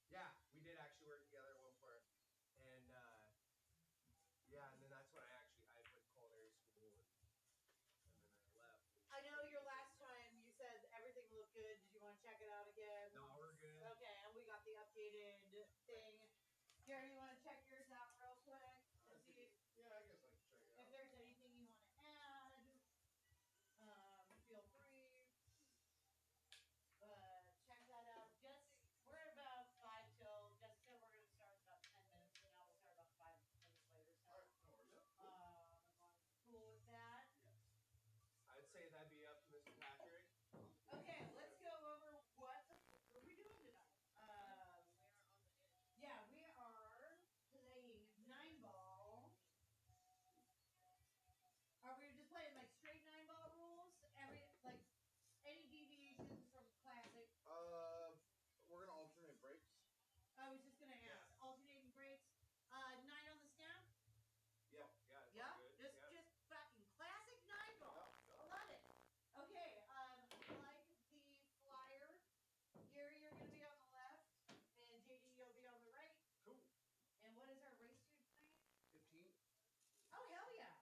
Yeah, we did actually work together at one point, and yeah, and then that's when I went to culinary school, and then I left. I know your last time you said everything looked good. Did you want to check it out again? No, we're good. Okay, and we got the updated thing. Gary, you want to check yours out real quick to see Yeah, I guess I can check it out. if there's anything you want to add. Feel free. Check that out. We're at about 5 till. Just said we're gonna start about 10 minutes from now. We'll start about 5 minutes later. So, no worries. as long as you're cool with that. Yes. I'd say that'd be up to Mr. Patrick. Okay, let's go over what are we doing tonight. Yeah, we are playing 9-ball. Are we just playing like straight 9-ball rules? Any deviations from classic? We're gonna alternate breaks. I was just gonna ask. Alternating breaks. 9 on the snap. Yeah. Yeah. Just fucking classic 9-ball. Love it. Okay. Like the flyer, Gary, you're gonna be on the left, and JD, you'll be on the right. Cool. And what is our race to tonight? 15. Oh hell yeah!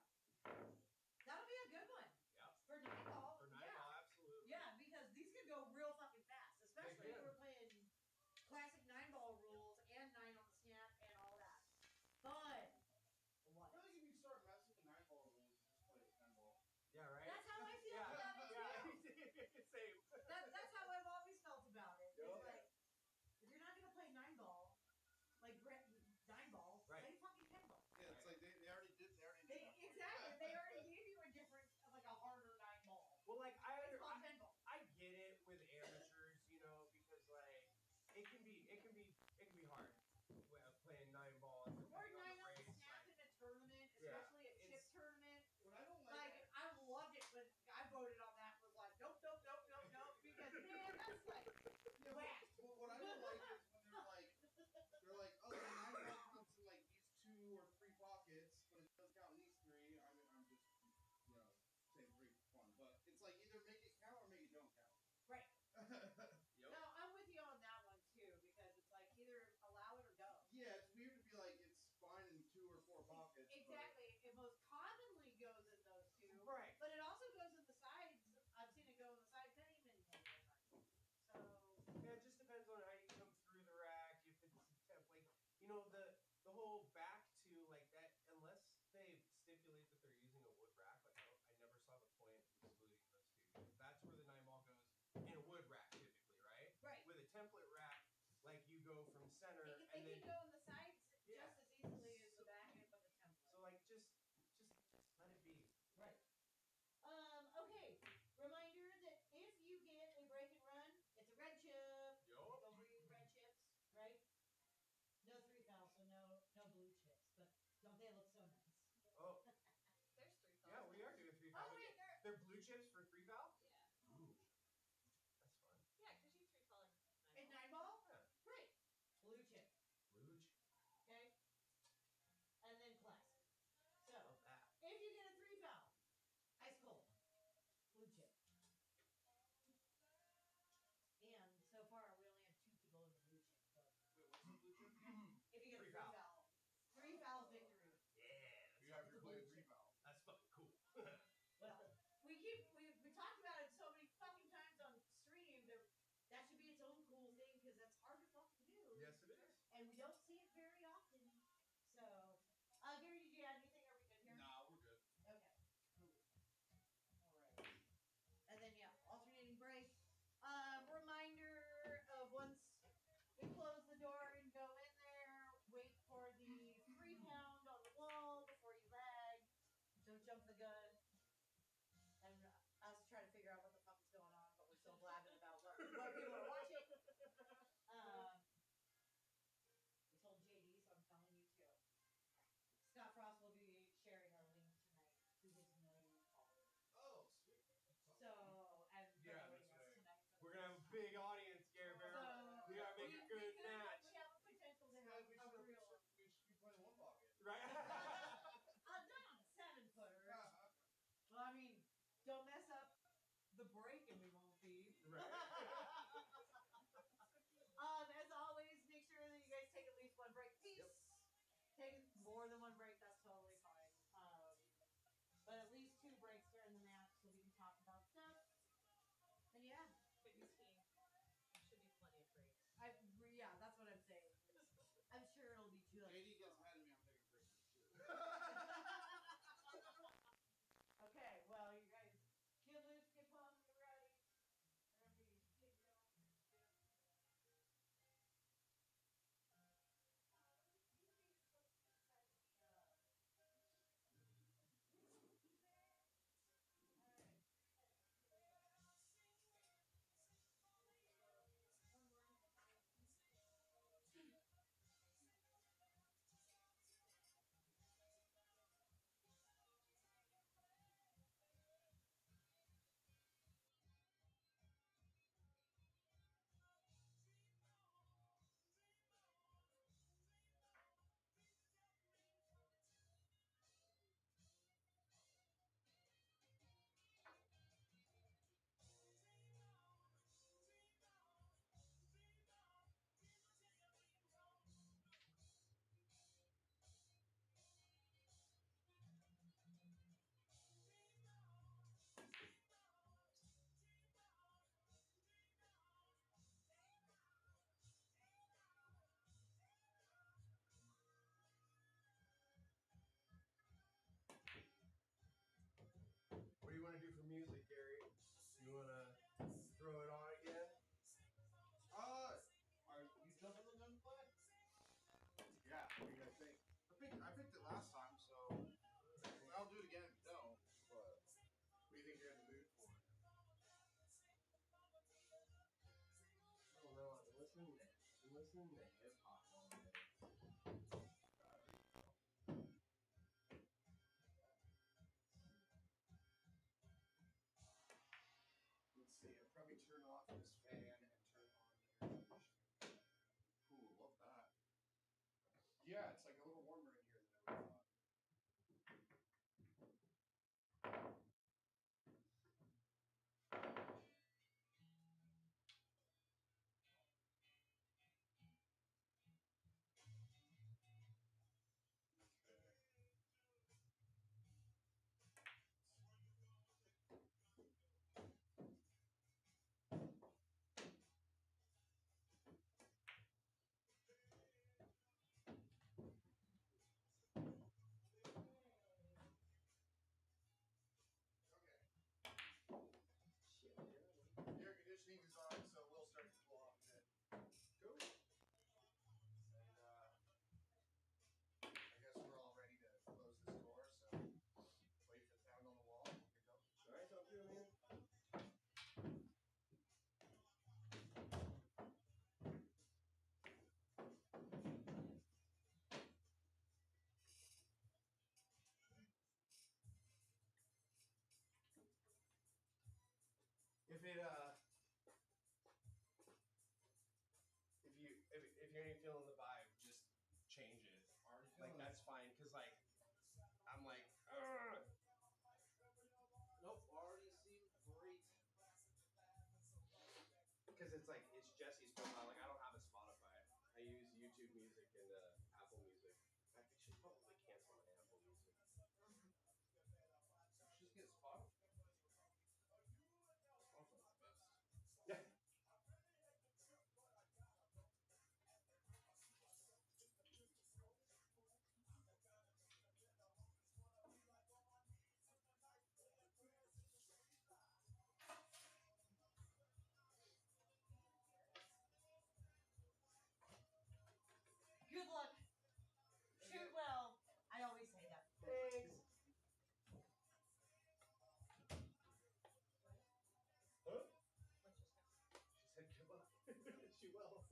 That'll be a good one. Yeah. For 9-ball. For 9-ball, absolutely. Yeah, because these can go real fucking fast, especially if we're playing classic 9-ball rules and 9 on the snap and all that. Fun. I feel like if you start messing with 9-ball rules, just play 9-ball. Yeah, right. That's how I feel about it too. Same. That's how I've always felt about it. Yep. It's like, if you're not gonna play 9-ball, like 9-ball, play fucking 10-ball. Yeah, it's like they already did. Exactly. They already gave you a different, like a harder 9-ball. Well, like It's called 10-ball. I get it with amateurs, because like it can be hard playing 9-ball. Or 9 on the snap in a tournament, especially a chip tournament. What I don't Like, I loved it when I voted on that. Was like, nope, because man, that's like whack. What I don't like is when they're like, oh, the 9-ball counts in like these 2 or 3 pockets, but it doesn't count in these 3. I mean, I'm just saying 3 for fun, but it's like either make it count or make it don't count. Right. Yep. No, I'm with you on that one too, because it's like either allow it or don't. Yeah, it's weird to be like it's fine in 2 or 4 pockets. Exactly. It most commonly goes in those 2. Right. But it also goes in the sides. I've seen it go in the sides many times. So yeah, it just depends on how you come through the rack. If it's like the whole back to like that, unless they stipulate that they're using a wood rack, like I never saw the point of excluding those 2. That's where the 9-ball goes in a wood rack typically, right? Right. With a template rack, like you go from center it and then can go in the sides just as easily as the back end of the template. So like just let it be. Right. Okay. Reminder that if you get a break and run, it's a red chip. Yup. Go bring red chips, right? No 3-foul, so no blue chips, but don't they look so nice? Oh. There's 3-foul. Yeah, we are doing 3-foul. Oh wait, they're blue chips for 3-foul? Yeah. Ooh. That's fun. Yeah, because you 3-foul in 9-ball? Yeah. Great. Blue chip. Blue chip. Okay. And then classic. So that. if you get a 3-foul, ice cold. Blue chip. And so far we only have 2 people in the blue chip. So. Wait, what's the blue chip? If you get a 3-foul. 3-foul victory. Yeah. You have your blue 3-foul. That's fucking cool. Well, we talked about it so many fucking times on stream that should be its own cool thing because that's hard to fucking do. Yes, it is. And we don't see it very often. So, Gary, did you add anything? Are we good here? Nah, we're good. Okay. Cool. All right. And then alternating break. Reminder of once we close the door and go in there, wait for the 3-pound on the wall before you lag. Don't jump the gun. And us trying to figure out what the fuck is going on, but we're still blabbing about what people are watching. We told JD, so I'm telling you too. Scott Frost will be sharing our link tonight to his million followers. Oh, sweet. So, and that's right. tonight. We're gonna have a big audience, Gary Barrel. So, we gotta make a good match. We have a potential to have a real. We should be playing 1 pocket. Right? Not on a 7-footer. Well, I mean, don't mess up the break and we won't be. Right. As always, make sure listening to hip hop all day. Let's see. I'll probably turn off this fan and turn on the air conditioning. Ooh, love that. Yeah, it's like a little warmer in here than I would have thought. The air conditioning is on, so we'll start to cool off a bit. Cool. And I guess we're all ready to close this door, so wait for the sound on the wall. Here it comes. All right, sounds good, man. If you ain't feeling the vibe, just change it. Like that's fine, cause like I'm like, ugh. Nope, already seems great. Because it's like it's Jesse's profile. Like I don't have a Spotify. I use YouTube Music and Apple Music. In fact, I should probably cancel my Apple Music. Just get Spotify. Spotify's the best. Yeah. Good luck. Shoot well. I always say that. Thanks. Huh? She said good luck. She will.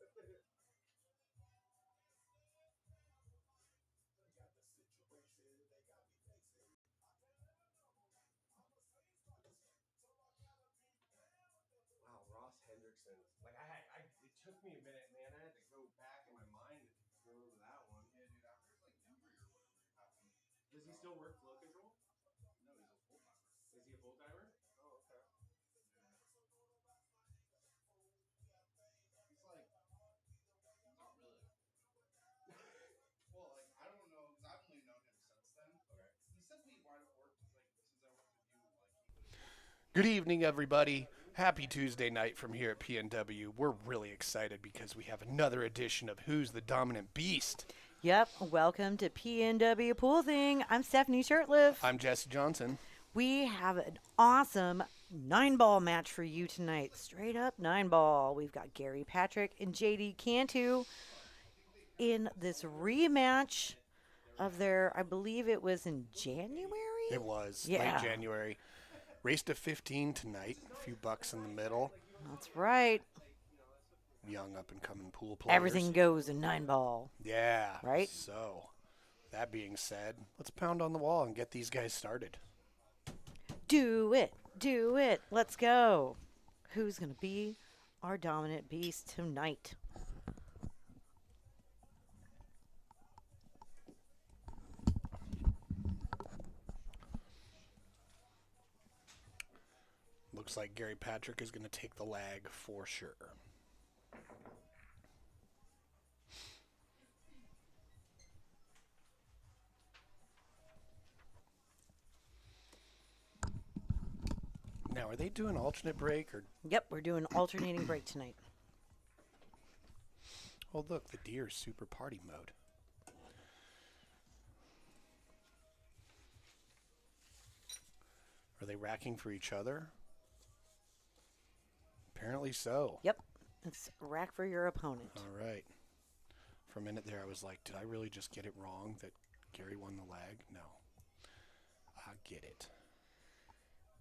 Wow, Ross Hendrickson. Like it took me a minute, man. I had to go back in my mind to remember that one. Yeah, dude, after like injury or whatever happened. Does he still work flow control? No, he's a full timer. Is he a full timer? Oh, okay. He's like, not really. Well, like I don't know, because I've only known him since then. Okay. He said to me, "Why don't work like since I worked with you, like he would." Good evening, everybody. Happy Tuesday night from here at PNW. We're really excited because we have another edition of Who's the Dominant Beast. Yep. Welcome to PNWpoolthing. I'm Stephanie Shurtliff. I'm Jesse Johnson. We have an awesome 9-ball match for you tonight. Straight up 9-ball. We've got Gary Patrick and JD Cantu in this rematch of their, I believe it was in January? It was Yeah. late January. Race to 15 tonight. A few bucks in the middle. That's right. Young up-and-coming pool players. Everything goes in 9-ball. Yeah. Right? So, that being said, let's pound on the wall and get these guys started. Do it. Do it. Let's go. Who's going to be our dominant beast tonight? Looks like Gary Patrick is going to take the lag for sure. Now, are they doing alternate break or? Yep, we're doing alternating break tonight. Oh, look, the deer's super party mode. Are they racking for each other? Apparently so. Yep, it's rack for your opponent. All right. For a minute there, I was like, did I really just get it wrong that Gary won the lag? No. I get it.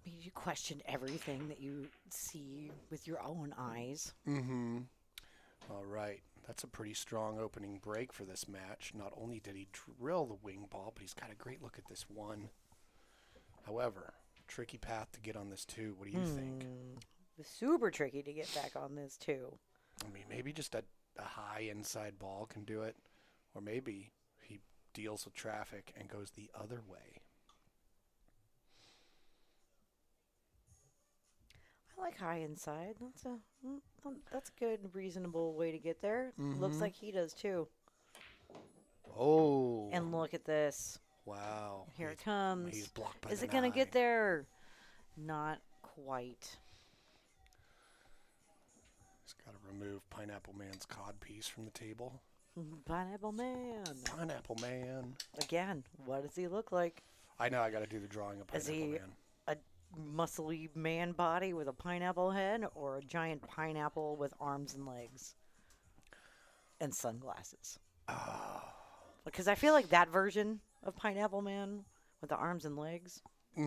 You question everything that you see with your own eyes. Mm-hmm. All right. That's a pretty strong opening break for this match. Not only did he drill the wing ball, but he's got a great look at this one. However, tricky path to get on this two. What do you think? Super tricky to get back on this too. I mean, maybe just a high inside ball can do it. Or maybe he deals with traffic and goes the other way. I like high inside. That's a good, reasonable way to get there. Looks like he does too. Oh. And look at this. Wow. Here it comes. He's blocked by Is the it going to get 9. there? Not quite. He's got to remove Pineapple Man's cod piece from the table. Pineapple Man. Pineapple Man. Again, what does he look like? I know I got to do the drawing of Is Pineapple he Man. a muscly man body with a pineapple head or a giant pineapple with arms and legs and sunglasses? Because I feel like that version of Pineapple Man with the arms and legs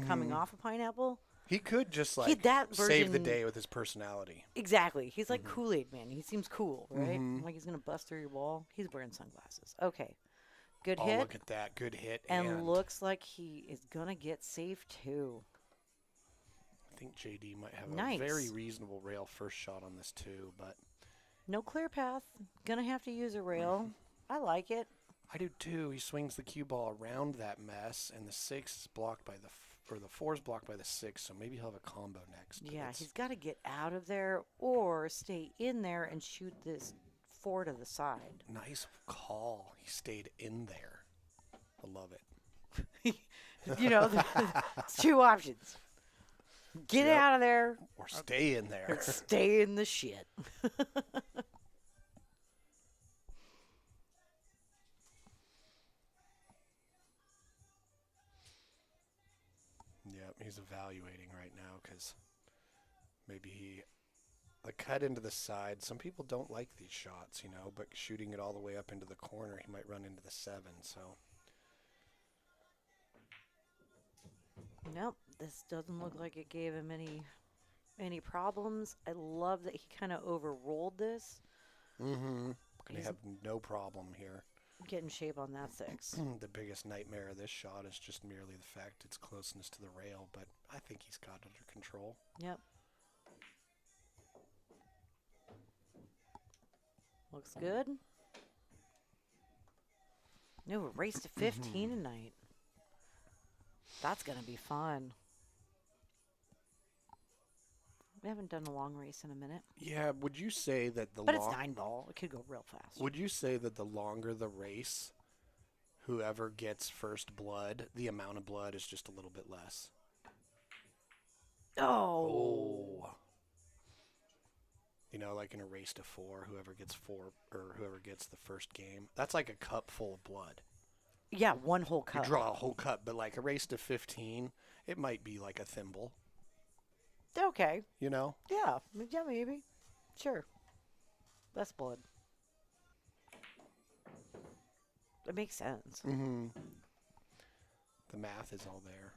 coming off a pineapple. He could just like that save the version- day with his personality. Exactly. He's like Kool-Aid Man. He seems cool, right? Like he's going to bust through your wall. He's wearing sunglasses. Okay. Good Oh, hit. look at that. Good hit. And looks like he is going to get safe too. I think JD might have Nice. a very reasonable rail first shot on this too, but No clear path. Going to have to use a rail. I like it. I do too. He swings the cue ball around that mess, and the 6 is blocked by the 4 is blocked by the 6, so maybe he'll have a combo next. but Yeah, it's- he's got to get out of there or stay in there and shoot this 4 to the side. Nice call. He stayed in there. I love it. You know, it's 2 options. Get Yep. out of there Or stay in there. or stay in the shit. Yep, he's evaluating right now because maybe the cut into the side. Some people don't like these shots, you know, but shooting it all the way up into the corner, he might run into the 7. So Nope, this doesn't look like it gave him any problems. I love that he kind of overrolled this. gonna He's- have no problem here. Get in shape on that 6. The biggest nightmare of this shot is just merely the fact its closeness to the rail, but I think he's got it under control. Yep. Looks good. No, race to 15 tonight. That's going to be fun. We haven't done a long race in a minute. Yeah, would you say that the But it's 9 ball. It could go real fast. Would you say that the longer the race, whoever gets first blood, the amount of blood is just a little bit less? Oh. You know, like in a race to 4, whoever gets 4 or whoever gets the first game, that's like a cup full of blood. Yeah, one whole You cup. draw a whole cup, but like a race to 15, it might be like a thimble, Okay. you know? Yeah. Yeah, maybe. Sure. That's blood. It makes sense. Mm-hmm. The math is all there.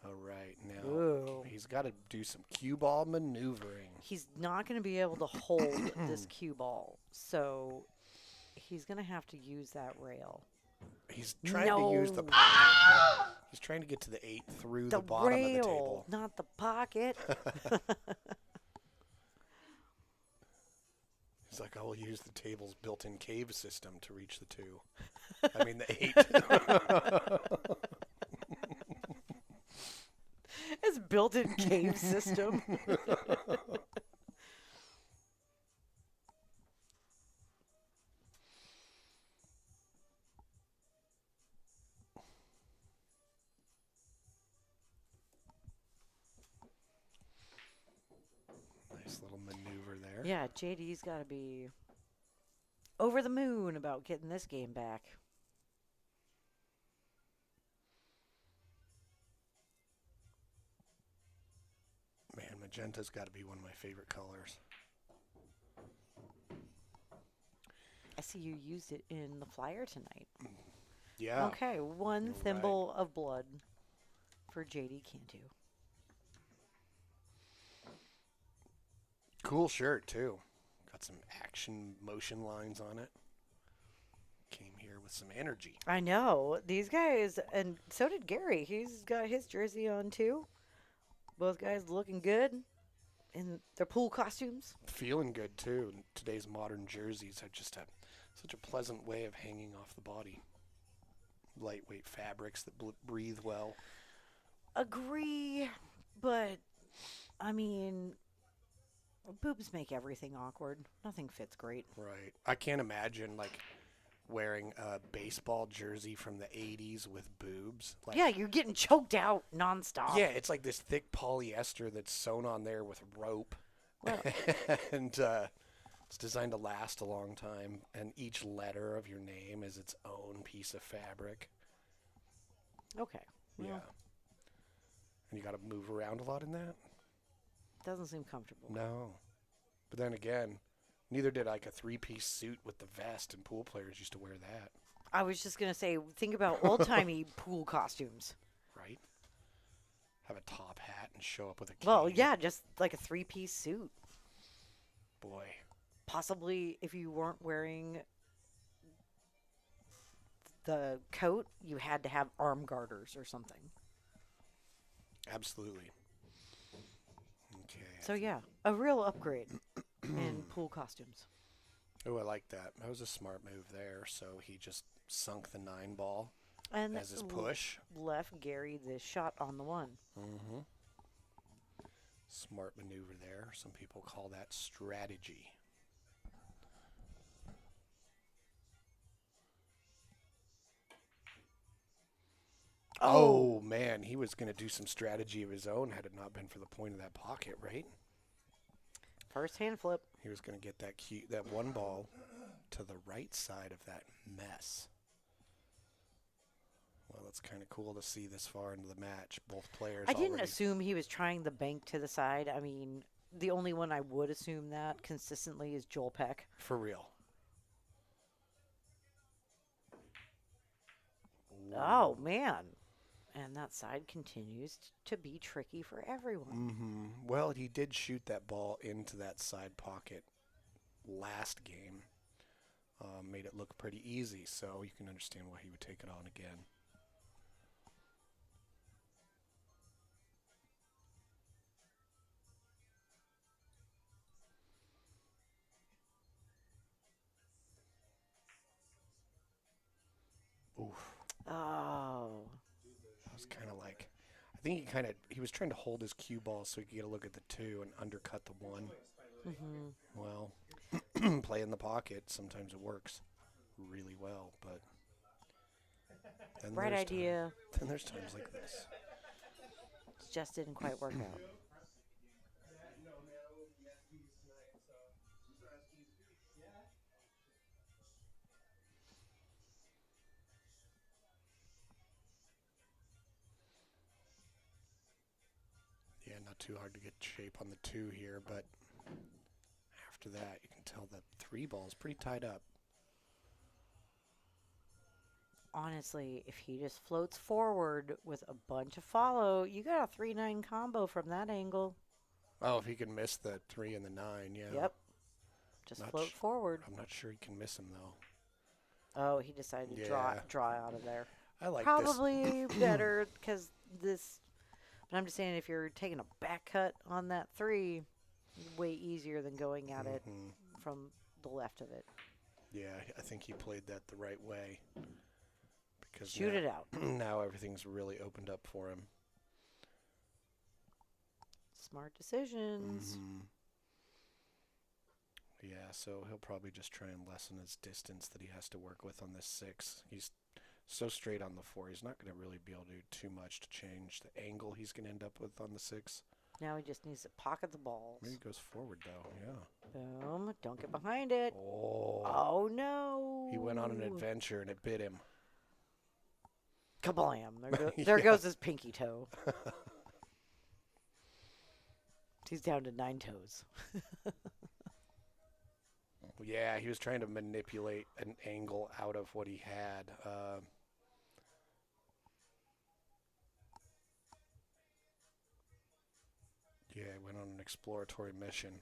All right, now Ooh. he's got to do some cue ball maneuvering. He's not going to be able to hold this cue ball, so he's going to have to use that rail. He's trying to use the No. pocket. He's trying to get to the 8 through the bottom rail, of the table. not the pocket. He's like, I will use the table's built-in cave system to reach the 2. I mean, the 8. His built-in cave system. Nice little maneuver there. Yeah, JD's got to be over the moon about getting this game back. Man, magenta's got to be one of my favorite colors. I see you used it in the flyer tonight. Yeah. Okay, one You're thimble of blood for JD Cantu. Cool shirt, too. Got some action motion lines on it. Came here with some energy. I know. These guys, and so did Gary. He's got his jersey on too. Both guys looking good in their pool costumes. Feeling good too. Today's modern jerseys are just such a pleasant way of hanging off the body. Lightweight fabrics that breathe well. Agree, but I mean, boobs make everything awkward. Nothing fits great. Right. I can't imagine like wearing a baseball jersey from the 80s with boobs. Like, Yeah, you're getting choked out nonstop. yeah, it's like this thick polyester that's sewn on there with rope. Well, And it's designed to last a long time. And each letter of your name is its own piece of fabric. okay. Well, Yeah. And you got to move around a lot in that? doesn't seem comfortable. No. But then again, neither did like a 3-piece suit with the vest, and pool players used to wear that, I was just gonna say, think about old-timey pool costumes. right? Have a top hat and show up with a cane. Well, yeah, just like a 3-piece suit. Boy. Possibly, if you weren't wearing the coat, you had to have arm garters or something. Absolutely. Okay. So yeah, a real upgrade in pool costumes. Oh, I like that. That was a smart move there. So he just sunk the 9 ball And as his push. left Gary the shot on the 1. Mm-hmm. Smart maneuver there. Some people call that strategy. Oh, man, he was going to do some strategy of his own had it not been for the point of that pocket, right? First hand flip. He was going to get that 1 ball to the right side of that mess. Well, it's kind of cool to see this far into the match. Both players I didn't already... assume he was trying the bank to the side. I mean, the only one I would assume that consistently is Joel Peck. For real. Oh, man. And that side continues to be tricky for everyone. Mm-hmm. Well, he did shoot that ball into that side pocket last game. Made it look pretty easy, so you can understand why he would take it on again. Oof. Oh. That was kind of like... I think he was trying to hold his cue ball so he could get a look at the 2 and undercut the 1. Mm-hmm. Well, play in the pocket, sometimes it works really well, but then Bright there's idea. Then there's times like this. Just didn't quite work out. Yeah, not too hard to get shape on the 2 here, but after that, you can tell that 3 ball is pretty tied up. Honestly, if he just floats forward with a bunch of follow, you got a 3-9 combo from that angle. Oh, if he can miss the 3 and the 9, yeah. Yep. Just Not float forward. I'm not sure he can miss him, though. Oh, he decided to draw out of there. I like Probably better because this. But I'm just saying, if you're taking a back cut on that 3, way easier than going at it from the left of it. Yeah, I think he played that the right way. Because Shoot it out. Now everything's really opened up for him. Smart decisions. Mm-hmm. Yeah, so he'll probably just try and lessen his distance that he has to work with on this 6. He's so straight on the 4. He's not going to really be able to do too much to change the angle he's going to end up with on the 6. Now he just needs to pocket the balls. Maybe he goes forward, though, yeah. Boom. Don't get behind it. Oh, no. he went on an adventure and it bit him. Kablam. There goes his pinky toe. He's down to 9 toes. Yeah, he was trying to manipulate an angle out of what he had. Yeah, he went on an exploratory mission.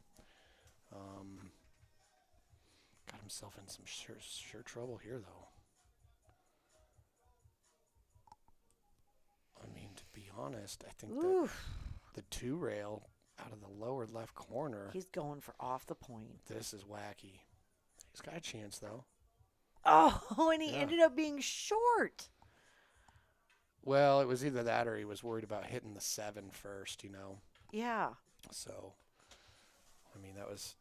himself in some sure trouble here, though. I mean, to be honest, I think that Oof. the 2-rail out of the lower left corner, He's going for off the point. this is wacky. He's got a chance, though. Oh, and he Yeah. ended up being short. Well, it was either that or he was worried about hitting the 7 first, you know. Yeah. So, I mean, that was,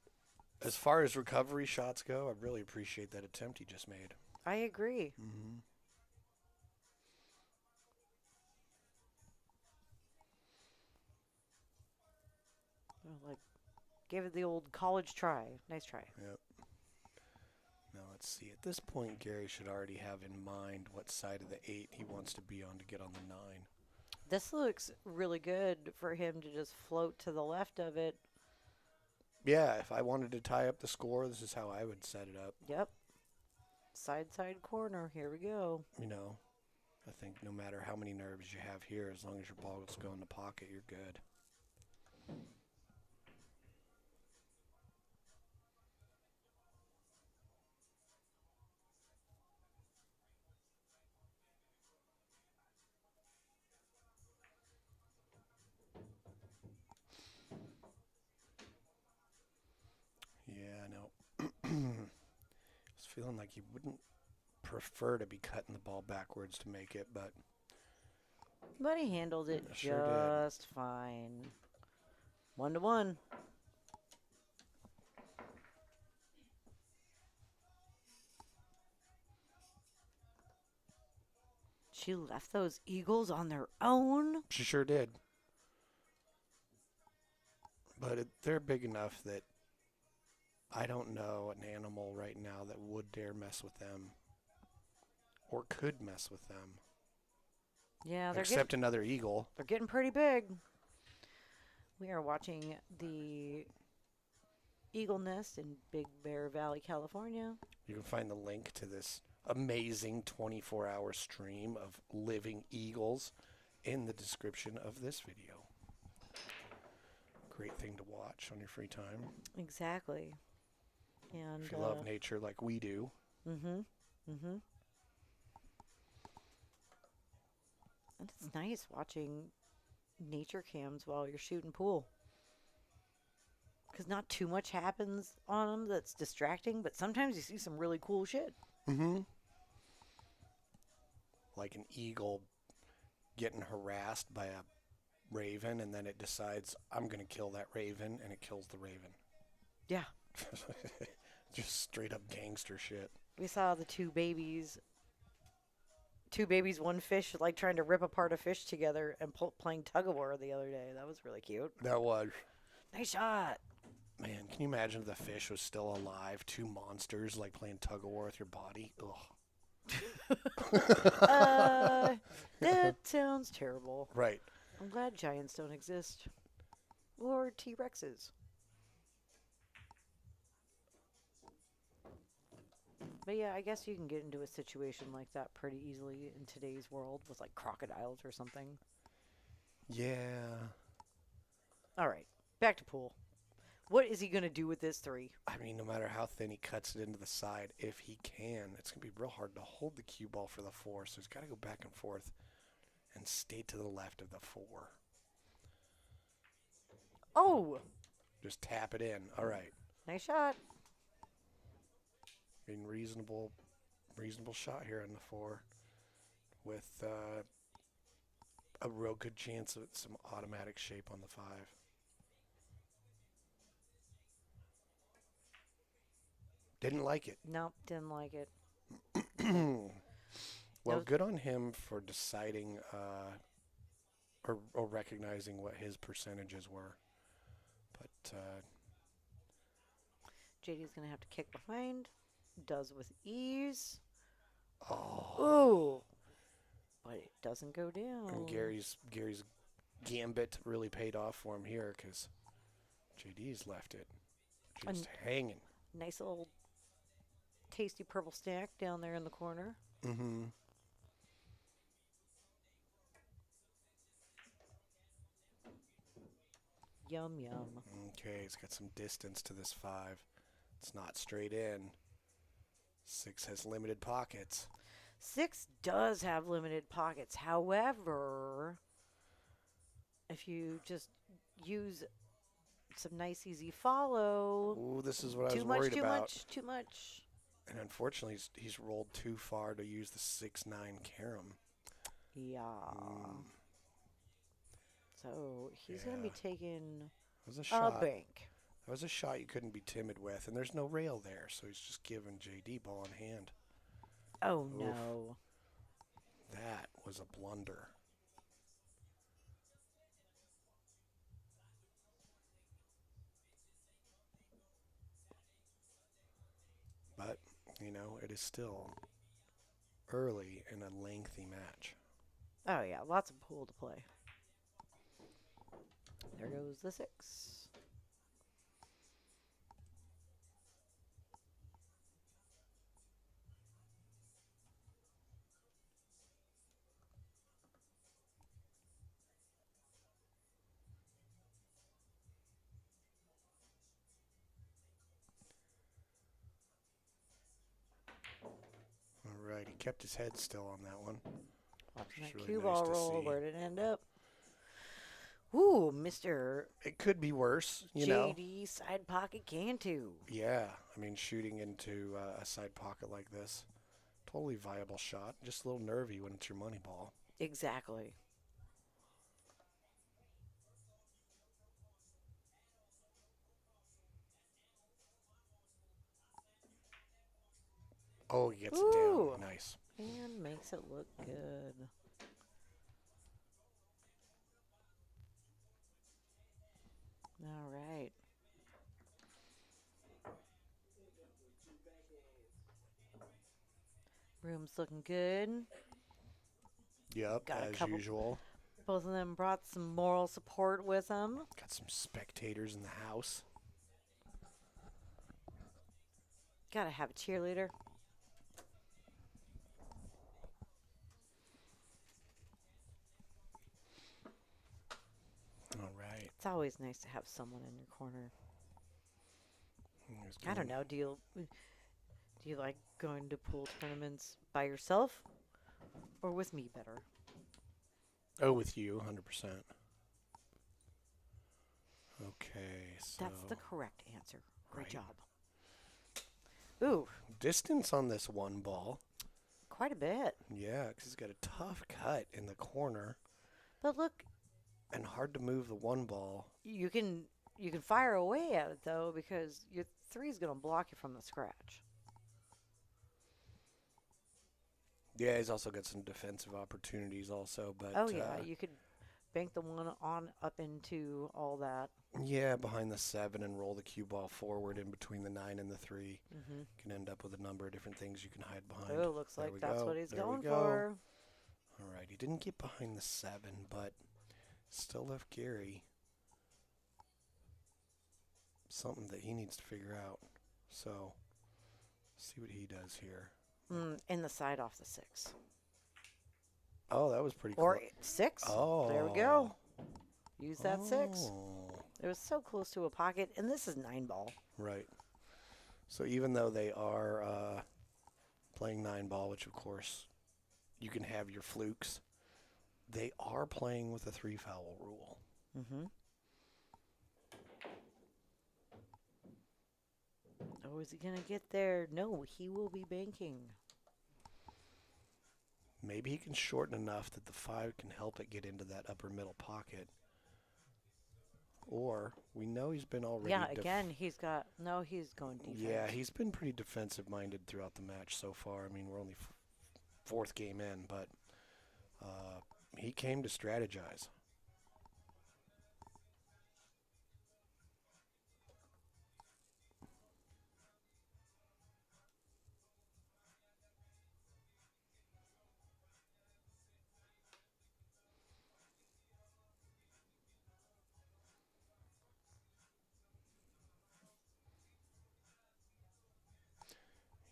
as far as recovery shots go, I really appreciate that attempt he just made. I agree. Mm-hmm. Like, gave it the old college try. Nice try. Yep. Now, let's see. At this point, Gary should already have in mind what side of the 8 he wants to be on to get on the 9. This looks really good for him to just float to the left of it. Yeah, if I wanted to tie up the score, this is how I would set it up. Yep. Side corner. Here we go. You know, I think no matter how many nerves you have here, as long as your balls go in the pocket, you're good. Yeah, I know. I was feeling like he wouldn't prefer to be cutting the ball backwards to make it, but But he handled it Sure did. just fine. 1-1. She left those eagles on their own. she sure did. But they're big enough that I don't know an animal right now that would dare mess with them or could mess with them. Yeah, Except another eagle. they're getting pretty big. We are watching the eagle nest in Big Bear Valley, California. You can find the link to this amazing 24-hour stream of living eagles in the description of this video. Great thing to watch on your free time. Exactly. And If you love nature like we do. And it's nice watching nature cams while you're shooting pool. Because not too much happens on them that's distracting, but sometimes you see some really cool shit. Mm-hmm. Like an eagle getting harassed by a raven, and then it decides, I'm going to kill that raven, and it kills the raven. Yeah. Just straight up gangster shit. We saw the two babies, one fish, like trying to rip apart a fish together and playing tug of war the other day. That was really cute. That was. Nice shot. Man, can you imagine if the fish was still alive? Two monsters like playing tug of war with your body? Ugh. That sounds terrible. Right. I'm glad giants don't exist. Or T-Rexes. But yeah, I guess you can get into a situation like that pretty easily in today's world with like crocodiles or something. Yeah. All right, back to pool. What is he going to do with this 3? I mean, no matter how thin he cuts it into the side, if he can, it's going to be real hard to hold the cue ball for the 4. So he's got to go back and forth and stay to the left of the 4. Oh! Just tap it in. All right. Nice shot. I mean, reasonable shot here on the 4 with a real good chance of some automatic shape on the 5. Didn't like it. Nope, didn't like it. Well, was- good on him for deciding or recognizing what his percentages were. But JD's going to have to kick behind. Does with ease. oh, Ooh. But it doesn't go down. and Gary's gambit really paid off for him here because JD's left it just hanging. Nice little tasty purple snack down there in the corner. Mm-hmm. Yum, yum. Okay, he's got some distance to this 5. It's not straight in. 6 has limited pockets. 6 does have limited pockets. However, if you just use some nice easy follow, Ooh, this is what I was too much, worried too about. much, too much. And unfortunately, he's rolled too far to use the 6-9 carom. Yeah. So he's going to be taking That was a a shot. bank. That was a shot you couldn't be timid with, and there's no rail there, so he's just giving JD ball in hand. Oh, Oof. no. That was a blunder. But, it is still early in a lengthy match. Oh, yeah. Lots of pool to play. There goes the 6. All right, he kept his head still on that one. Watching that really cue nice ball to roll. see. Where did it end up? Ooh, Mr. It could be worse, you know. JD side pocket Cantu. Yeah, I mean, shooting into a side pocket like this, totally viable shot. Just a little nervy when it's your money ball. Exactly. Oh, he gets it Ooh. down. Nice. And makes it look good. All right. Room's looking good. Yep, Got a as couple- usual. Both of them brought some moral support with them. Got some spectators in the house. Gotta have a cheerleader. All right. It's always nice to have someone in your corner. Here's I don't doing- know. Do you like going to pool tournaments by yourself or with me better? Oh, with you, 100%. Okay, so That's the correct answer. Great Right. job. Ooh, distance on this one ball. quite a bit. Yeah, because he's got a tough cut in the corner But look, and hard to move the one ball. you can fire away at it though because your 3 is gonna block you from the scratch. Yeah, he's also got some defensive opportunities also, but Oh yeah, you could bank the one on up into all that. yeah, behind the 7 and roll the cue ball forward in between the 9 and the 3. Mm-hmm. Can end up with a number of different things you can hide behind. Oh, looks There like we that's go. what he's There we going go. for. All right, he didn't get behind the 7, but still left Gary something that he needs to figure out. So, see what he does here. In the side off the 6. Oh, that was pretty Or close. 6. Oh. There we go. Use that 6. Oh, It was so close to a pocket, and this is 9 ball. right. So even though they are playing 9 ball, which of course you can have your flukes, they are playing with a 3 foul rule. Mm-hmm. Oh, is he going to get there? No, he will be banking. Maybe he can shorten enough that the 5 can help it get into that upper middle pocket. Or we know he's been already. Yeah, again, he's got. No, he's going defense. Yeah, he's been pretty defensive minded throughout the match so far. I mean, we're only 4th game in, but he came to strategize.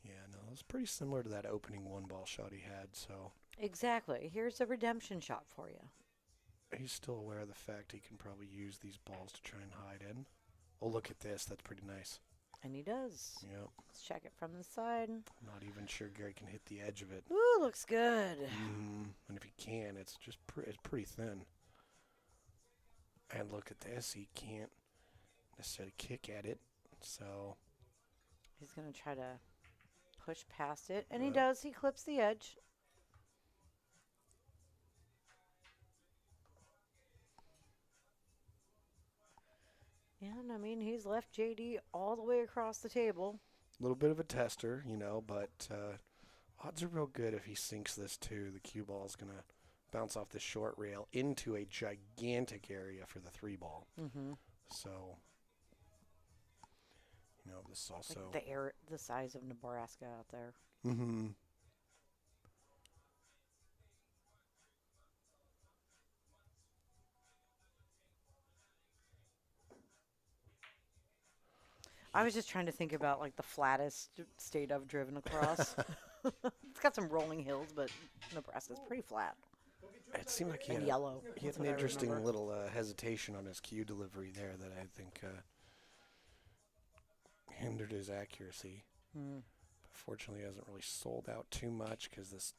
Yeah, no, it was pretty similar to that opening 1 ball shot he had, so Exactly. Here's a redemption shot for you. he's still aware of the fact he can probably use these balls to try and hide in. Oh, look at this. That's pretty nice. And he does. Yep. Let's check it from the side. Not even sure Gary can hit the edge of it. Ooh, looks good. And if he can, it's just it's pretty thin. And look at this. He can't necessarily kick at it. So He's going to try to push past it. And he Yep. does. He clips the edge. And, I mean, he's left JD all the way across the table. a little bit of a tester, but odds are real good if he sinks this too. The cue ball is going to bounce off the short rail into a gigantic area for the 3-ball. Mm-hmm. So, this is also... Like the size of Nebraska out there. Mm-hmm. I was just trying to think about, like, the flattest state I've driven across. It's got some rolling hills, but Nebraska's pretty flat. It seemed like he And had, yellow. he had That's an what I interesting remember. little hesitation on his cue delivery there that I think hindered his accuracy. Hmm. But fortunately, he hasn't really sold out too much because this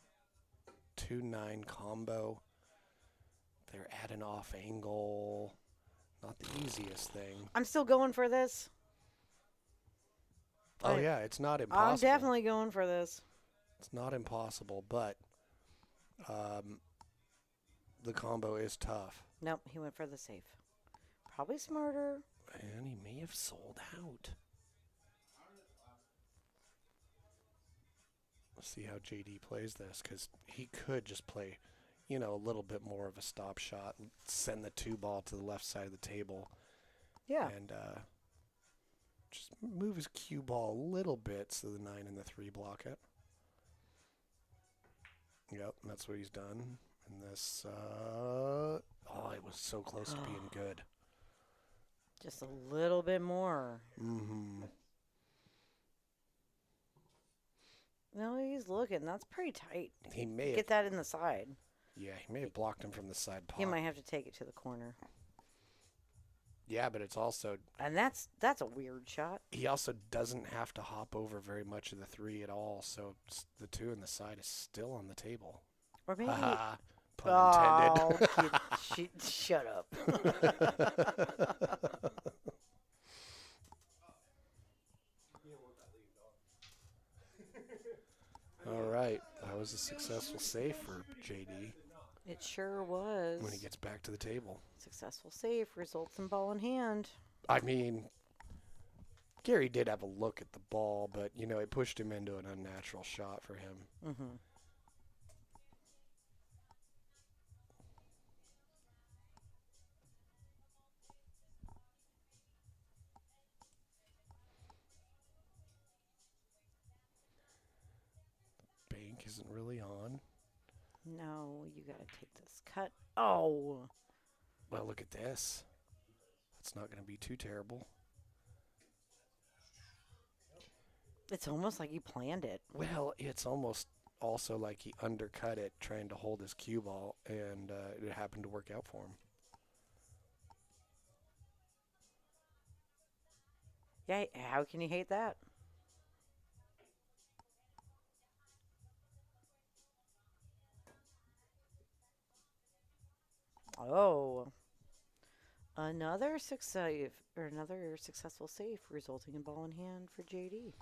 2-9 combo, they're at an off angle. Not the easiest thing. I'm still going for this. Oh, yeah, it's not impossible. I'm definitely going for this. It's not impossible, but the combo is tough. Nope, he went for the safe. Probably smarter. And he may have sold out. Let's see how JD plays this, because he could just play, a little bit more of a stop shot, send the 2-ball to the left side of the table. Yeah. And just move his cue ball a little bit so the 9 and the 3 block it. Yep, that's what he's done. And this, it was so close to being good. Just a little bit more. Mm-hmm. No, he's looking. That's pretty tight. He may have, Get that in the side. yeah, he may have blocked him from the side He pocket. might have to take it to the corner. Yeah, but it's also, And that's a weird shot. he also doesn't have to hop over very much of the 3 at all, so the 2 and the side is still on the table. Or maybe. Haha, pun intended. Shut up. All right, that was a successful save for JD It sure was. when he gets back to the table. Successful save results in ball in hand. I mean, Gary did have a look at the ball, but, it pushed him into an unnatural shot for him. Mm-hmm. Bank isn't really on. No, you gotta take this cut. Oh. Well, look at this. That's not going to be too terrible. It's almost like he planned it. Well, it's almost also like he undercut it trying to hold his cue ball, and it happened to work out for him. Yeah, how can you hate that? Oh. Another successful save resulting in ball in hand for JD.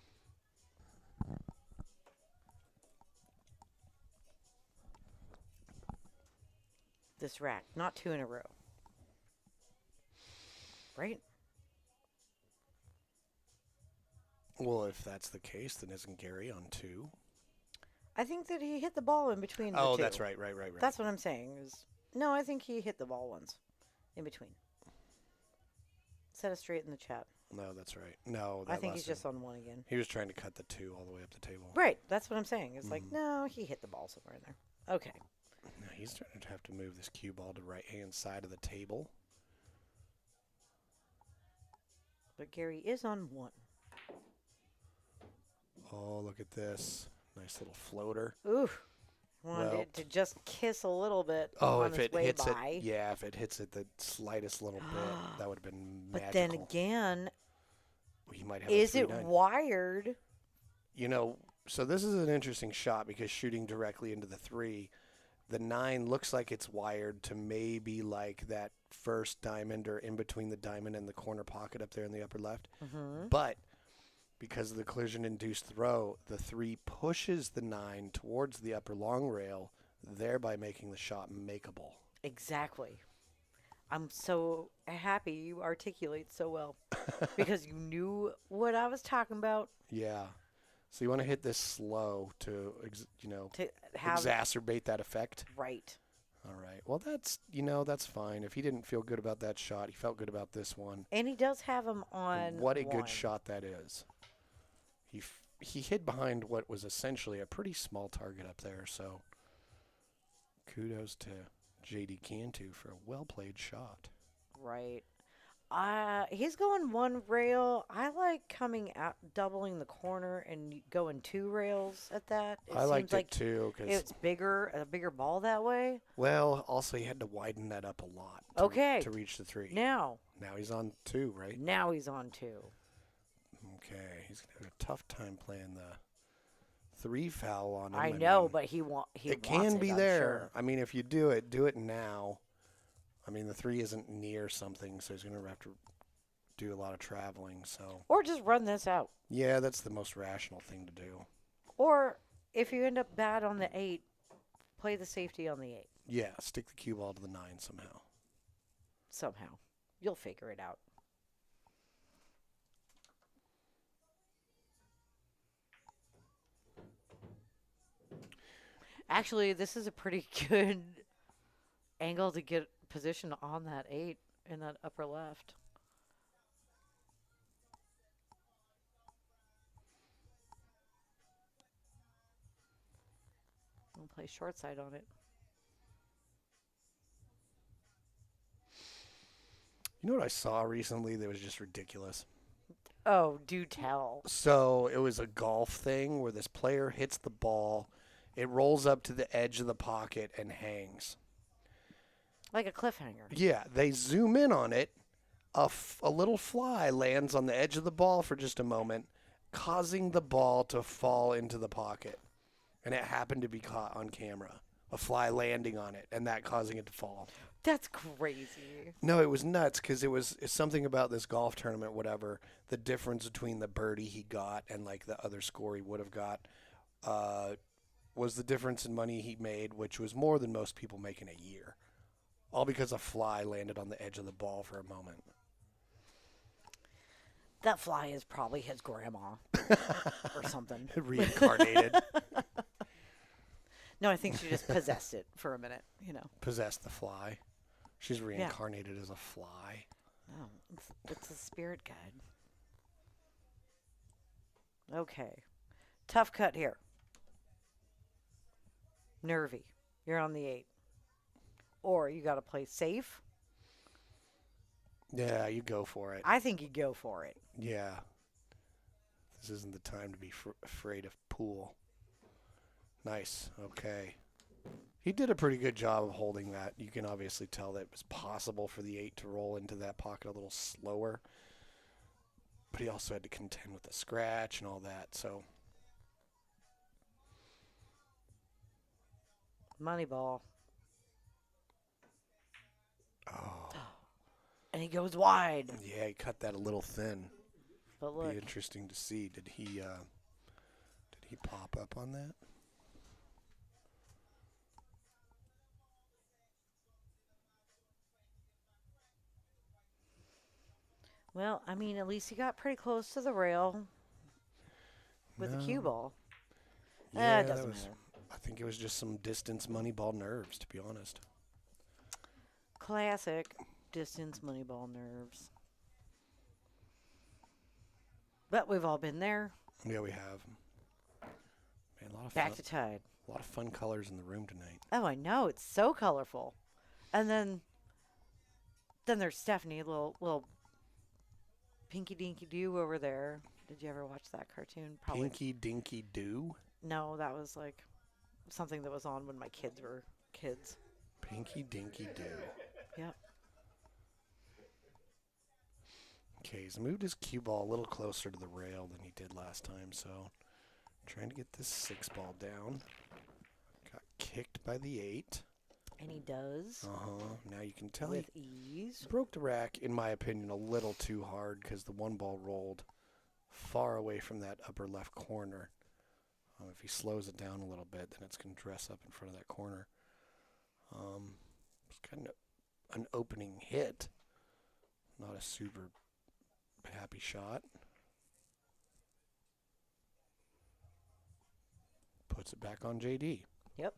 This rack, not 2 in a row. Right? Well, if that's the case, then isn't Gary on 2? I think that he hit the ball in between the Oh, two. that's right. That's what I'm saying. No, I think he hit the ball once. In between. Set it straight in the chat. No, that's right. No, that I think he's lesson- just on 1 again. He was trying to cut the 2 all the way up the table. Right, that's what I'm saying. It's like, no, he hit the ball somewhere in there. Okay. Now he's trying to have to move this cue ball to right-hand side of the table. But Gary is on 1. Oh, look at this. Nice little floater. Ooh. Wanted Well- it to just kiss a little bit Oh, on if its it way hits by. it, yeah, if it hits it the slightest little bit, that would have been magical. But then again, he might have Is a it 3-9. wired? You know, so this is an interesting shot because shooting directly into the 3, the 9 looks like it's wired to maybe like that first diamond or in between the diamond and the corner pocket up there in the upper left. Mm-hmm. But because of the collision-induced throw, the 3 pushes the 9 towards the upper long rail, thereby making the shot makeable. Exactly. I'm so happy you articulate so well because you knew what I was talking about Yeah. So you want to hit this slow to, to have exacerbate that effect? right. All right. Well, that's fine. If he didn't feel good about that shot, he felt good about this one. And he does have him on What a one. good shot that is. He hid behind what was essentially a pretty small target up there, so kudos to J.D. Cantu for a well-played shot. Right. He's going one rail. I like coming out, doubling the corner and going 2 rails at that. I liked it too because it's a bigger ball that way. well, also he had to widen that up a lot to reach the 3. Now He's on 2, right? Now he's on 2. Okay, he's gonna have a tough time playing the 3 foul on him. I mean, know, but he it wants can be I'm there. sure. I mean, if you do it now. I mean, the 3 isn't near something, so he's gonna have to do a lot of traveling. So Or just run this out. yeah, that's the most rational thing to do. Or if you end up bad on the 8, play the safety on the 8. Yeah, stick the cue ball to the 9 somehow. Somehow. You'll figure it out. Actually, this is a pretty good angle to get position on that 8 in that upper left. We'll play short side on it. You know what I saw recently that was just ridiculous? Oh, do tell. So it was a golf thing where this player hits the ball, it rolls up to the edge of the pocket and hangs. Like a cliffhanger. Yeah, they zoom in on it. A little fly lands on the edge of the ball for just a moment, causing the ball to fall into the pocket. And it happened to be caught on camera. A fly landing on it and that causing it to fall. That's crazy. No, it was nuts because it's something about this golf tournament, whatever. The difference between the birdie he got and like the other score he would have got was the difference in money he made, which was more than most people make in a year. All because a fly landed on the edge of the ball for a moment. That fly is probably his grandma or something. Reincarnated. No, I think she just possessed it for a minute, Possessed the fly. She's reincarnated as a fly. Oh, it's a spirit guide. Okay. Tough cut here. Nervy. You're on the 8. Or you got to play safe. Yeah, you go for it. I think you go for it. Yeah. This isn't the time to be afraid of pool. Nice. Okay. He did a pretty good job of holding that. You can obviously tell that it was possible for the 8 to roll into that pocket a little slower. But he also had to contend with the scratch and all that, so. Money ball. Oh. And he goes wide. Yeah, he cut that a little thin. But look. Be interesting to see. Did he pop up on that? Well, I mean, at least he got pretty close to the rail with the cue ball. Yeah, It doesn't matter. I think it was just some distance money ball nerves, to be honest. Classic distance money ball nerves. But we've all been there. Yeah, we have. Man, a lot of Back fun, to tied. a lot of fun colors in the room tonight. Oh, I know. It's so colorful. And then there's Stephanie, little Pinky Dinky Doo over there. Did you ever watch that cartoon? Probably. Pinky Dinky Doo? No, that was like something that was on when my kids were kids. Pinky Dinky Doo. Yep. Okay, he's moved his cue ball a little closer to the rail than he did last time, so trying to get this 6 ball down. Got kicked by the 8. And he does. Now you can tell with he ease. broke the rack, in my opinion, a little too hard because the 1 ball rolled far away from that upper left corner. If he slows it down a little bit, then it's going to dress up in front of that corner. It's kind of an opening hit. Not a super happy shot. Puts it back on JD. Yep.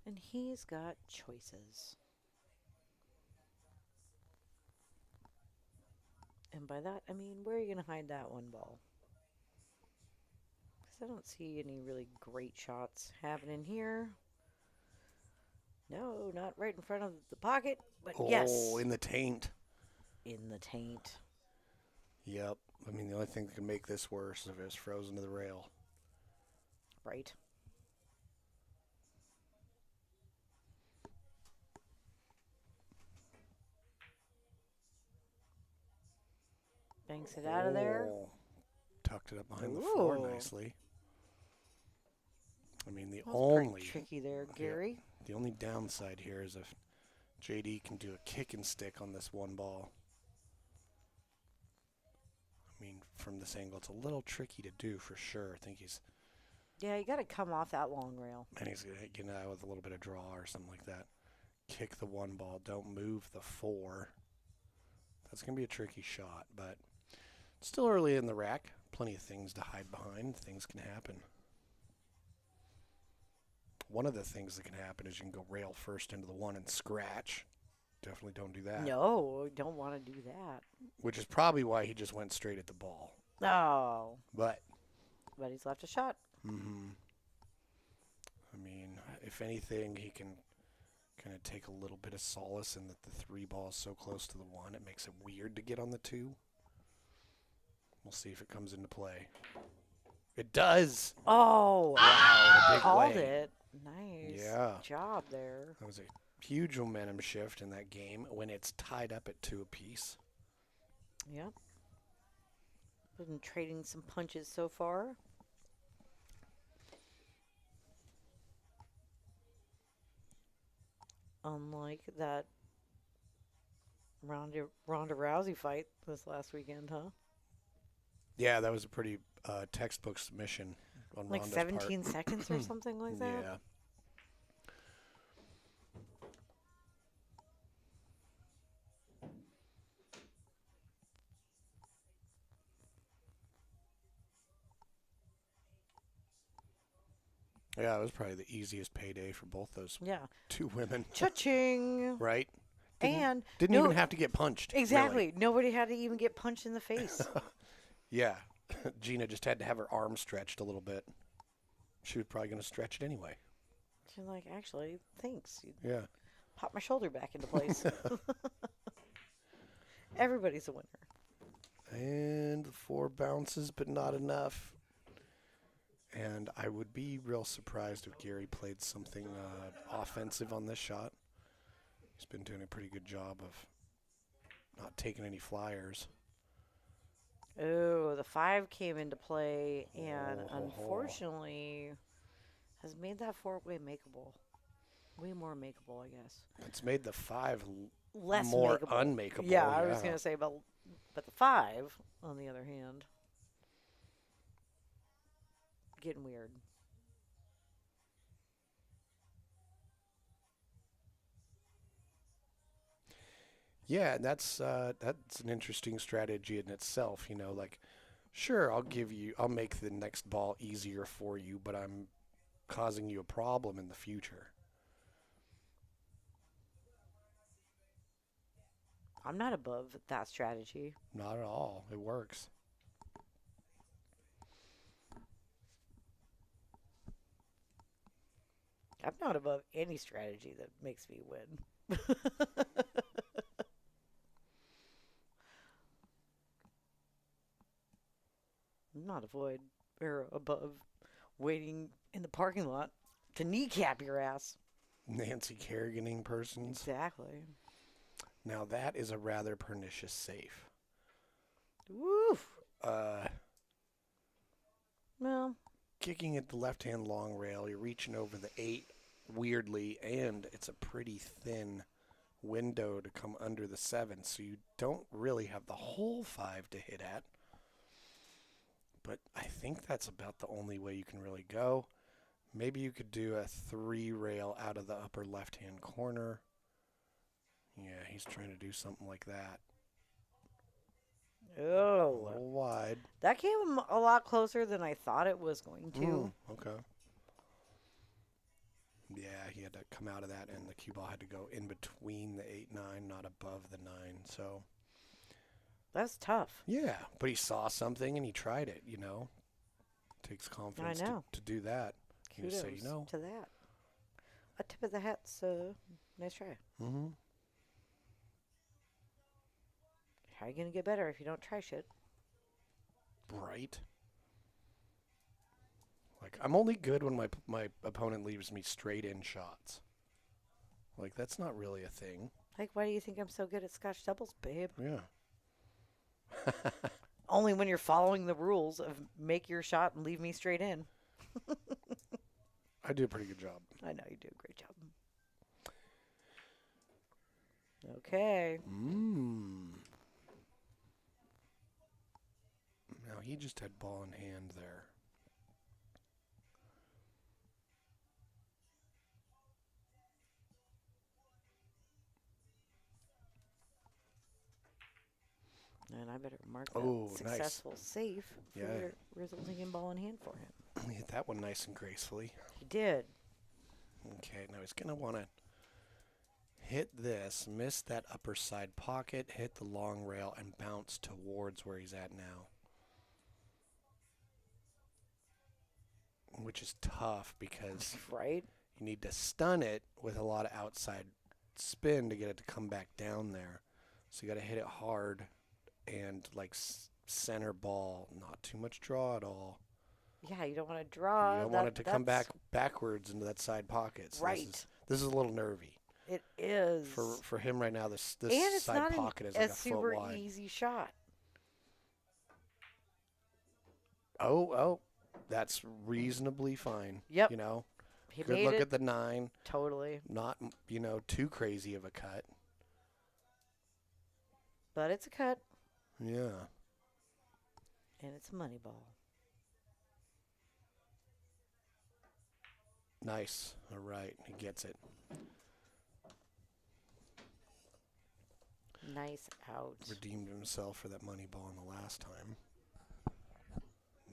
And he's got choices. And by that, I mean, where are you going to hide that 1 ball? Because I don't see any really great shots happening here. No, not right in front of the pocket, but yes. Oh, in the taint. In the taint. Yep. I mean, the only thing that could make this worse is if it was frozen to the rail. Right. Banks it out of there. Tucked it up behind the 4 Ooh. nicely. I mean, the That was only pretty tricky there, Gary. the only downside here is if JD can do a kick and stick on this 1 ball. I mean, from this angle, it's a little tricky to do for sure. I think he's Yeah, you got to come off that long rail. and he's gonna get out with a little bit of draw or something like that. Kick the 1 ball. Don't move the 4. That's gonna be a tricky shot, but it's still early in the rack. Plenty of things to hide behind. Things can happen. One of the things that can happen is you can go rail first into the 1 and scratch. Definitely don't do that. No, don't want to do that. Which is probably why he just went straight at the ball. Oh, But, but he's left a shot. I mean, if anything, he can kind of take a little bit of solace in that the 3 ball is so close to the 1. It makes it weird to get on the 2. We'll see if it comes into play. It does. Oh, Wow, in a big called way. it. Nice Yeah. job there. That was a huge momentum shift in that game when it's tied up at 2 apiece. Yep. Been trading some punches so far. Unlike that Ronda Rousey fight this last weekend, huh? Yeah, that was a pretty textbook submission on Like Ronda's 17 part. seconds or something like that? Yeah. Yeah, it was probably the easiest payday for both those Yeah. 2 women. Cha-ching! Right? And Didn't no- even have to get punched. really. Exactly. Nobody had to even get punched in the face. Yeah. Gina just had to have her arm stretched a little bit. She was probably going to stretch it anyway. She's like, actually, thanks. You Yeah. popped my shoulder back into place. Everybody's a winner. And the 4 bounces, but not enough. And I would be real surprised if Gary played something offensive on this shot. He's been doing a pretty good job of not taking any flyers. Oh, the 5 came into play and Oh. unfortunately has made that 4-way makeable. Way more makeable, I guess. It's made the 5 Less more makeable. unmakeable. Yeah, I was going to say, but the 5, on the other hand, getting weird. Yeah, and that's an interesting strategy in itself. You know, like, sure, I'll make the next ball easier for you, but I'm causing you a problem in the future. I'm not above that strategy. Not at all. It works. I'm not above any strategy that makes me win. Not avoid or above waiting in the parking lot to kneecap your ass. Nancy Kerriganing persons. Exactly. Now that is a rather pernicious safe. Woof. Well, Kicking at the left-hand long rail, you're reaching over the 8 weirdly, and it's a pretty thin window to come under the 7, so you don't really have the whole 5 to hit at. But I think that's about the only way you can really go. Maybe you could do a 3 rail out of the upper left-hand corner. Yeah, he's trying to do something like that. A oh, little wide. that came a lot closer than I thought it was going to. Okay. Yeah, he had to come out of that, and the cue ball had to go in between the 8-9, not above the 9. So, That's tough. yeah, but he saw something and he tried it, you know. Takes confidence know. to do that. You Kudos say, you know. to that. A tip of the hat, so nice try. Mm-hmm. How are you going to get better if you don't try shit? Right. Like, I'm only good when my opponent leaves me straight in shots. Like, that's not really a thing. Like, why do you think I'm so good at Scotch doubles, babe? Yeah. Only when you're following the rules of make your shot and leave me straight in. I do a pretty good job. I know you do a great job. Okay. Now, he just had ball in hand there. And I better mark that Oh, nice. successful save for Yeah. resulting in ball in hand for him. He hit that one nice and gracefully. He did. Okay, now he's going to want to hit this, miss that upper side pocket, hit the long rail, and bounce towards where he's at now. Which is tough because Right? you need to stun it with a lot of outside spin to get it to come back down there. So you got to hit it hard and like center ball, not too much draw at all. Yeah, you don't want to draw. You don't want it to come backwards into that side pocket. So Right. This is a little nervy. It is. For him right now, this and it's side not pocket is a like a foot super wide. easy shot. Oh, that's reasonably fine. Yep. You know, He good made look it at the 9. totally. Not, too crazy of a cut. But it's a cut, Yeah. and it's a money ball. Nice. All right. He gets it. Nice out. Redeemed himself for that money ball in the last time.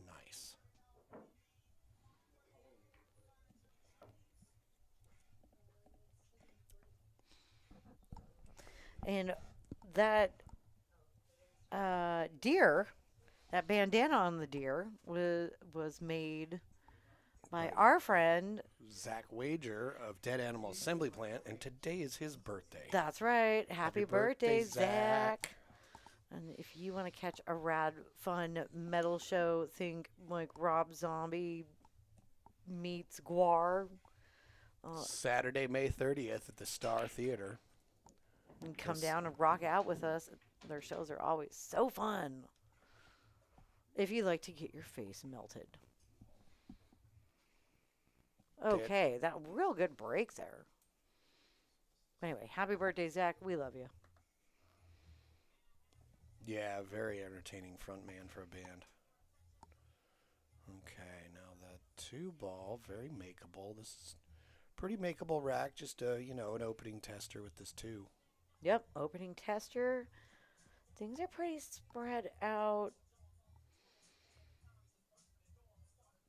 Nice. And that deer, that bandana on the deer, was made by our friend. Zach Wager of Dead Animal Assembly Plant, and today is his birthday. That's right. Happy birthday, birthday, Zach. And if you want to catch a rad, fun metal show, think like Rob Zombie meets Guar. Saturday, May 30th at the Star Theater. And come Yes. down and rock out with us. Their shows are always so fun. If you like to get your face melted. Okay, that real good break there. Anyway, happy birthday, Zach. We love you. Yeah, very entertaining front man for a band. Okay, now the 2 ball, very makeable. This is pretty makeable rack, just an opening tester with this 2. Yep, opening tester. Things are pretty spread out.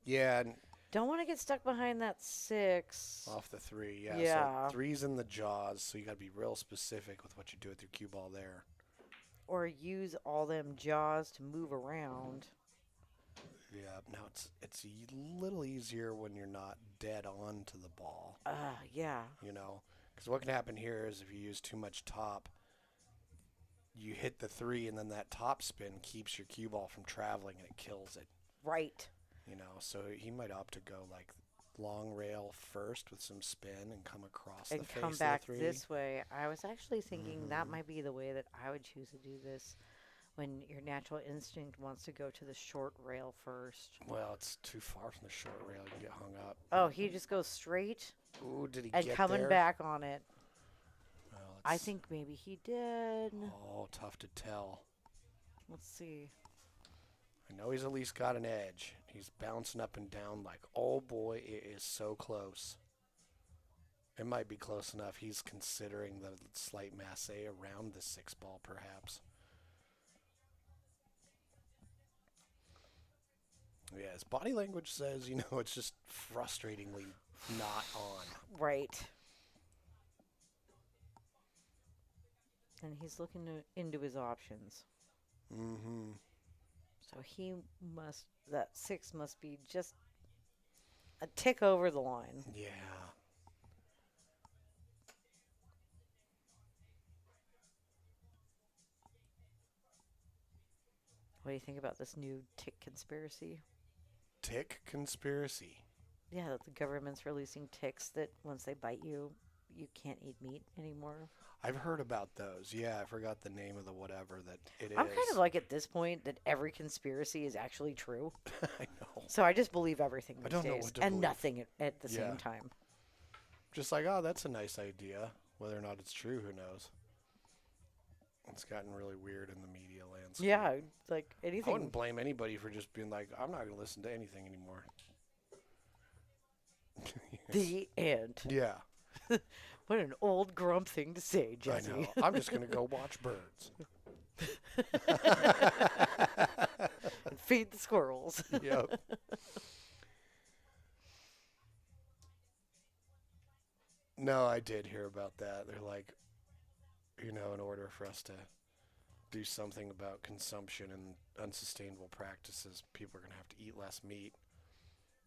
Yeah, and Don't want to get stuck behind that 6. off the 3, yeah. Yeah. So 3's in the jaws, so you got to be real specific with what you do with your cue ball there. Or use all them jaws to move around. Yeah, now it's a little easier when you're not dead on to the ball, Yeah. because what can happen here is if you use too much top, you hit the 3 and then that top spin keeps your cue ball from traveling and it kills it. Right. You know, so he might opt to go like long rail first with some spin and come across And the face come back of the three. this way. I was actually thinking that Mhm. might be the way that I would choose to do this when your natural instinct wants to go to the short rail first. Well, it's too far from the short rail. You can get hung up. Oh, he just goes straight Ooh, did he and get coming there? back on it. Well, I it's- think maybe he did. Oh, tough to tell. Let's see. I know he's at least got an edge. He's bouncing up and down like, oh boy, it is so close. It might be close enough. He's considering the slight masse around the 6-ball, perhaps. Yeah, his body language says, you know, it's just frustratingly not on. Right. And he's looking into his options. Mm-hmm. So that 6 must be just a tick over the line. Yeah. What do you think about this new tick conspiracy? Tick conspiracy. Yeah, that the government's releasing ticks that once they bite you, you can't eat meat anymore. I've heard about those. Yeah, I forgot the name of the whatever that it is. I'm kind of like at this point that every conspiracy is actually true. I know. So I just believe everything these I don't know days what to and believe. nothing at the Yeah. same time. Just like, oh, that's a nice idea. Whether or not it's true, who knows? It's gotten really weird in the media landscape. Yeah, like I anything. wouldn't blame anybody for just being like, I'm not going to listen to anything anymore. The end. Yeah, What an old grump thing to say, I Jesse. know. I'm just going to go watch birds. And feed the squirrels. Yep. No, I did hear about that. They're like, you know, in order for us to do something about consumption and unsustainable practices, people are going to have to eat less meat.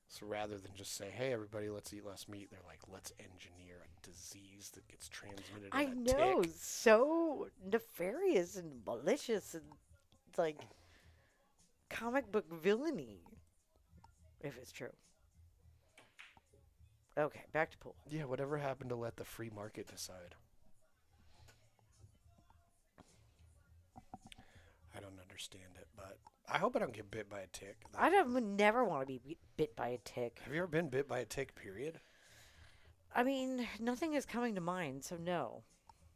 So rather than just say, hey, everybody, let's eat less meat, they're like, let's engineer a disease that gets transmitted I in a know, tick. so nefarious and malicious and like comic book villainy, if it's true. Okay, back to pool. Yeah, whatever happened to let the free market decide? I don't understand it, but I hope I don't get bit by a tick. would never want to be bit by a tick. Have you ever been bit by a tick, period? I mean, nothing is coming to mind, so no.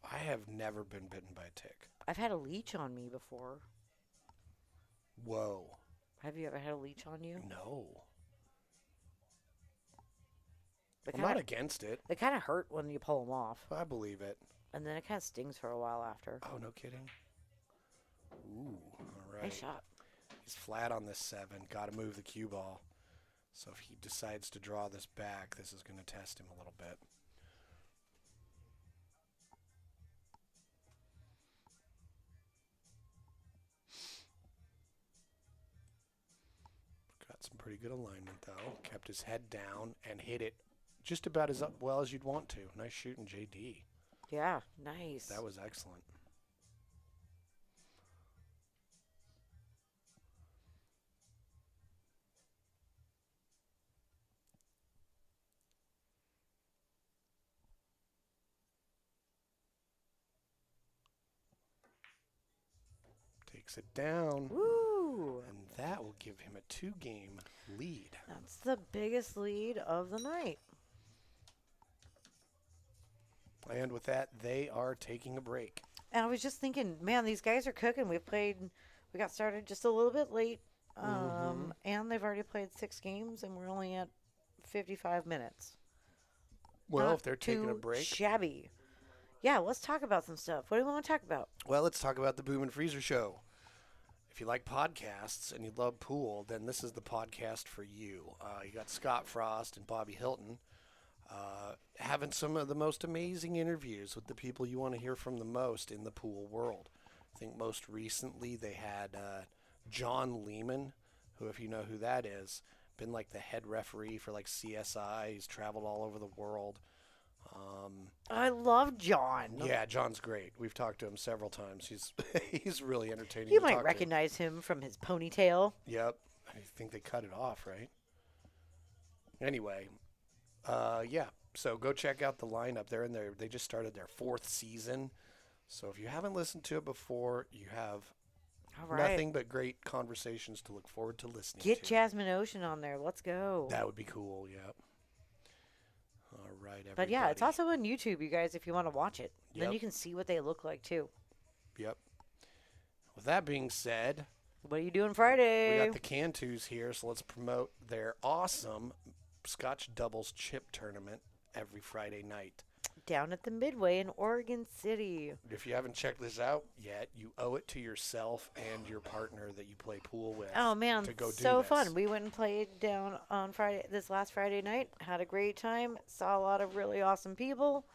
I have never been bitten by a tick. I've had a leech on me before. Whoa. Have you ever had a leech on you? No. They I'm not kinda- against it. They kind of hurt when you pull them off, I believe it. and then it kind of stings for a while after. Oh, no kidding. Ooh, all right. Nice shot. He's flat on this 7. Got to move the cue ball. So if he decides to draw this back, this is going to test him a little bit. Got some pretty good alignment, though. Kept his head down and hit it just about as well as you'd want to. Nice shooting, JD. Yeah, nice. That was excellent. Takes it down. Woo! And that will give him a 2-game lead. That's the biggest lead of the night. And with that, they are taking a break. And I was just thinking, man, these guys are cooking. We got started just a little bit late. And they've already played 6 games, and we're only at 55 minutes. Well, Not if they're taking a too break, shabby. Yeah, let's talk about some stuff. What do we want to talk about? well, let's talk about the Boom and Freezer Show. If you like podcasts and you love pool, then this is the podcast for you. You got Scott Frost and Bobby Hilton having some of the most amazing interviews with the people you want to hear from the most in the pool world. I think most recently they had John Lehman, who, if you know who that is, been like the head referee for like CSI. He's traveled all over the world. I love John. Yeah, John's great. We've talked to him several times. He's he's really entertaining. You to might talk to. recognize him from his ponytail. Yep. I think they cut it off, right? Anyway, yeah. So go check out the lineup. They're in there. They just started their 4th season. So if you haven't listened to it before, you have All right. nothing but great conversations to look forward to listening Get to. Jasmine Ocean on there. Let's go. That would be cool, yep. All right, everybody. But yeah, it's also on YouTube, you guys, if you want to watch it. Then Yep. you can see what they look like, too. Yep. With that being said, What are you doing we Friday? got the Cantus here, so let's promote their awesome Scotch Doubles Chip Tournament every Friday night. Down at the Midway in Oregon City. If you haven't checked this out yet, you owe it to yourself and your partner that you play pool with. Oh man, to go do so this. fun. We went and played down on this last Friday night. Had a great time. Saw a lot of really awesome people.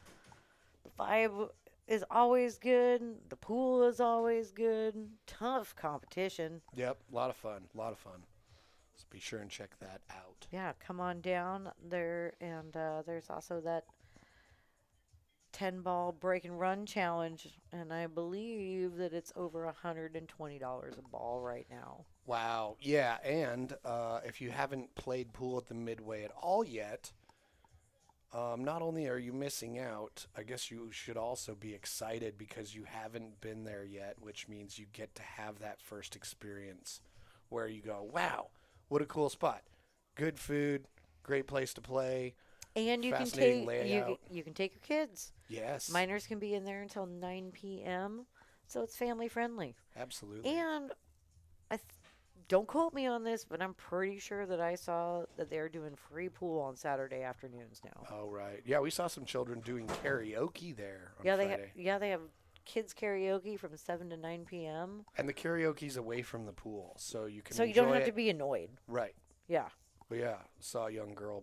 The vibe is always good. The pool is always good. Tough competition. Yep, a lot of fun. So be sure and check that out. Yeah, come on down there. And there's also that 10-ball break and run challenge, and I believe that it's over $120 a ball right now. Wow. Yeah, and if you haven't played pool at the Midway at all yet, not only are you missing out, I guess you should also be excited because you haven't been there yet, which means you get to have that first experience where you go, wow, what a cool spot. Good food, great place to play. And you can Fascinating take layout. you can take your kids. Yes. Minors can be in there until 9 p.m. So it's family friendly. Absolutely. And don't quote me on this, but I'm pretty sure that I saw that they're doing free pool on Saturday afternoons now. Oh, right. Yeah, we saw some children doing karaoke there on Yeah, Friday. they have kids karaoke from 7 to 9 p.m. And the karaoke's away from the pool, so you can So you enjoy don't have it. to be annoyed. Right. Yeah. But yeah, saw a young girl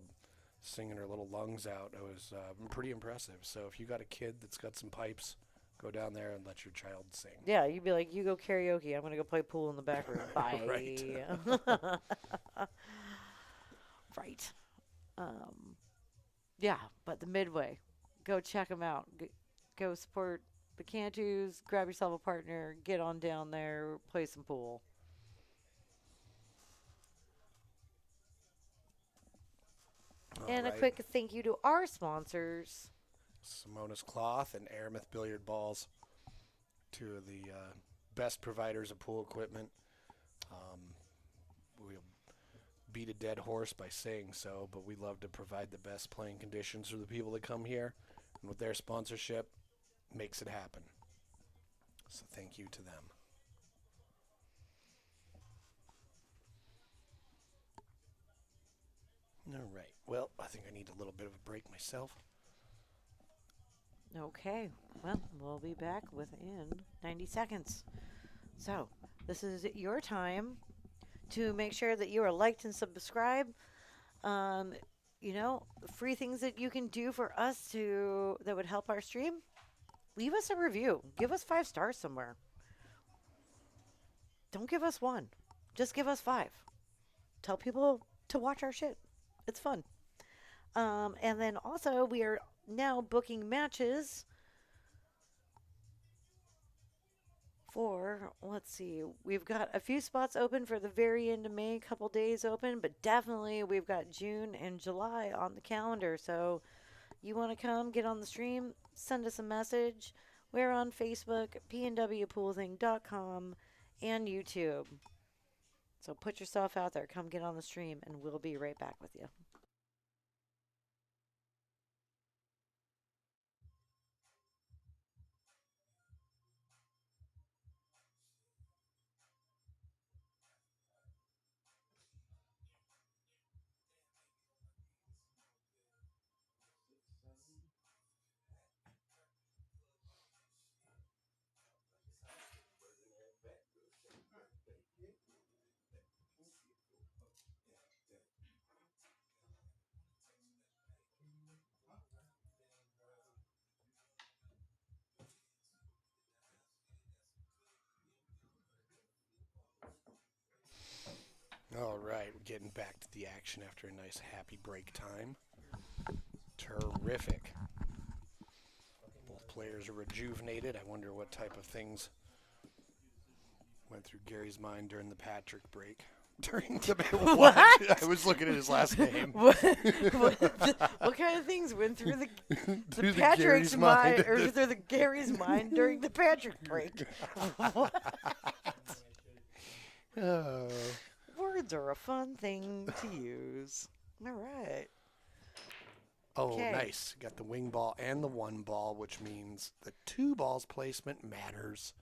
singing her little lungs out. It was pretty impressive. So if you got a kid that's got some pipes, go down there and let your child sing. Yeah, you'd be like, you go karaoke. I'm going to go play pool in the back room. Bye. Right. Right. Yeah, but the Midway, go check them out. Go support the Cantus, grab yourself a partner, get on down there, play some pool. And All a quick thank you to our sponsors. Simona's Cloth and Aramith Billiard Balls, 2 of the best providers of pool equipment. We'll beat a dead horse by saying so, but we love to provide the best playing conditions for the people that come here. And with their sponsorship, makes it happen. So thank you to them. All right. Well, I think I need a little bit of a break myself. Okay, well, we'll be back within 90 seconds. So, this is your time to make sure that you are liked and subscribed. Free things that you can do for us that would help our stream. Leave us a review. Give us 5 stars somewhere. Don't give us 1. Just give us 5. Tell people to watch our shit. It's fun. And then also, we are now booking matches for, let's see, we've got a few spots open for the very end of May, couple days open, but definitely we've got June and July on the calendar. So you want to come, get on the stream, send us a message. We're on Facebook, PNWpoolthing.com, and YouTube. So put yourself out there. Come get on the stream, and we'll be right back with you. All right, we're getting back to the action after a nice happy break time. Terrific. Both players are rejuvenated. I wonder what type of things went through Gary's mind during the Patrick break. during the What? I was looking at his last name. What kind of things went through the Through the Patrick's Gary's mind, mind. or through the Gary's mind during the Patrick break? Oh. Words are a fun thing to use. All right. Oh, 'Kay. nice. Got the wing ball and the one ball, which means the two balls placement matters.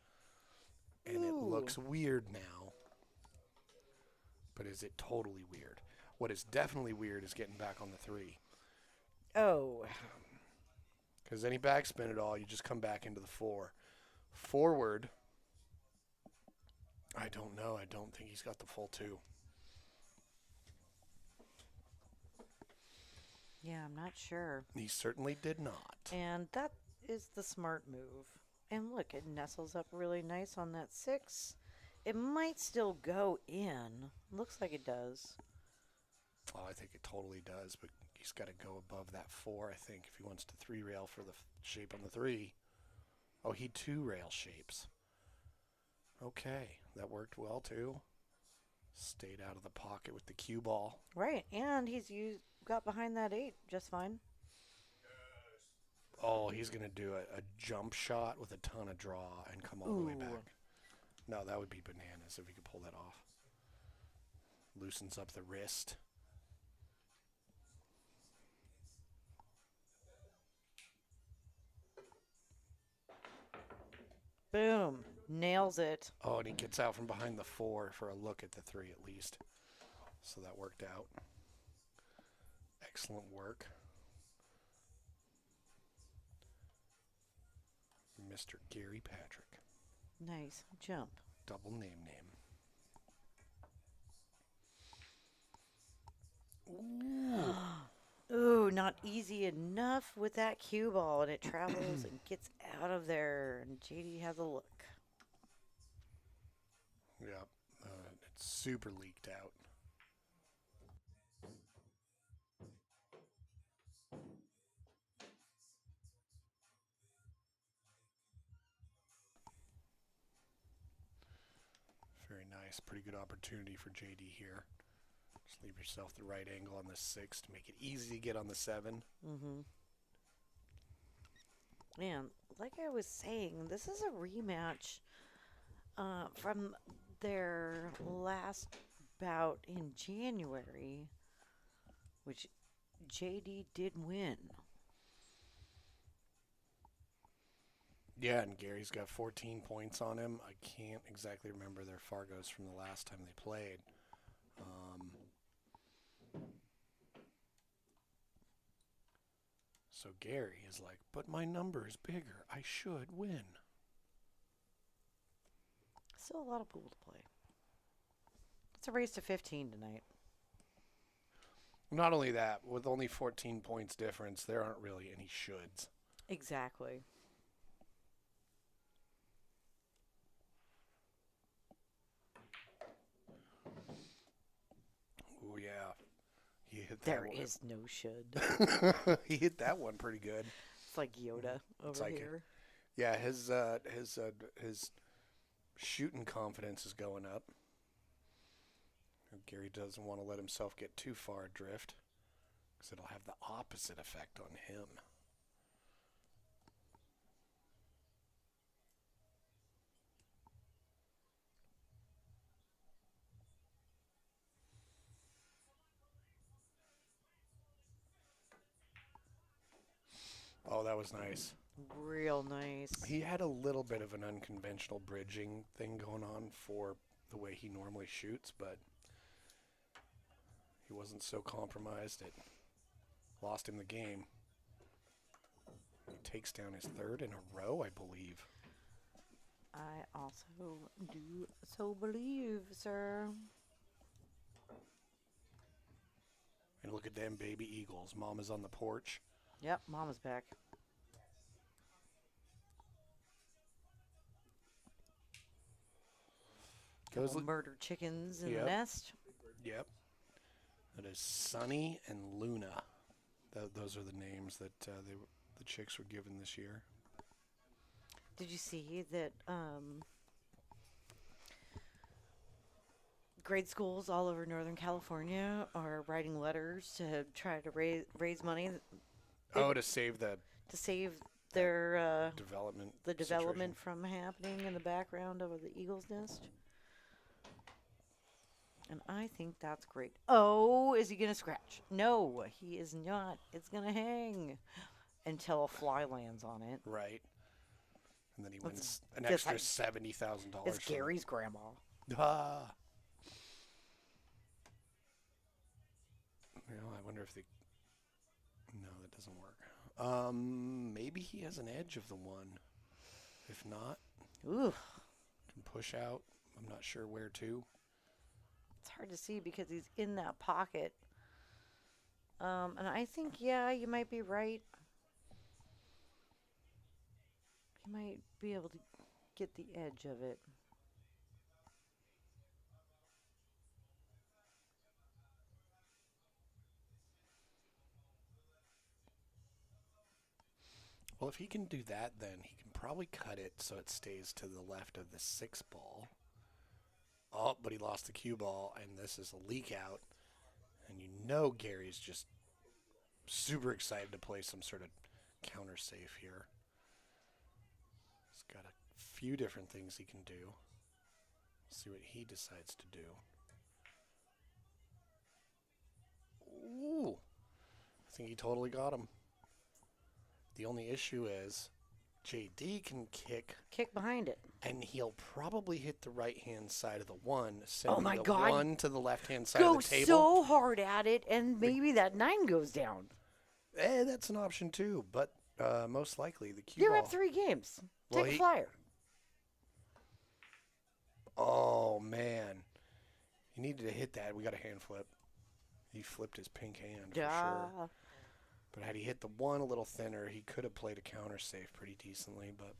And it Ooh. looks weird now. But is it totally weird? What is definitely weird is getting back on the 3. Oh. Because any backspin at all, you just come back into the 4. Forward, I don't know. I don't think he's got the full 2. Yeah, I'm not sure. He certainly did not. And that is the smart move. And look, it nestles up really nice on that 6. It might still go in. Looks like it does. Oh, I think it totally does, but he's got to go above that 4, I think, if he wants to 3-rail for the shape on the 3. Oh, he 2-rail shapes. Okay, that worked well, too. Stayed out of the pocket with the cue ball. Right, and he's got behind that 8 just fine. Oh, he's going to do a jump shot with a ton of draw and come all the way Ooh. back. No, that would be bananas if he could pull that off. Loosens up the wrist. Boom. Nails it. Oh, and he gets out from behind the 4 for a look at the 3 at least. So that worked out. Excellent work. Mr. Gary Patrick. Nice jump. Double name. Ooh. Ooh, not easy enough with that cue ball, and it travels and gets out of there, and JD has a look. Yep. It's super leaked out. Very nice. Pretty good opportunity for JD here. Just leave yourself the right angle on the 6 to make it easy to get on the 7. Mm-hmm. And like I was saying, this is a rematch from their last bout in January, which JD did win. Yeah, and Gary's got 14 points on him. I can't exactly remember their Fargos from the last time they played. So Gary is like, but my number is bigger. I should win. Still a lot of pool to play. It's a race to 15 tonight. Not only that, with only 14 points difference, there aren't really any shoulds. Exactly. Oh, yeah. He hit that There one. is no should. He hit that one pretty good. It's like Yoda over like here. Yeah, his shooting confidence is going up. Gary doesn't want to let himself get too far adrift because it'll have the opposite effect on him. Oh, that was nice. Real nice. He had a little bit of an unconventional bridging thing going on for the way he normally shoots, but he wasn't so compromised it lost him the game. He takes down his 3rd in a row, I believe. I also do so believe, sir. And look at them baby eagles. Mama's on the porch. Yep, Mama's back. Those Couple murder chickens in Yep. the nest. Yep. That is Sunny and Luna. Those are the names that the chicks were given this year. Did you see that grade schools all over Northern California are writing letters to try to raise money Oh, to save the to save their development. the development situation. from happening in the background of the eagle's nest. And I think that's great. Oh, is he going to scratch? No, he is not. It's going to hang until a fly lands on it. Right. And then he Let's wins an guess extra I- $70,000. It's Gary's grandma. Ah. You know, I wonder if they. No, that doesn't work. Maybe he has an edge of the one. If not, Ooh, can push out. I'm not sure where to. it's hard to see because he's in that pocket. And I think, yeah, you might be right. You might be able to get the edge of it. Well, if he can do that, then he can probably cut it so it stays to the left of the 6 ball. Oh, but he lost the cue ball, and this is a leak out. And you know Gary's just super excited to play some sort of counter safe here. He's got a few different things he can do. See what he decides to do. Ooh. I think he totally got him. The only issue is JD can kick, Kick behind it. and he'll probably hit the right-hand side of the 1, sending my the God. 1 to the left-hand side Go of the table. so hard at it, and maybe that 9 goes down. That's an option too, but most likely the cue You're ball. up 3 games. Well, Take a flyer. Oh, man. He needed to hit that. We got a hand flip. He flipped his pink hand for sure. But had he hit the 1 a little thinner, he could have played a counter safe pretty decently. But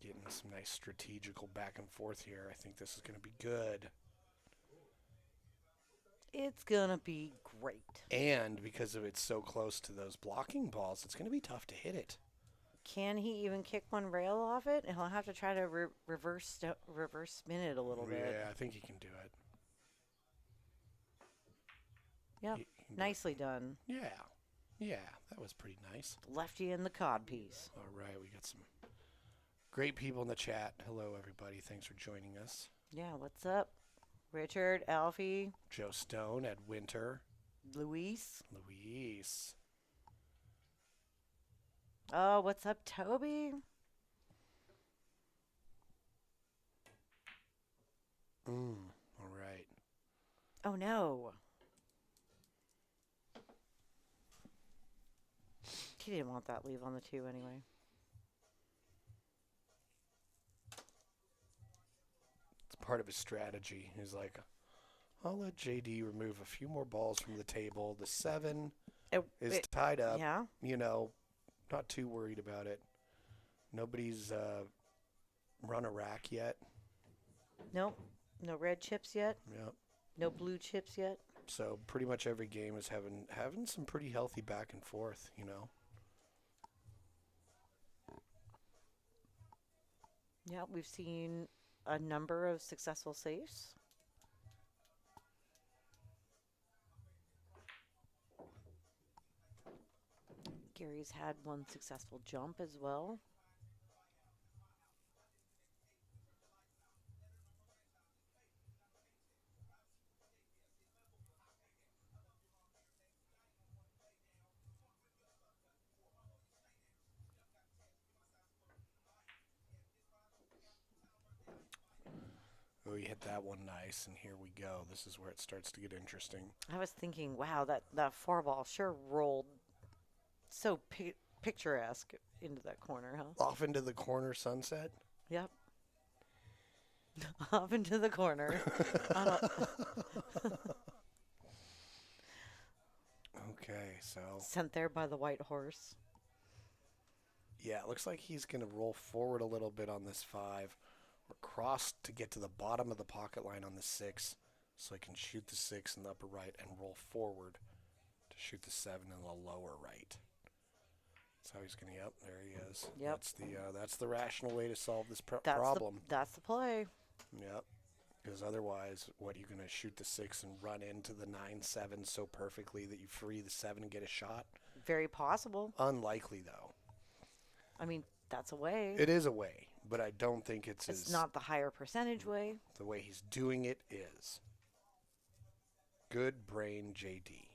getting some nice strategical back and forth here. I think this is going to be good. It's going to be great. And because of it's so close to those blocking balls, it's going to be tough to hit it. Can he even kick one rail off it? And he'll have to try to reverse spin it a little bit. Yeah, I think he can do it. Yep. He can do it. Nicely done. Yeah, that was pretty nice. Lefty in the cod piece. All right, we got some great people in the chat. Hello, everybody. Thanks for joining us. Yeah, what's up? Richard, Alfie, Joe Stone, Ed Winter, Luis. Luis. Oh, what's up, Toby? All right. Oh, no. He didn't want that leave on the 2 anyway. It's part of his strategy. He's like, I'll let JD remove a few more balls from the table. The 7 is tied up. Yeah. You know, not too worried about it. Nobody's run a rack yet. Nope. No red chips yet. Yep. No blue chips yet. So pretty much every game is having some pretty healthy back and forth, you know. Yeah, we've seen a number of successful safes. Gary's had one successful jump as well. Oh, you hit that one nice, and here we go. This is where it starts to get interesting. I was thinking, wow, that 4 ball sure rolled so picturesque into that corner, huh? Off into the corner sunset. Yep. Off into the corner. Okay, so Sent there by the white horse. yeah, it looks like he's going to roll forward a little bit on this 5, or cross to get to the bottom of the pocket line on the 6, so he can shoot the 6 in the upper right and roll forward to shoot the 7 in the lower right. That's how he's going to. Yep, there he is. Yep. That's the rational way to solve this That's problem. that's the play. Yep. Because otherwise, what, are you going to shoot the 6 and run into the 9-7 so perfectly that you free the 7 and get a shot? Very possible. Unlikely, though. I mean, that's a way. It is a way, but I don't think it's not the higher percentage way. The way he's doing it is. Good brain, JD.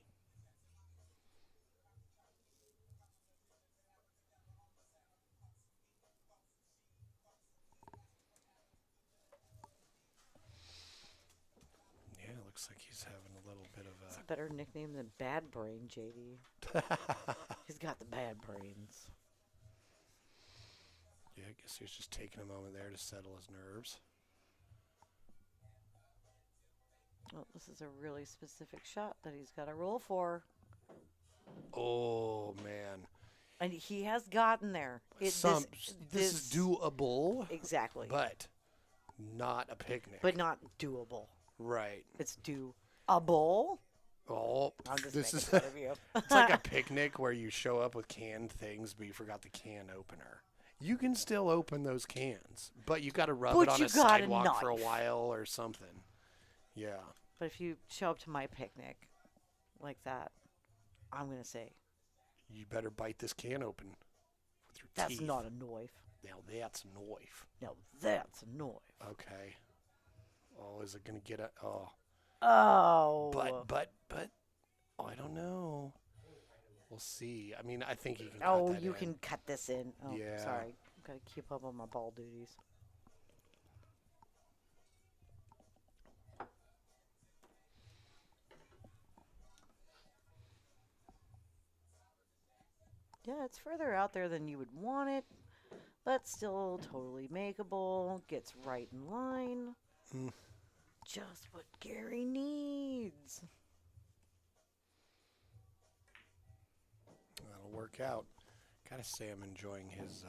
Yeah, looks like he's having a little bit of It's a better nickname than Bad Brain, JD. He's got the bad brains. Yeah, I guess he was just taking a moment there to settle his nerves. Well, this is a really specific shot that he's got to roll for. Oh, man. And he has gotten there. This is doable. Exactly. But not a picnic. But not doable. Right. It's doable. Oh, I'm just this making is fun of you. It's like a picnic where you show up with canned things, but you forgot the can opener. You can still open those cans, but you got to rub it on a sidewalk for a while or something. Yeah. But if you show up to my picnic like that, I'm going to say, you better bite this can open with your teeth. That's not a knife. Now that's a knife. Now that's a knife. Okay. Oh, is it going to get a... Oh. Oh. But, oh, I don't know. We'll see. I mean, I think you can Oh, you can cut this in. Oh, yeah. Sorry. I've got to keep up on my ball duties. Yeah, it's further out there than you would want it, but still totally makeable. Gets right in line. Just what Gary needs. That'll work out. Gotta say I'm enjoying his,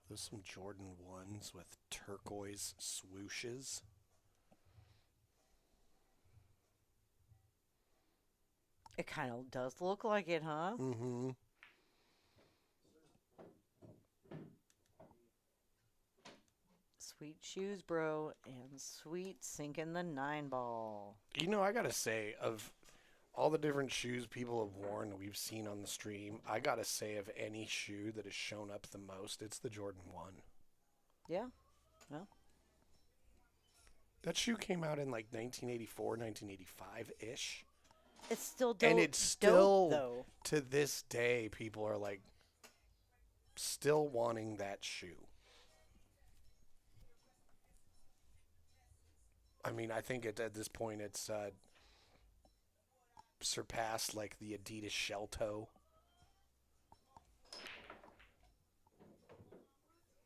there's some Jordan 1s with turquoise swooshes. It kind of does look like it, huh? Mm-hmm. Sweet shoes, bro, and sweet sinking the 9-ball. You know, I gotta say, of all the different shoes people have worn that we've seen on the stream, I gotta say, of any shoe that has shown up the most, it's the Jordan 1. Yeah. Well. That shoe came out in like 1984, 1985-ish. It's still dope. And it's still, though. To this day, people are like, still wanting that shoe. I mean, I think at this point it's surpassed like the Adidas shell toe.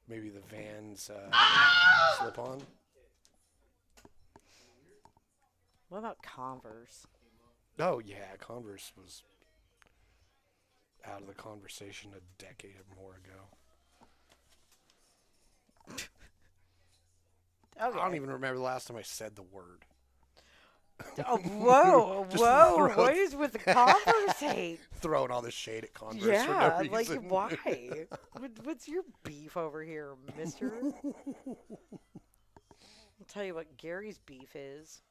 Maybe the Vans slip-on. What about Converse? Oh, yeah, Converse was out of the conversation a decade or more ago. Okay. I don't even remember the last time I said the word. Oh, whoa, whoa. What is with the Converse hate? Throwing all this shade at Converse Yeah, for no like, reason. why? What's your beef over here, mister? I'll tell you what Gary's beef is.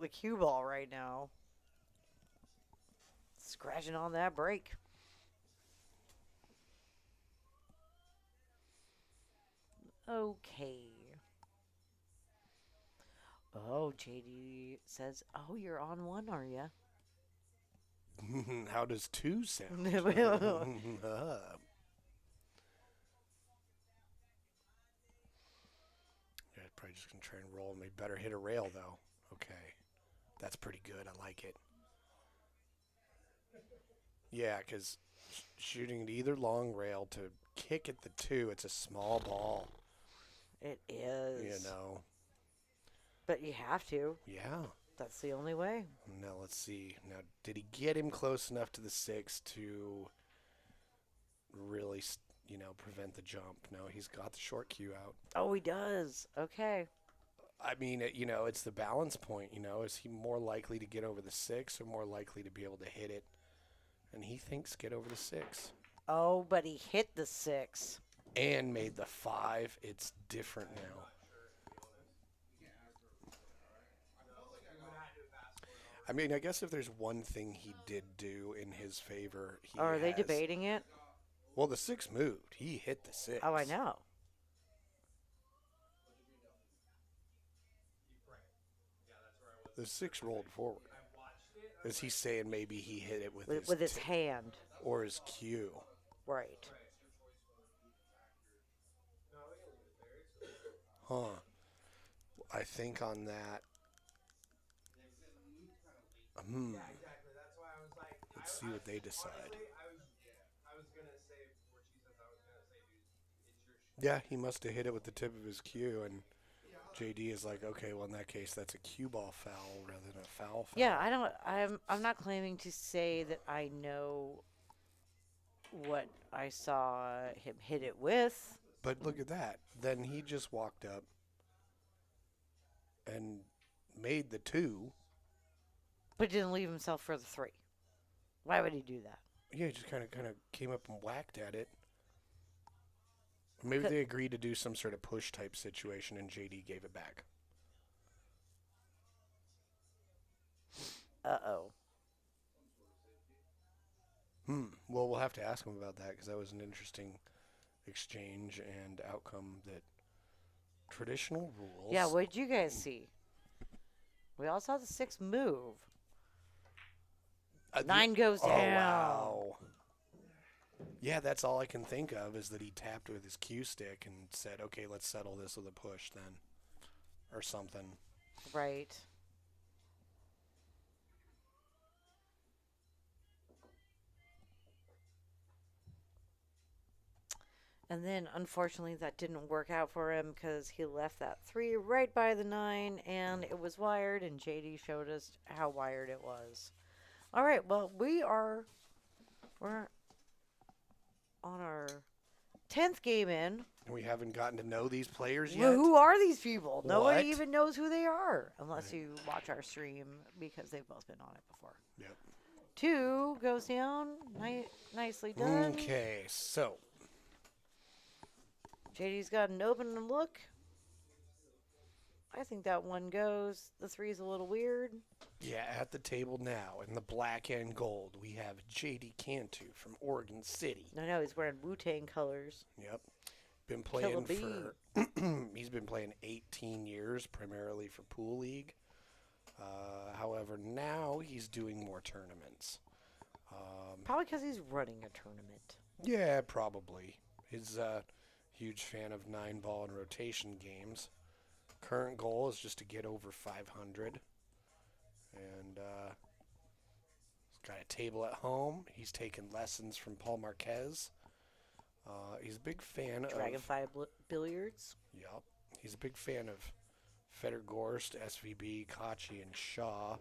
The cue ball right now. Scratching on that brake. Okay. Oh, JD says, oh, you're on one, are you? How does 2 sound? Yeah, probably just going to try and roll. And they better hit a rail, though. Okay. That's pretty good. I like it. Yeah, because shooting at either long rail to kick at the 2, it's a small ball. it is. You know. But you have to. Yeah. That's the only way. Now, let's see. Now, did he get him close enough to the 6 to really, prevent the jump? No, he's got the short cue out. Oh, he does. Okay. I mean, it's the balance point, Is he more likely to get over the 6 or more likely to be able to hit it? And he thinks get over the 6. Oh, but he hit the 6. And made the 5. It's different now. I mean, I guess if there's one thing he did do in his favor, he Or are they has- debating it? Well, the 6 moved. He hit the 6. Oh, I know. Right. Yeah, that's where I was. The 6 rolled forward. I watched it. I Is he saying maybe he hit it with With his tip hand. or his cue? Right. No, we can leave it there. It's Huh. I think on that. Hmm. Yeah, exactly. That's why I was like, Let's see what they decide. Honestly, I was gonna say before she says, I was gonna say, dude, it's your. Yeah, he must have hit it with the tip of his cue, and JD is like, okay, well in that case, that's a cue ball foul rather than a foul. Yeah, I don't. I'm not claiming to say that I know what I saw him hit it with. But look at that. Then he just walked up and made the 2. But didn't leave himself for the 3. Why would he do that? Yeah, he just kind of came up and whacked at it. Maybe they agreed to do some sort of push type situation, and JD gave it back. Uh-oh. Well, we'll have to ask him about that because that was an interesting exchange and outcome that traditional rules. Yeah, what did you guys see? We all saw the 6 move. 9 goes Oh, down. wow. Yeah, that's all I can think of is that he tapped with his cue stick and said, okay, let's settle this with a push then. Or something. Right. And then, unfortunately, that didn't work out for him because he left that 3 right by the 9, and it was wired, and JD showed us how wired it was. All right, well, we're on our 10th game in. And we haven't gotten to know these players Well, yet. who are these people? Nobody What? even knows who they are unless you watch our stream because they've both been on it before. Yep. 2 goes down. Nicely done. Okay, so JD's got an open look. I think that 1 goes. The 3 is a little weird. yeah, at the table now in the black and gold, we have JD Cantu from Oregon City. No, he's wearing Wu-Tang colors. Yep. Been Killer playing bee. for he's been playing 18 years primarily for Pool League. However, now he's doing more tournaments. Probably because he's running a tournament. Yeah, probably. He's a huge fan of 9-ball and rotation games. Current goal is just to get over 500. And he's got a table at home. He's taken lessons from Paul Marquez. He's a big fan of... Dragonfly Billiards. Yep. He's a big fan of Federgorst, SVB, Kachi, and Shaw.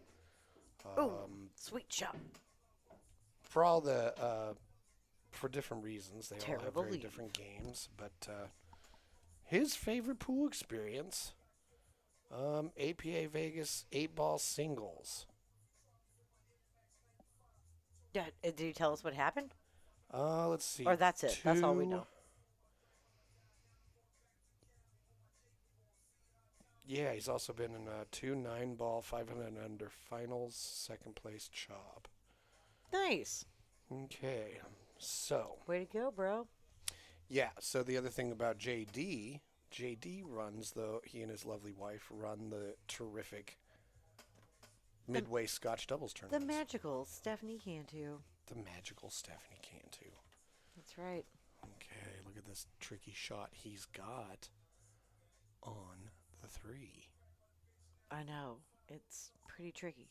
Sweet shot. For all the... for different reasons. They all have Terrible very lead. different games. But his favorite pool experience... APA Vegas 8-ball singles. Yeah, did he tell us what happened? Let's see. Or that's it. That's all we know. Yeah, he's also been in 2 9-ball 500 and under finals, second place chop. Nice. Okay, so Way to go, bro. yeah. So the other thing about JD runs he and his lovely wife run the terrific Midway Scotch doubles The tournament. magical Stephanie Cantu. The magical Stephanie Cantu. That's right. Okay, look at this tricky shot he's got on the 3. I know. It's pretty tricky.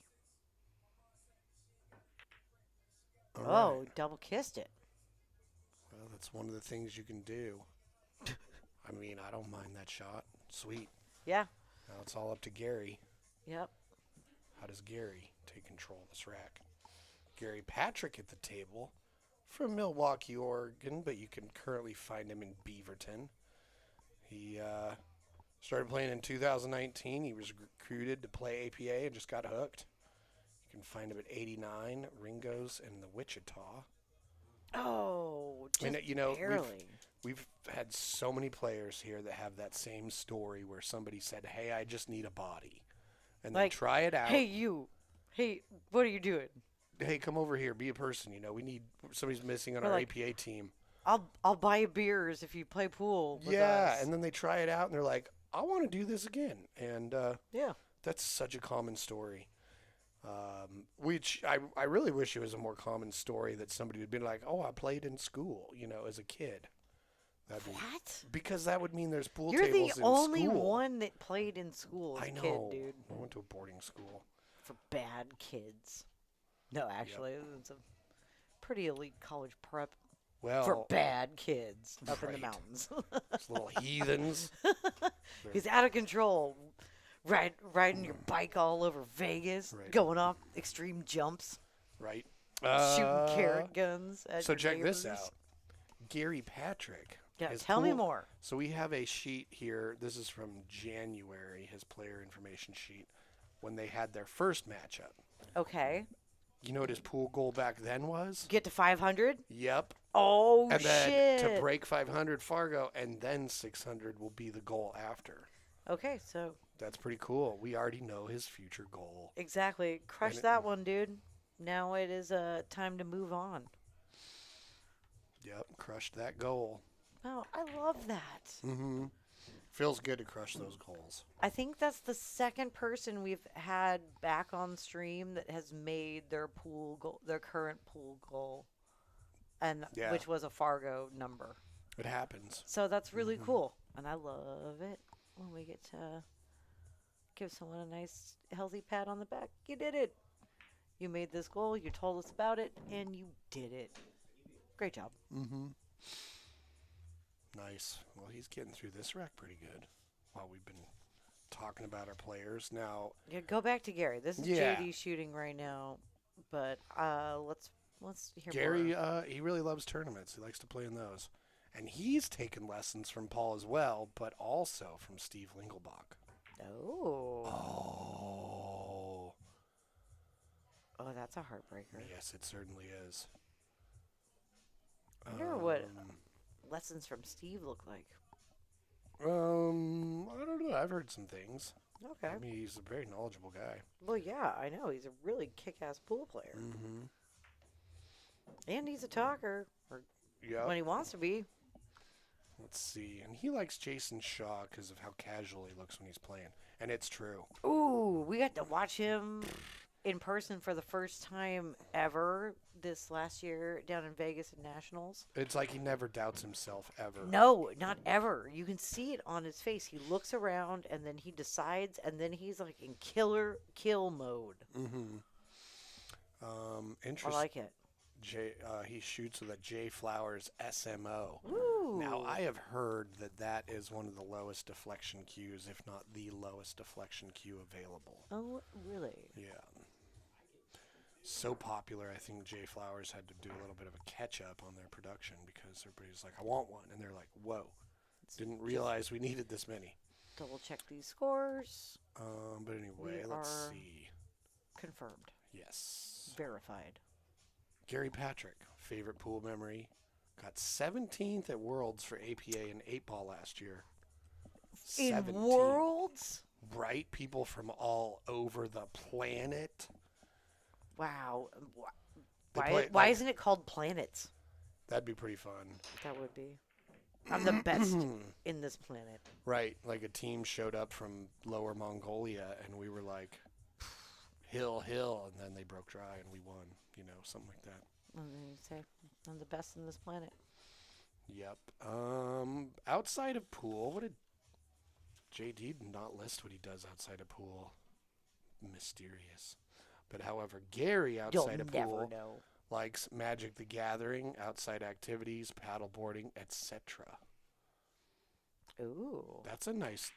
All Oh, right. double kissed it. Well, that's one of the things you can do. I mean, I don't mind that shot. Sweet. Yeah. Now it's all up to Gary. Yep. How does Gary take control of this rack? Gary Patrick at the table from Milwaukee, Oregon, but you can currently find him in Beaverton. He started playing in 2019. He was recruited to play APA and just got hooked. You can find him at 89, Ringo's, and the Wichita. Oh, just And, you know, barely. We've had so many players here that have that same story where somebody said, hey, I just need a body. And Like, they try it out. Hey, you. Hey, what are you doing? Hey, come over here. Be a person. We need somebody's missing on We're our like, APA team. I'll buy you beers if you play pool with Yeah, us. and then they try it out and they're like, I want to do this again. And Yeah. that's such a common story. Which I really wish it was a more common story that somebody would be like, oh, I played in school, as a kid. That'd be, What? because that would mean there's pool You're the tables in only school. one that played in school as I a know. kid, dude. I went to a boarding school. For bad kids. No, actually, it's a pretty elite college prep Well, for bad kids up in the right. mountains. those little heathens. He's out of control. Riding your bike all over Vegas, Right. going off extreme jumps, Right. shooting carrot guns at So your check this neighbors. out. Gary Patrick. Yeah, his tell me pool- more. So we have a sheet here. This is from January, his player information sheet, when they had their first matchup. Okay. You know what his pool goal back then was? Get to 500? Yep. Oh, And then shit. to break 500 Fargo, and then 600 will be the goal after. Okay, so That's pretty cool. We already know his future goal. exactly. Crush And it- that one, dude. Now it is time to move on. Yep, crushed that goal. Oh, I love that. Mm-hmm. Feels good to crush those goals. I think that's the second person we've had back on stream that has made their pool goal, their current pool goal, and Yeah. which was a Fargo number. It happens. So that's really Mhm. cool, and I love it when we get to give someone a nice, healthy pat on the back. You did it. You made this goal. You told us about it, and you did it. Great job. Mm-hmm. Nice. Well, he's getting through this wreck pretty good while we've been talking about our players. Now, Yeah, go back to Gary. This is Yeah. JD shooting right now, but let's hear Gary, more. he really loves tournaments. He likes to play in those. And he's taken lessons from Paul as well, but also from Steve Lingelbach. Oh. Oh, That's a heartbreaker. yes, it certainly is. I wonder what lessons from Steve look like. I don't know. I've heard some things. Okay. I mean, he's a very knowledgeable guy. Well, yeah, I know. He's a really kick-ass pool player. Mm-hmm. And he's a talker, or Yeah. when he wants to be. Let's see. And he likes Jason Shaw because of how casual he looks when he's playing. And it's true. Ooh, we got to watch him in person for the first time ever this last year down in Vegas at Nationals. It's like he never doubts himself ever. No, not ever. You can see it on his face. He looks around and then he decides, and then he's like in kill mode. Mm-hmm. I Interesting. like it. He shoots with a J Flowers SMO. Ooh. Now, I have heard that is one of the lowest deflection cues, if not the lowest deflection cue available. Oh, really? Yeah. So popular, I think J Flowers had to do a little bit of a catch-up on their production because everybody's like, I want one. And they're like, whoa. Didn't realize we needed this many. Double check these scores. But anyway, We let's are- see. Confirmed. Yes. Verified. Gary Patrick, favorite pool memory. Got 17th at Worlds for APA and 8-ball last year. In 17th. Worlds? Right? People from all over the planet. Wow. They Why, play- why like- isn't it called planets? That'd be pretty fun. That would be. I'm the best in this planet. Right. Like a team showed up from Lower Mongolia and we were like, hill, and then they broke dry and we won. Something like that. And then you say, I'm the best in this planet. Yep. Outside of pool, what did JD did not list what he does outside of pool? Mysterious. But however, Gary outside You'll of never pool know. likes Magic the Gathering, outside activities, paddleboarding, etc. Ooh. That's a nice,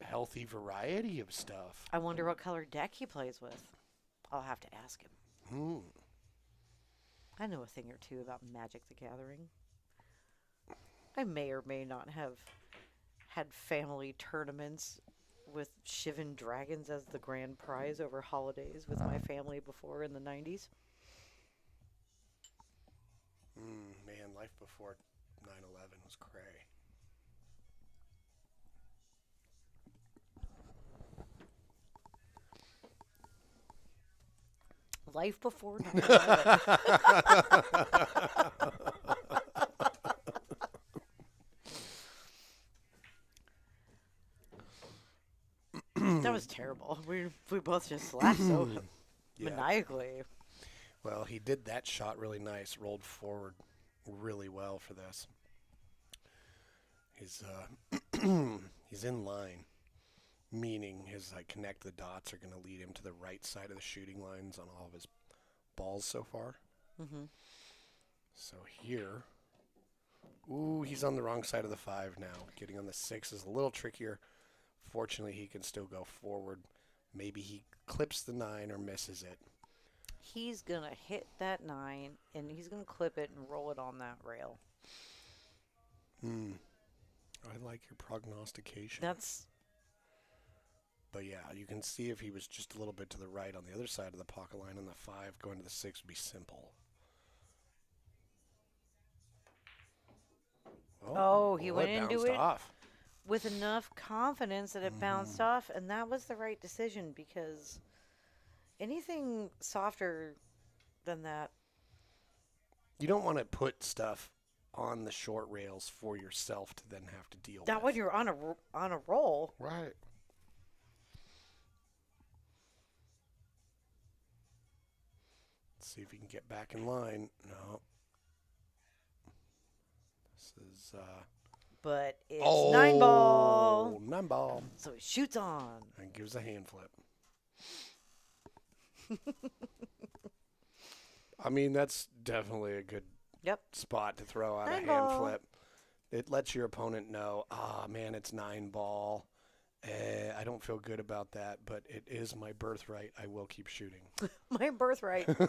healthy variety of stuff. I wonder what color deck he plays with. I'll have to ask him. I know a thing or two about Magic the Gathering. I may or may not have had family tournaments with Shivan Dragons as the grand prize over holidays with my family before in the 90s. Man, life before 9/11 was cray. life before 9/11. That was terrible. We both just laughed so Yeah. maniacally. Well, he did that shot really nice. Rolled forward really well for this. He's he's in line, meaning his connect the dots are going to lead him to the right side of the shooting lines on all of his balls so far. Hmm. So here, ooh, he's on the wrong side of the 5 now. Getting on the 6 is a little trickier. Fortunately, he can still go forward. Maybe he clips the 9 or misses it. He's going to hit that 9, and he's going to clip it and roll it on that rail. I like your prognostication. That's... But yeah, you can see if he was just a little bit to the right on the other side of the pocket line on the 5, going to the 6 would be simple. Oh, he went it into bounced it off. with enough confidence that it bounced off, and that was the right decision because anything softer than that. You don't want to put stuff on the short rails for yourself to then have to deal Not with. when you're on a roll. Right. Let's see if he can get back in line. No. This is But it's 9-ball. 9-ball. So he shoots on. And gives a hand flip. I mean, that's definitely a good Yep. spot to throw out a hand 9-ball. flip. It lets your opponent know, man, it's 9-ball. I don't feel good about that, but it is my birthright. I will keep shooting. My birthright. It's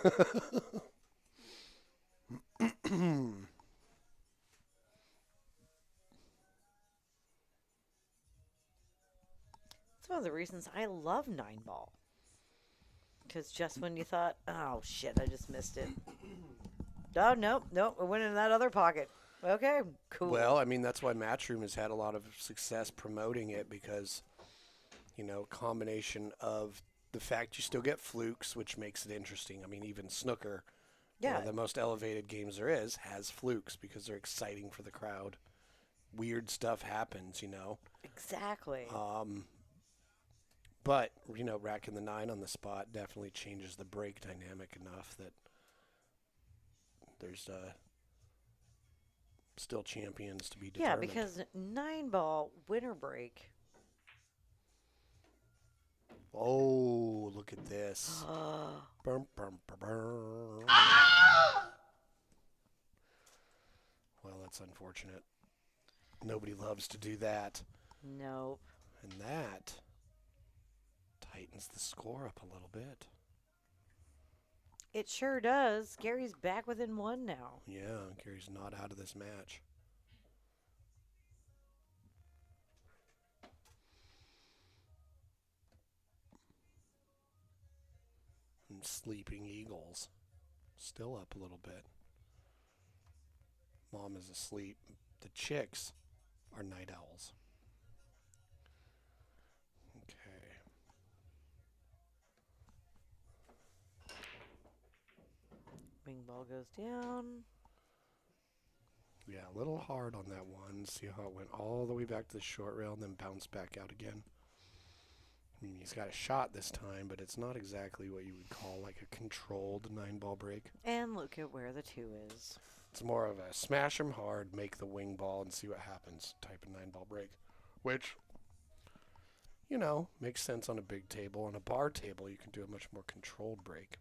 one of the reasons I love 9-ball. Because just when you thought, oh shit, I just missed it. Oh, nope, it went in that other pocket. Okay, cool. Well, I mean, that's why Matchroom has had a lot of success promoting it because, combination of the fact you still get flukes, which makes it interesting. I mean, even snooker, one of the most elevated games there is, has flukes because they're exciting for the crowd. Weird stuff happens, Exactly. But, racking the 9 on the spot definitely changes the break dynamic enough that there's still champions to be determined. Yeah, because 9-ball winner break. Oh, look at this. Bum, bum, bum, bum. Well, that's unfortunate. Nobody loves to do that. Nope. And that tightens the score up a little bit. It sure does. Gary's back within 1 now. Yeah, Gary's not out of this match. And Sleeping Eagles still up a little bit. Mom is asleep. The chicks are night owls. Okay. Wing ball goes down. Yeah, a little hard on that one. See how it went all the way back to the short rail and then bounced back out again. I mean, he's got a shot this time, but it's not exactly what you would call like a controlled 9-ball break. And look at where the 2 is. It's more of a smash 'em hard, make the wing ball, and see what happens type of 9-ball break. Which, makes sense on a big table. On a bar table, you can do a much more controlled break.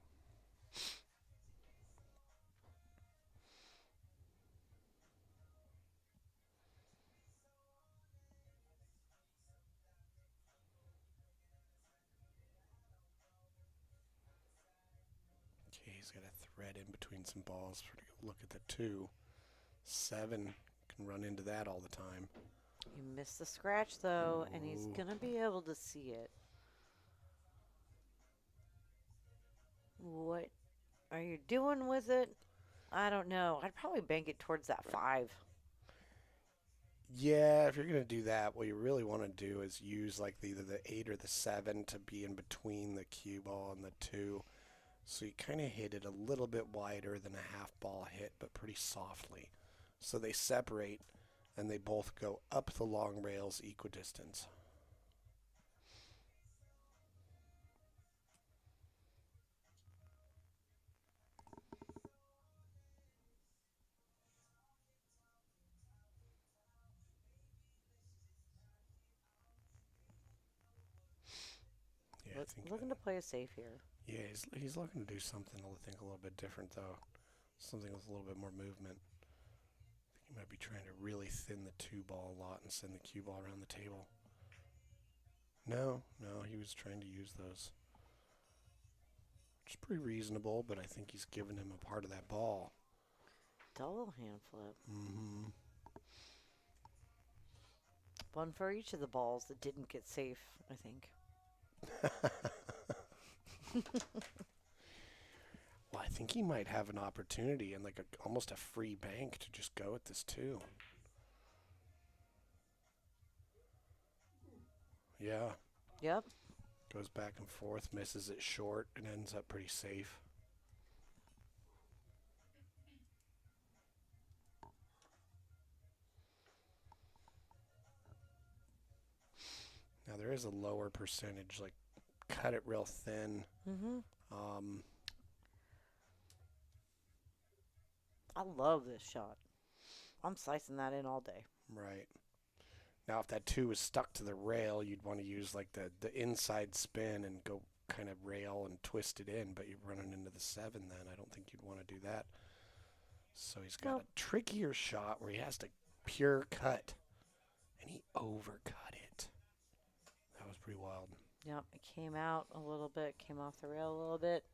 Okay, he's got a thread in between some balls. Look at the 2. 7 can run into that all the time. He missed the scratch, though, and he's going to be able to see it. What are you doing with it? I don't know. I'd probably bank it towards that 5. Yeah, if you're going to do that, what you really want to do is use either the 8 or the 7 to be in between the cue ball and the 2 So you kind of hit it a little bit wider than a half ball hit, but pretty softly. So they separate, and they both go up the long rails equidistance. Yeah, I think Looking to play it safe here. yeah, he's looking to do something I think a little bit different though. Something with a little bit more movement. I think he might be trying to really thin the 2-ball a lot and send the cue ball around the table. No, he was trying to use those. Which is pretty reasonable, but I think he's given him a part of that ball. Double hand flip. Mm-hmm. One for each of the balls that didn't get safe, I think. Well, I think he might have an opportunity and like almost a free bank to just go at this too. Yeah. Yep. Goes back and forth, misses it short, and ends up pretty safe. Now there is a lower percentage, like cut it real thin. Mm-hmm. I love this shot. I'm slicing that in all day. Right. Now if that 2 was stuck to the rail, you'd want to use like the inside spin and go kind of rail and twist it in, but you're running into the 7 then. I don't think you'd want to do that. So he's got a trickier shot where he has to pure cut, and he overcut it. That was pretty wild. Yep, it came out a little bit, came off the rail a little bit.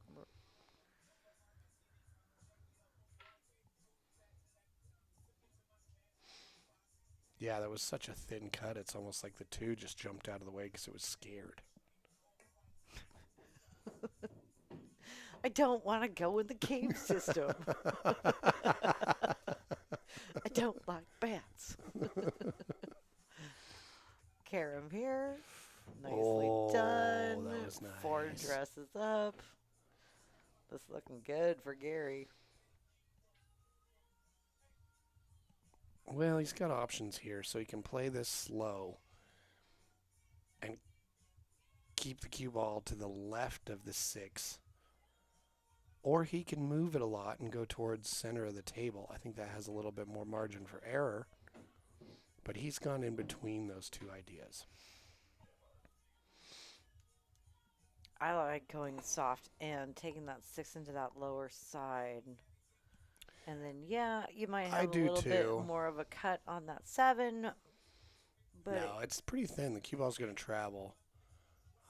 Yeah, that was such a thin cut. It's almost like the 2 just jumped out of the way because it was scared. I don't want to go in the cave system. I don't like bats. Karam here. Nicely done. That was nice. 4 dresses up. This is looking good for Gary. Well, he's got options here, so he can play this slow and keep the cue ball to the left of the 6. Or he can move it a lot and go towards center of the table. I think that has a little bit more margin for error. But he's gone in between those 2 ideas. I like going soft and taking that 6 into that lower side. And then, yeah, you might have a little bit more of a cut on that 7. But no, it's pretty thin. The cue ball's going to travel.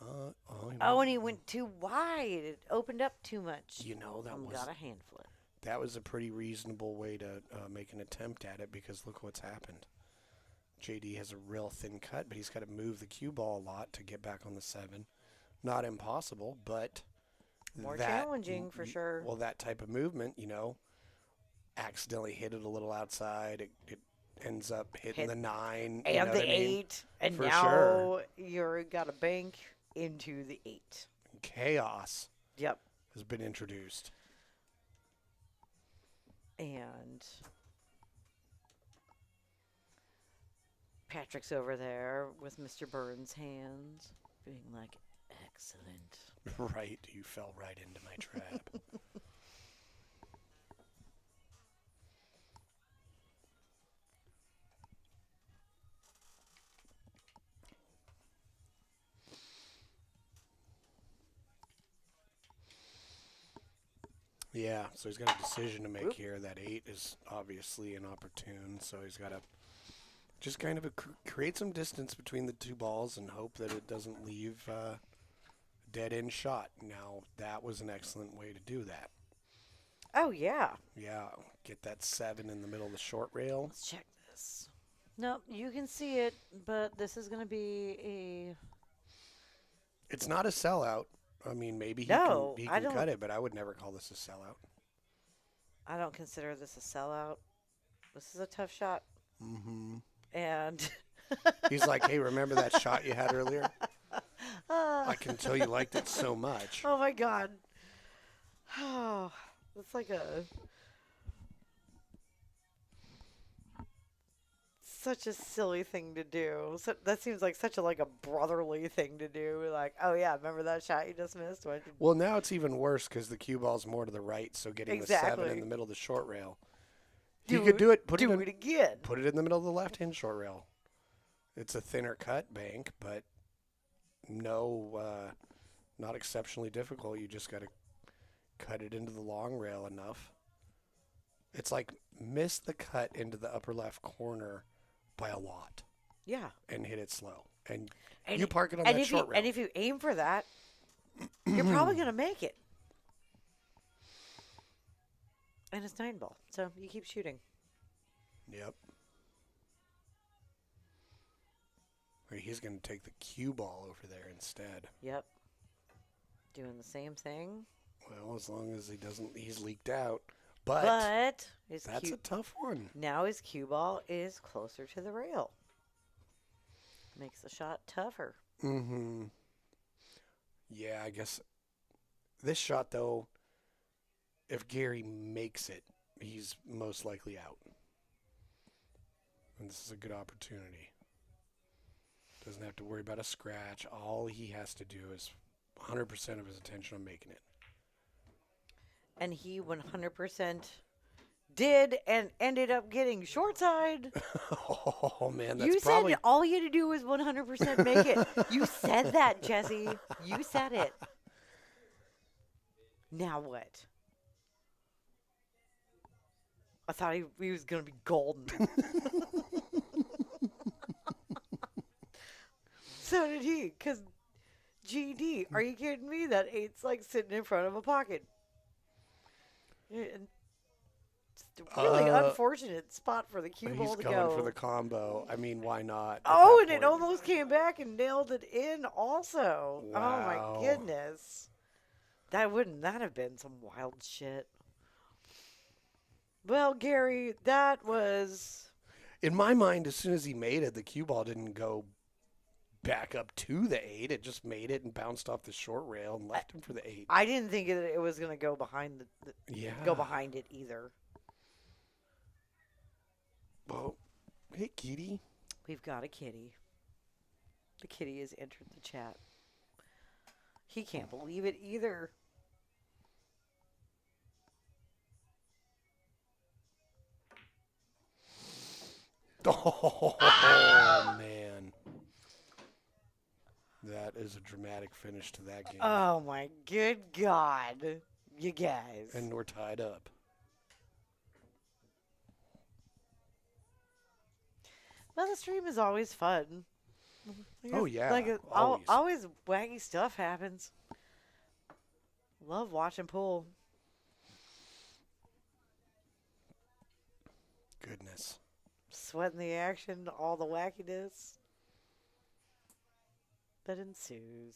And he went too wide. It opened up too much. You know, got a hand flip. That was a pretty reasonable way to make an attempt at it because look what's happened. JD has a real thin cut, but he's got to move the cue ball a lot to get back on the 7. Not impossible, but more challenging for sure. Well, that type of movement, accidentally hit it a little outside. It ends up hitting the 9 and the 8, and now you're got a bank into the 8. Chaos. Yep. Has been introduced. And Patrick's over there with Mr. Burns' hands, being like, excellent. Right, you fell right into my trap. Yeah, so he's got a decision to make here. That 8 is obviously inopportune, so he's got to just kind of create some distance between the 2 balls and hope that it doesn't leave a dead-end shot. Now, that was an excellent way to do that. Oh, yeah. Yeah, get that 7 in the middle of the short rail. Let's check this. No, you can see it, but this is going to be a... It's not a sellout. I mean, maybe he can cut it, but I would never call this a sellout. I don't consider this a sellout. This is a tough shot. Mm-hmm. And he's like, hey, remember that shot you had earlier? I can tell you liked it so much. Oh, my God. Oh, it's like such a silly thing to do. So, that seems like such a like a brotherly thing to do. Like, oh yeah, remember that shot you just missed? Why'd you... Well, now it's even worse because the cue ball's more to the right, so getting the 7 in Exactly. the middle of the short rail. He could do it. Do it again. Put it in the middle of the left-hand short rail. It's a thinner cut bank, but no, not exceptionally difficult. You just got to cut it into the long rail enough. It's like miss the cut into the upper left corner by a lot Yeah. and hit it slow. And And you park it on and that if short you, rail. And if you aim for that, you're probably gonna make it. And it's 9 ball, so you keep shooting. Yep. Or he's going to take the cue ball over there instead. Yep. Doing the same thing. Well, as long as he doesn't, he's leaked out. But his that's a tough one. now his cue ball is closer to the rail. Makes the shot tougher. Mm-hmm. Yeah, I guess this shot, though, if Gary makes it, he's most likely out. And this is a good opportunity. Doesn't have to worry about a scratch. All he has to do is 100% of his attention on making it. And he 100% did and ended up getting short side. Oh, man, that's You probably... said all you had to do was 100% make it. You said that, Jesse. You said it. Now what? I thought he was going to be golden. So did he, because GD, are you kidding me? That 8's like sitting in front of a pocket. And it's a really unfortunate spot for the cue ball He's to going go. for the combo. I mean, why not? Oh, and it almost came back and nailed it in also. Wow. Oh, my goodness. Wouldn't that have been some wild shit? Well, Gary, that was... In my mind, as soon as he made it, the cue ball didn't go back up to the 8. It just made it and bounced off the short rail and left him for the 8. I didn't think it was going to go behind go behind it either. Well, hey, kitty. We've got a kitty. The kitty has entered the chat. He can't believe it either. Oh, man. That is a dramatic finish to that game. Oh, my good God. You guys. And we're tied up. Well, the stream is always fun. Oh, yeah. Like, always. always wacky stuff happens. Love watching pool. Goodness. Sweating the action, all the wackiness that ensues.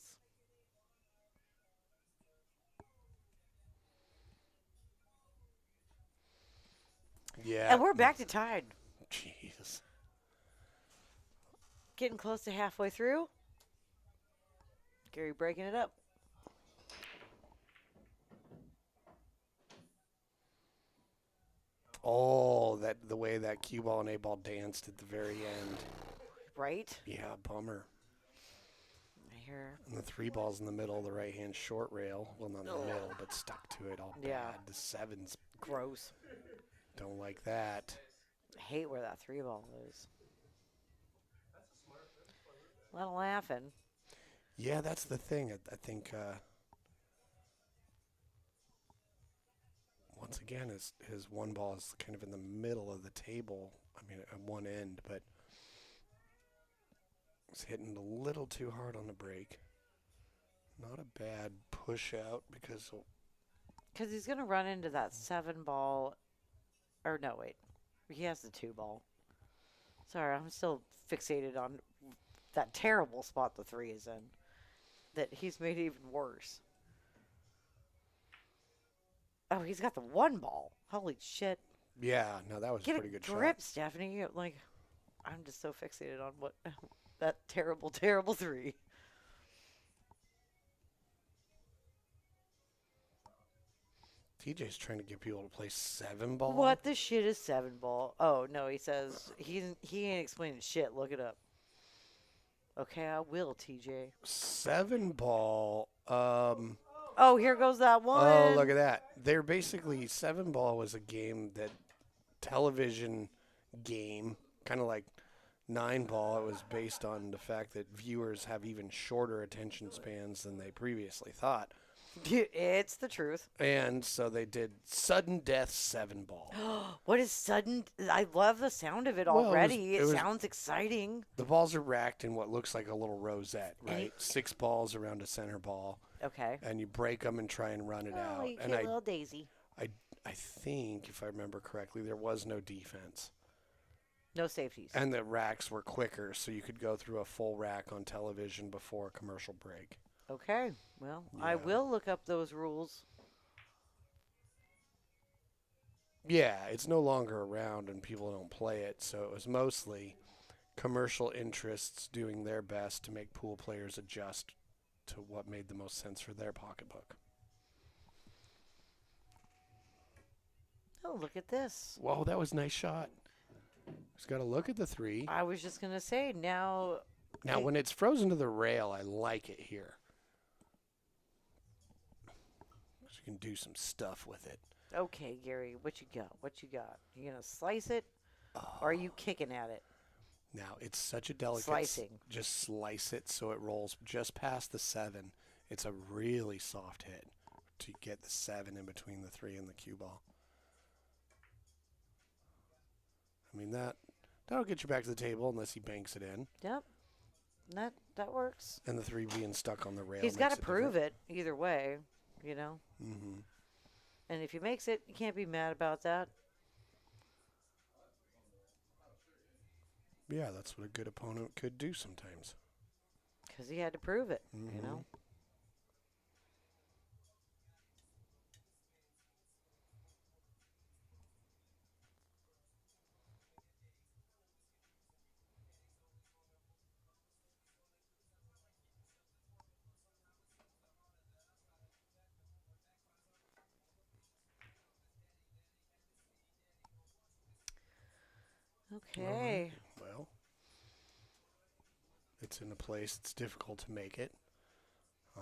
Yeah. And we're back to tied. Jeez. Getting close to halfway through. Gary breaking it up. Oh, the way that cue ball and A ball danced at the very end. Right? Yeah, bummer. I hear. And the 3 ball's in the middle, the right hand short rail. Well, not in the middle, but stuck to it all Yeah. bad. The 7's Gross. don't like that. I hate where that 3 ball is. A lot of laughing. Yeah, that's the thing. I think once again, his 1 ball is kind of in the middle of the table. I mean, at one end, but it's hitting a little too hard on the break. Not a bad push out because he's going to run into that 7 ball. Or no, wait. He has the 2 ball. Sorry, I'm still fixated on that terrible spot the 3 is in. That he's made even worse. Oh, he's got the 1 ball. Holy shit. yeah, no, that was a Get pretty a good grip, shot. Stephanie. Like, I'm just so fixated on what that terrible, terrible 3. TJ's trying to get people to play 7-ball. What the shit is 7-ball? Oh no, he says he ain't explaining shit. Look it up. Okay, I will, TJ. 7-ball. Oh, here goes that one. Oh, look at that. They're basically 7-ball was a game that television game, kind of like 9-ball. It was based on the fact that viewers have even shorter attention spans than they previously thought. It's the truth. And so they did sudden death 7-ball. What is sudden? I love the sound of it Well, already. it was- Sounds exciting. The balls are racked in what looks like a little rosette, And right? 6 balls around a center ball, Okay. and you break them and try and run it Oh, out. you And cute little daisy. I think, if I remember correctly, there was no defense. No safeties. And the racks were quicker, so you could go through a full rack on television before a commercial break. Okay. Well, I Yeah. will look up those rules. Yeah, it's no longer around and people don't play it, so it was mostly commercial interests doing their best to make pool players adjust to what made the most sense for their pocketbook. Oh, look at this. Whoa, that was a nice shot. Just got to look at the 3. I was just going to say, now. Now, when it's frozen to the rail, I like it here. 'Cause you can do some stuff with it. Okay, Gary, what you got? What you got? You going to slice it? Or are you kicking at it? Now, it's such a delicate... Slicing. Just slice it so it rolls just past the 7. It's a really soft hit to get the 7 in between the 3 and the cue ball. I mean, that'll get you back to the table unless he banks it in. Yep. That works. And the 3 being stuck on the rail. He's got to prove it either way, you know? Mm-hmm. And if he makes it, you can't be mad about that. Yeah, that's what a good opponent could do sometimes. Because he had to prove it, you Mhm. know? Okay. Well, it's in a place it's difficult to make it. I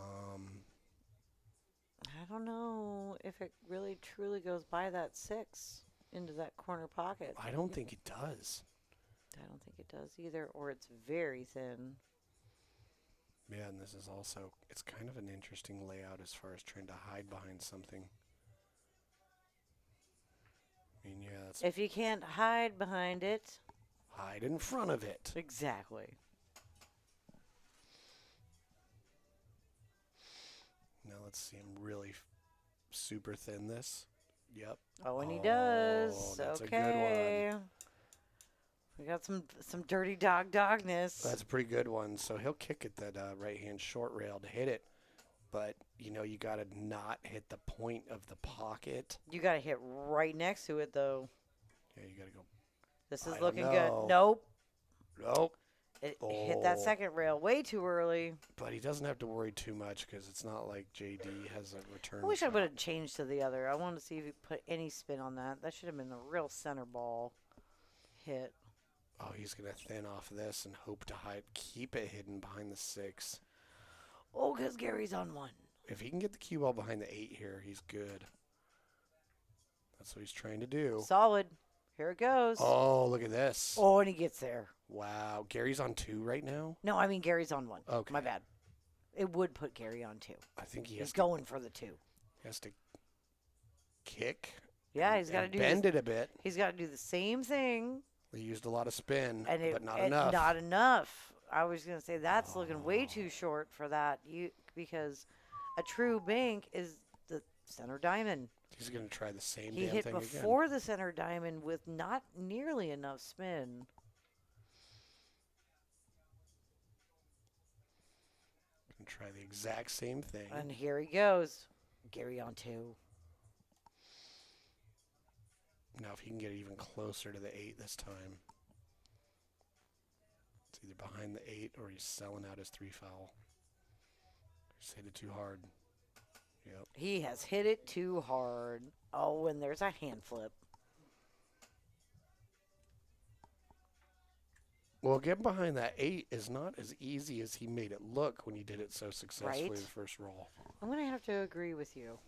don't know if it really truly goes by that 6 into that corner pocket. I don't think it does. I don't think it does either, or it's very thin. Yeah, and this is also, it's kind of an interesting layout as far as trying to hide behind something. I mean, yeah, that's If you can't hide behind it. hide in front of it. Exactly. Now let's see him really super thin this. Yep. Oh, and he does. That's Okay. a good one. We got some dirty dogness. That's a pretty good one. So he'll kick at that right-hand short rail to hit it. But, you know, you got to not hit the point of the pocket. You got to hit right next to it, though. Yeah, you got to go. This I is don't looking know. good. Nope. Nope. It hit that Oh. second rail way too early. But he doesn't have to worry too much because it's not like JD has a return. I wish I shot. would have changed to the other. I wanted to see if he put any spin on that. That should have been the real center ball hit. Oh, he's going to thin off this and hope to keep it hidden behind the 6. Oh, because Gary's on 1. If he can get the cue ball behind the 8 here, he's good. That's what he's trying to do. Solid. Here it goes. Oh, look at this. Oh, and he gets there. Wow. Gary's on 2 right now? No, I mean Gary's on 1. Okay. My bad. It would put Gary on 2. I think he He's has, going for the 2. he has to kick. Yeah, he's got to and do bend this. it a bit. He's got to do the same thing. He used a lot of spin, And but not enough. Not enough. I was gonna say that's looking way too short for that. Because a true bank is the center diamond. He's going to try the same He damn hit thing before the center diamond with not nearly enough spin. again. Try the exact same thing. And here he goes. Gary on 2. Now, if he can get it even closer to the 8 this time, it's either behind the 8 or he's selling out his 3 foul. He's hit it too hard. Yep. He has hit it too hard. Oh, and there's a hand flip. Well, getting behind that 8 is not as easy as he made it look when he did it so successfully Right? the first roll. I'm going to have to agree with you.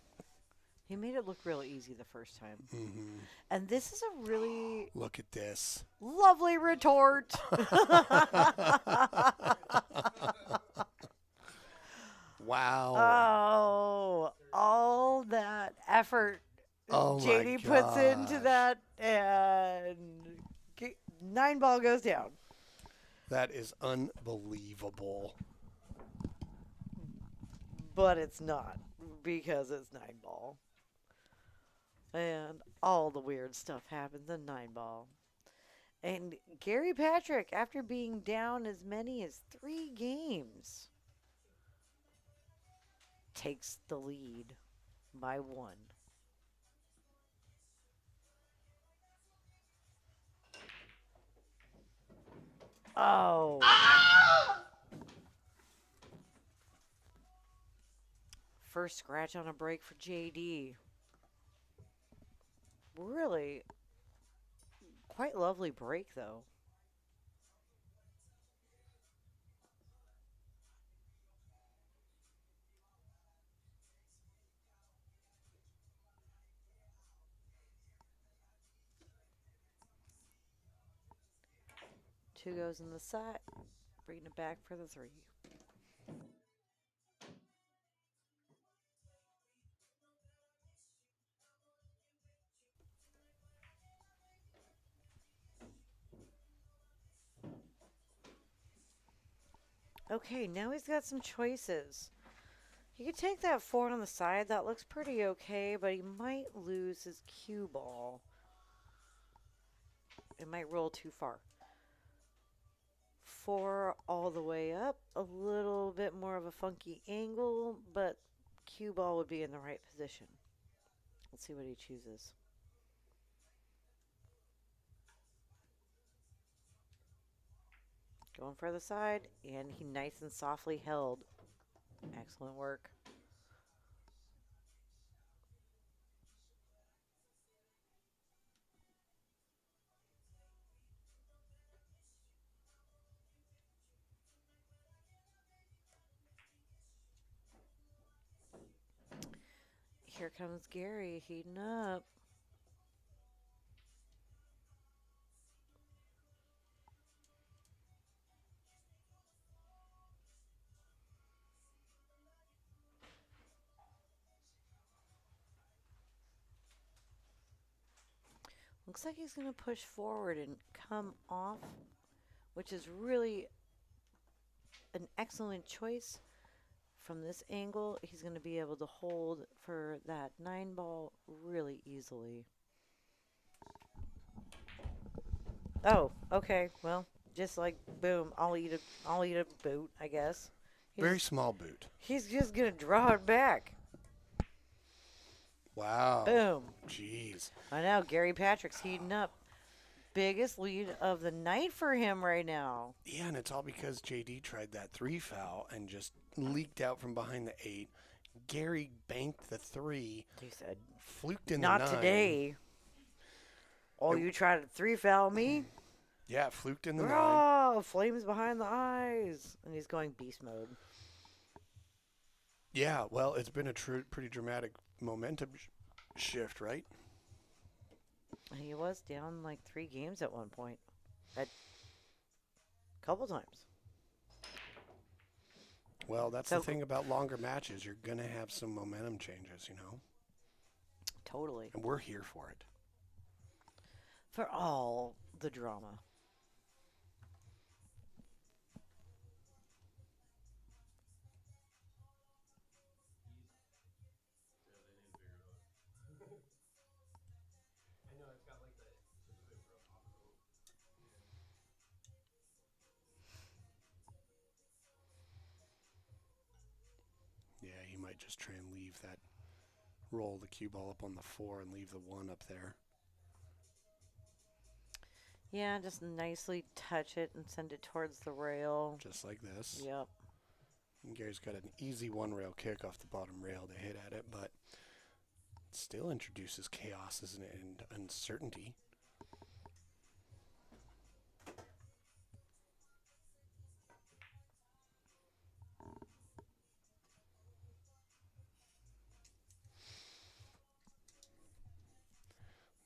He made it look real easy the first time. Mm-hmm. And this is a really Look at this. lovely retort. Wow. Oh, all that effort Oh my JD puts into gosh. that, and 9 ball goes down. That is unbelievable. But it's not, because it's 9 ball. And all the weird stuff happens in 9 ball. And Gary Patrick, after being down as many as 3 games, takes the lead by 1. Oh. First scratch on a break for JD. Really quite lovely break, though. Two goes in the side, bringing it back for the 3. Okay, now he's got some choices. He could take that 4 on the side. That looks pretty okay, but he might lose his cue ball. It might roll too far. 4 all the way up. A little bit more of a funky angle, but cue ball would be in the right position. Let's see what he chooses. Going for the side, and he nice and softly held. Excellent work. Here comes Gary heating up. Looks like he's going to push forward and come off, which is really an excellent choice. From this angle, he's going to be able to hold for that 9 ball really easily. Oh, okay. Well, just like boom, I'll eat a boot, I guess. Very small boot. He's just going to draw it back. Wow. Boom. Jeez. I know, Gary Patrick's heating up. Biggest lead of the night for him right now. Yeah, and it's all because JD tried that 3 foul and just leaked out from behind the 8. Gary banked the 3. He said, Fluked in not the 9. today. Oh, you tried to 3 foul me? Yeah, fluked in the 9. Oh, flames behind the eyes. And he's going beast mode. Yeah, well, it's been a pretty dramatic momentum shift, right? He was down like 3 games at one point. A couple times. Well, that's the thing about longer matches. You're going to have some momentum changes, you know? Totally. And we're here for it. For all the drama. I know it's got like the tip of it broke off though. Yeah, he might just try and leave that, roll the cue ball up on the 4 and leave the 1 up there. Yeah, just nicely touch it and send it towards the rail. Just like this. Yep. And Gary's got an easy one-rail kick off the bottom rail to hit at it, but it still introduces chaos and uncertainty.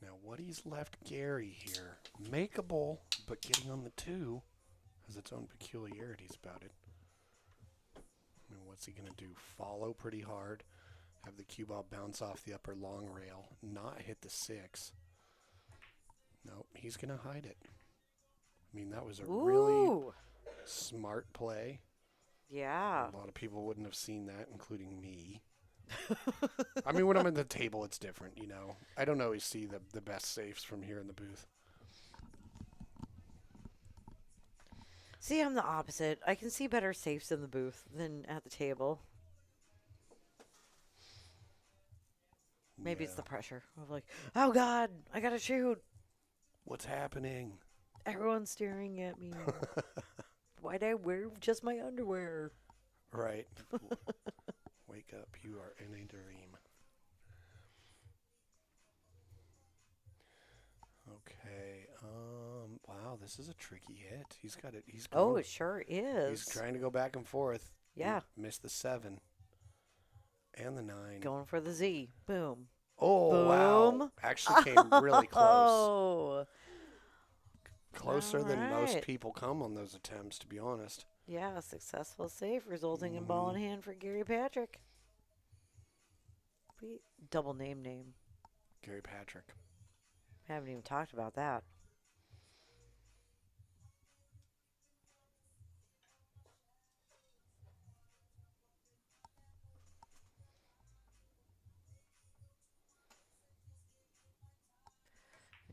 Now, what he's left Gary here, makeable, but getting on the 2 has its own peculiarities about it. I mean, what's he going to do? Follow pretty hard, have the cue ball bounce off the upper long rail, not hit the 6. Nope, he's going to hide it. I mean, that was a really smart play. Yeah. A lot of people wouldn't have seen that, including me. I mean, when I'm at the table, it's different, you know. I don't always see the best safes from here in the booth. See, I'm the opposite. I can see better safes in the booth than at the table. Maybe it's the pressure of like, oh God, I gotta shoot. What's happening? Everyone's staring at me. Why'd I wear just my underwear? Right. Wake up, you are in a dream. Okay. Wow, this is a tricky hit. He's got it. He's going, it sure is. He's trying to go back and forth. Yeah. He missed the 7 and the 9. Going for the Z. Boom. Oh, Boom. wow. Actually came really close. Oh. Closer than most right. people come on those attempts, to be honest. Yeah, a successful save resulting in ball in hand for Gary Patrick. Double name. Gary Patrick. Haven't even talked about that.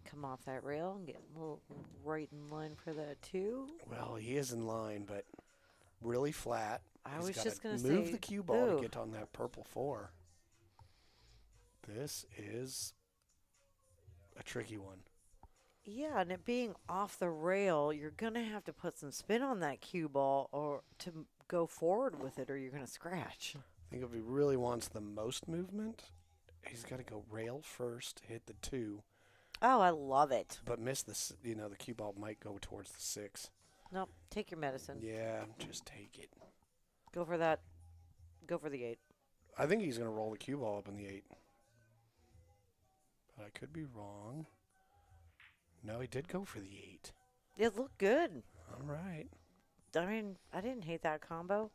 Come off that rail and get a little right in line for that 2. Well, he is in line, but really flat. I He's was gotta just going to say, move the cue ball ooh. to get on that purple 4. This is a tricky one. Yeah, and it being off the rail, you're going to have to put some spin on that cue ball or to go forward with it, or you're going to scratch. I think if he really wants the most movement, he's got to go rail first, hit the 2. Oh, I love it. But miss the cue ball might go towards the 6. Nope, take your medicine. Yeah, just take it. Go for that. Go for the 8. I think he's going to roll the cue ball up in the 8. But I could be wrong. No, he did go for the 8. It looked good. All right. I mean, I didn't hate that combo.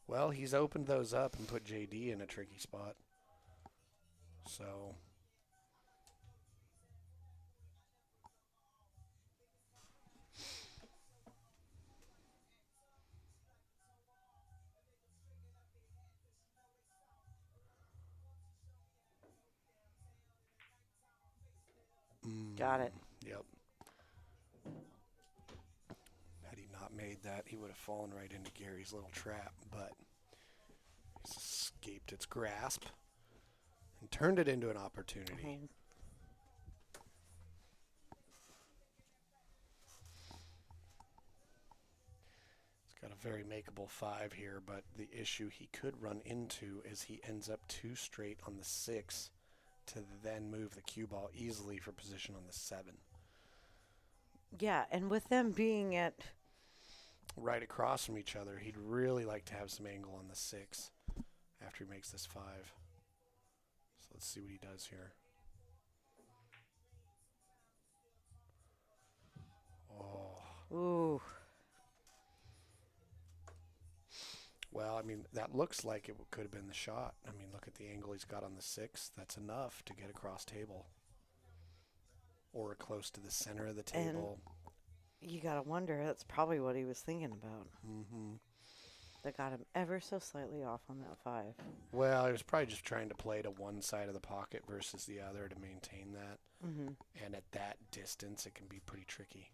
Well, he's opened those up and put JD in a tricky spot. So... Got it. Yep. Had he not made that, he would have fallen right into Gary's little trap, but he's escaped its grasp and turned it into an opportunity. He's got a very makeable 5 here, but the issue he could run into is he ends up 2 straight on the 6 to then move the cue ball easily for position on the 7. Yeah, and with them being at... right across from each other, he'd really like to have some angle on the 6 after he makes this 5. So let's see what he does here. Oh. Ooh. Well, I mean, that looks like it could have been the shot. I mean, look at the angle he's got on the 6. That's enough to get across table. Or close to the center of the table. And you got to wonder, that's probably what he was thinking about. Mm-hmm. That got him ever so slightly off on that 5. Well, he was probably just trying to play to one side of the pocket versus the other to maintain that. Mm-hmm. And at that distance, it can be pretty tricky.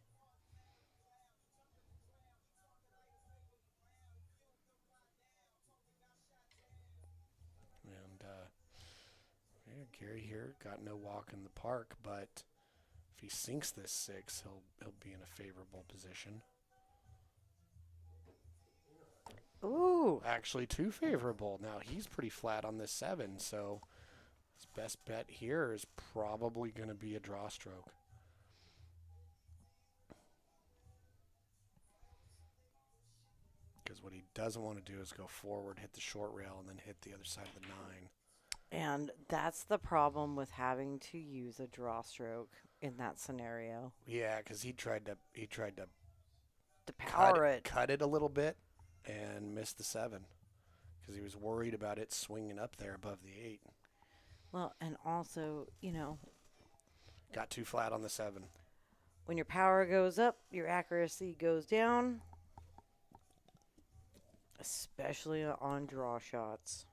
And yeah, Gary here got no walk in the park, but if he sinks this 6, he'll be in a favorable position. Ooh. Actually, too favorable. Now he's pretty flat on this 7, so his best bet here is probably going to be a draw stroke. Because what he doesn't want to do is go forward, hit the short rail, and then hit the other side of the 9. And that's the problem with having to use a draw stroke in that scenario. Yeah, because he tried to To power it. cut it a little bit and missed the 7 because he was worried about it swinging up there above the 8. Well, and also, Got too flat on the 7. when your power goes up, your accuracy goes down, especially on draw shots.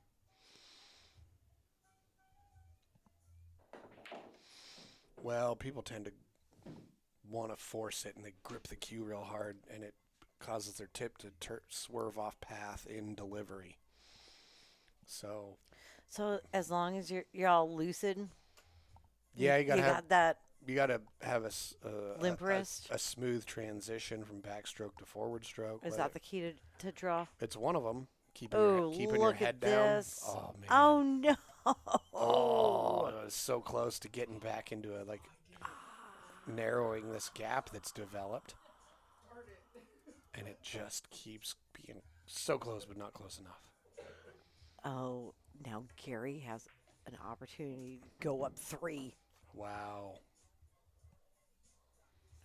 Well, people tend to want to force it, and they grip the cue real hard, and it causes their tip to swerve off path in delivery. So as long as you're all lucid, yeah, you got that. gotta have Limp wrist? a smooth transition from backstroke to forward stroke. Is that the key to draw? It's one of them. Keeping Oh, your look head at down. this. Oh man. Oh no! Oh, it was so close to getting back into narrowing this gap that's developed. And it just keeps being so close, but not close enough. Oh, now Gary has an opportunity to go up 3. Wow.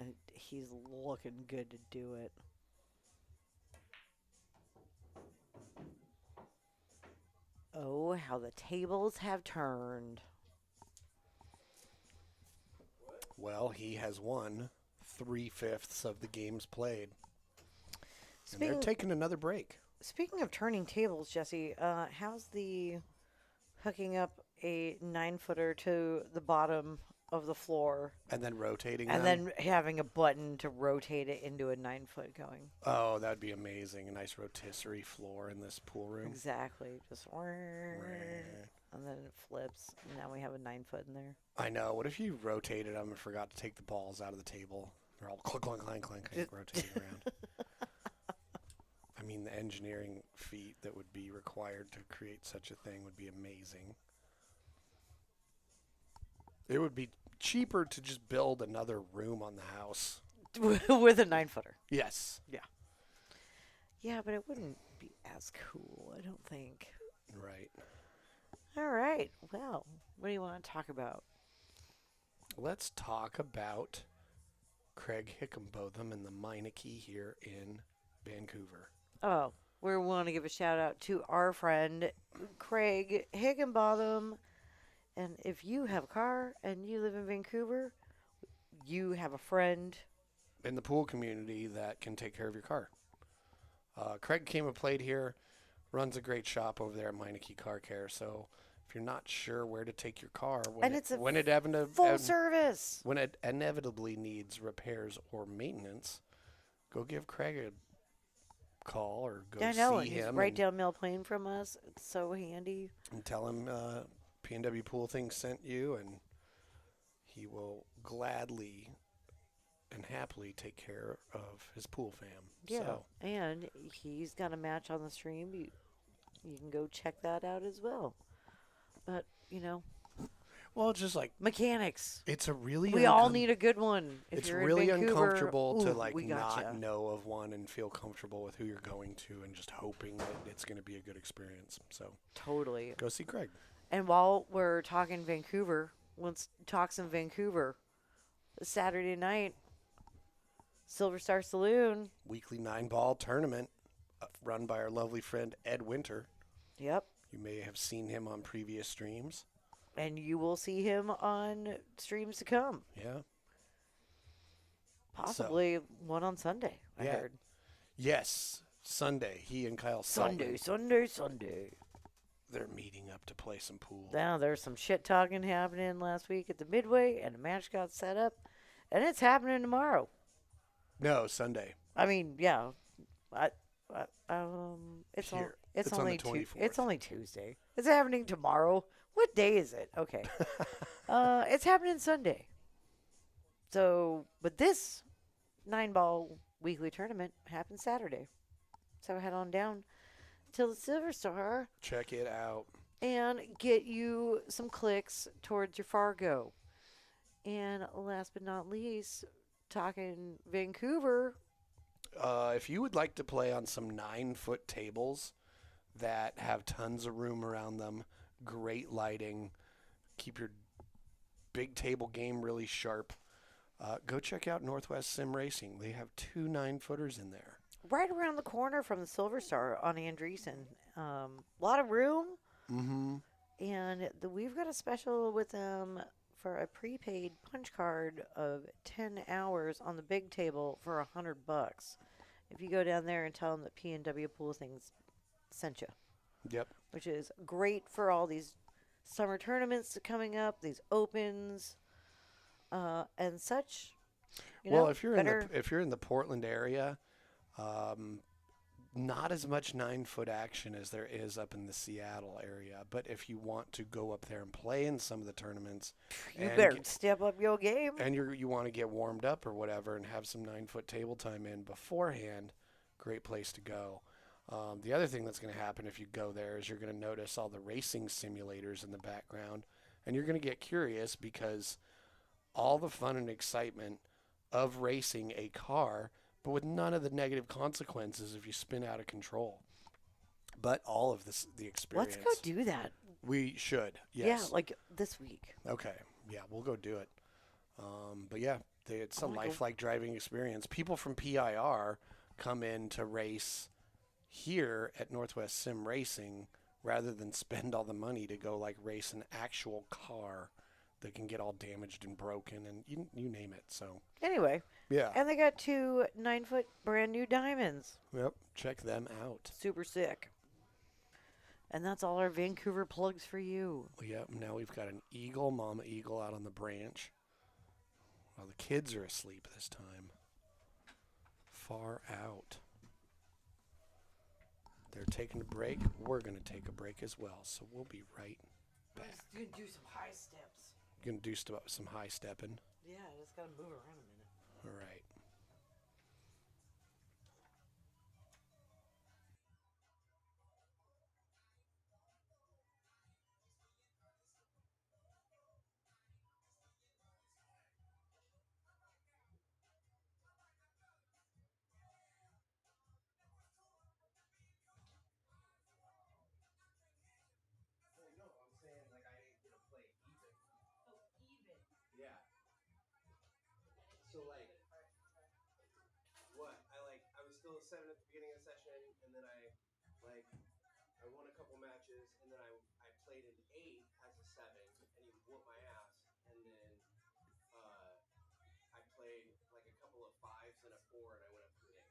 And he's looking good to do it. Oh, how the tables have turned. Well, he has won 3/5 of the games played. And they're taking another break. Speaking of turning tables, Jesse, how's the hooking up a 9-footer to the bottom of the floor And then rotating and them. then having a button to rotate it into a 9-foot going? Oh, that'd be amazing. A nice rotisserie floor in this pool room. Exactly. Just and then it flips. And now we have a 9-foot in there. I know. What if you rotated them and forgot to take the balls out of the table? They're all clink, clink, clink, clink, rotating around. I mean, the engineering feat that would be required to create such a thing would be amazing. It would be cheaper to just build another room on the house. With a 9-footer. Yes. Yeah, but it wouldn't be as cool, I don't think. Right. All right. Well, what do you want to talk about? Let's talk about Craig Hickenbotham and the Meineke here in Vancouver. Oh, we want to give a shout out to our friend Craig Higginbotham. And if you have a car and you live in Vancouver, you have a friend In the pool community that can take care of your car. Craig came and played here, runs a great shop over there at Meineke Car Care. So if you're not sure where to take your car full service. When it inevitably needs repairs or maintenance, go give Craig a call or go see he's him. right down Mill Plain from us. It's so handy. And tell him PNWpoolthing sent you, and he will gladly and happily take care of his pool fam. Yeah, So, and he's got a match on the stream. You can go check that out as well. But, well, it's just like mechanics. it's a really We all need a good one. If it's you're in really Vancouver, uncomfortable to ooh, we not gotcha. know of one and feel comfortable with who you're going to and just hoping that it's going to be a good experience. So Totally. go see Craig. And while we're talking Vancouver, let's talk some Vancouver. Saturday night, Silver Star Saloon. Weekly 9-ball tournament run by our lovely friend Ed Winter. Yep. You may have seen him on previous streams. And you will see him on streams to come. Yeah. Possibly one on Sunday, I Yeah. heard. Yes, Sunday. He and Kyle Sunday. They're meeting up to play some pool. Now, there's some shit talking happening last week at the Midway, and a match got set up, and it's happening tomorrow. No, Sunday. I mean, yeah. It's Here. it's It's on only the 24th. It's only Tuesday. It's happening tomorrow. What day is it? Okay. It's happening Sunday. So, but this 9-ball weekly tournament happens Saturday. So head on down. to the Silver Star Check it out. and get you some clicks towards your Fargo. And last but not least, talking Vancouver. If you would like to play on some 9-foot tables that have tons of room around them, great lighting, keep your big table game really sharp, go check out Northwest Sim Racing. They have 2 9-footers in there. Right around the corner from the Silver Star on Andreessen. A lot of room. Mm-hmm. And we've got a special with them for a prepaid punch card of 10 hours on the big table for $100. If you go down there and tell them that PNWpoolthing sent you. Yep. Which is great for all these summer tournaments coming up, these opens, and such. Well, if you're in the Portland area, not as much 9-foot action as there is up in the Seattle area. But if you want to go up there and play in some of the tournaments, you better step up your game. And you want to get warmed up or whatever and have some 9-foot table time in beforehand, great place to go. The other thing that's going to happen if you go there is you're going to notice all the racing simulators in the background, and you're going to get curious because all the fun and excitement of racing a car, but with none of the negative consequences if you spin out of control. But all of the experience. Let's go do that. We should, yes. Yeah, like this week. Okay, yeah, we'll go do it. But yeah, it's a lifelike driving experience. People from PIR come in to race here at Northwest Sim Racing rather than spend all the money to go like race an actual car that can get all damaged and broken and you name it. So anyway, yeah, and they got 2 9-foot brand new diamonds. Yep, check them out. Super sick. And that's all our Vancouver plugs for you. Yep. Now we've got an eagle, mama eagle, out on the branch. Well, the kids are asleep this time. Far out. They're taking a break. We're going to take a break as well, so we'll be right back. I'm just going to do some high steps. You're going to do some high stepping? Yeah, I just got to move around a minute. All right. So like, what? I was still a 7 at the beginning of the session, and then I won a couple matches, and then I played an 8 as a 7, and he whooped my ass, and then I played like a couple of 5s and a 4, and I went up to an 8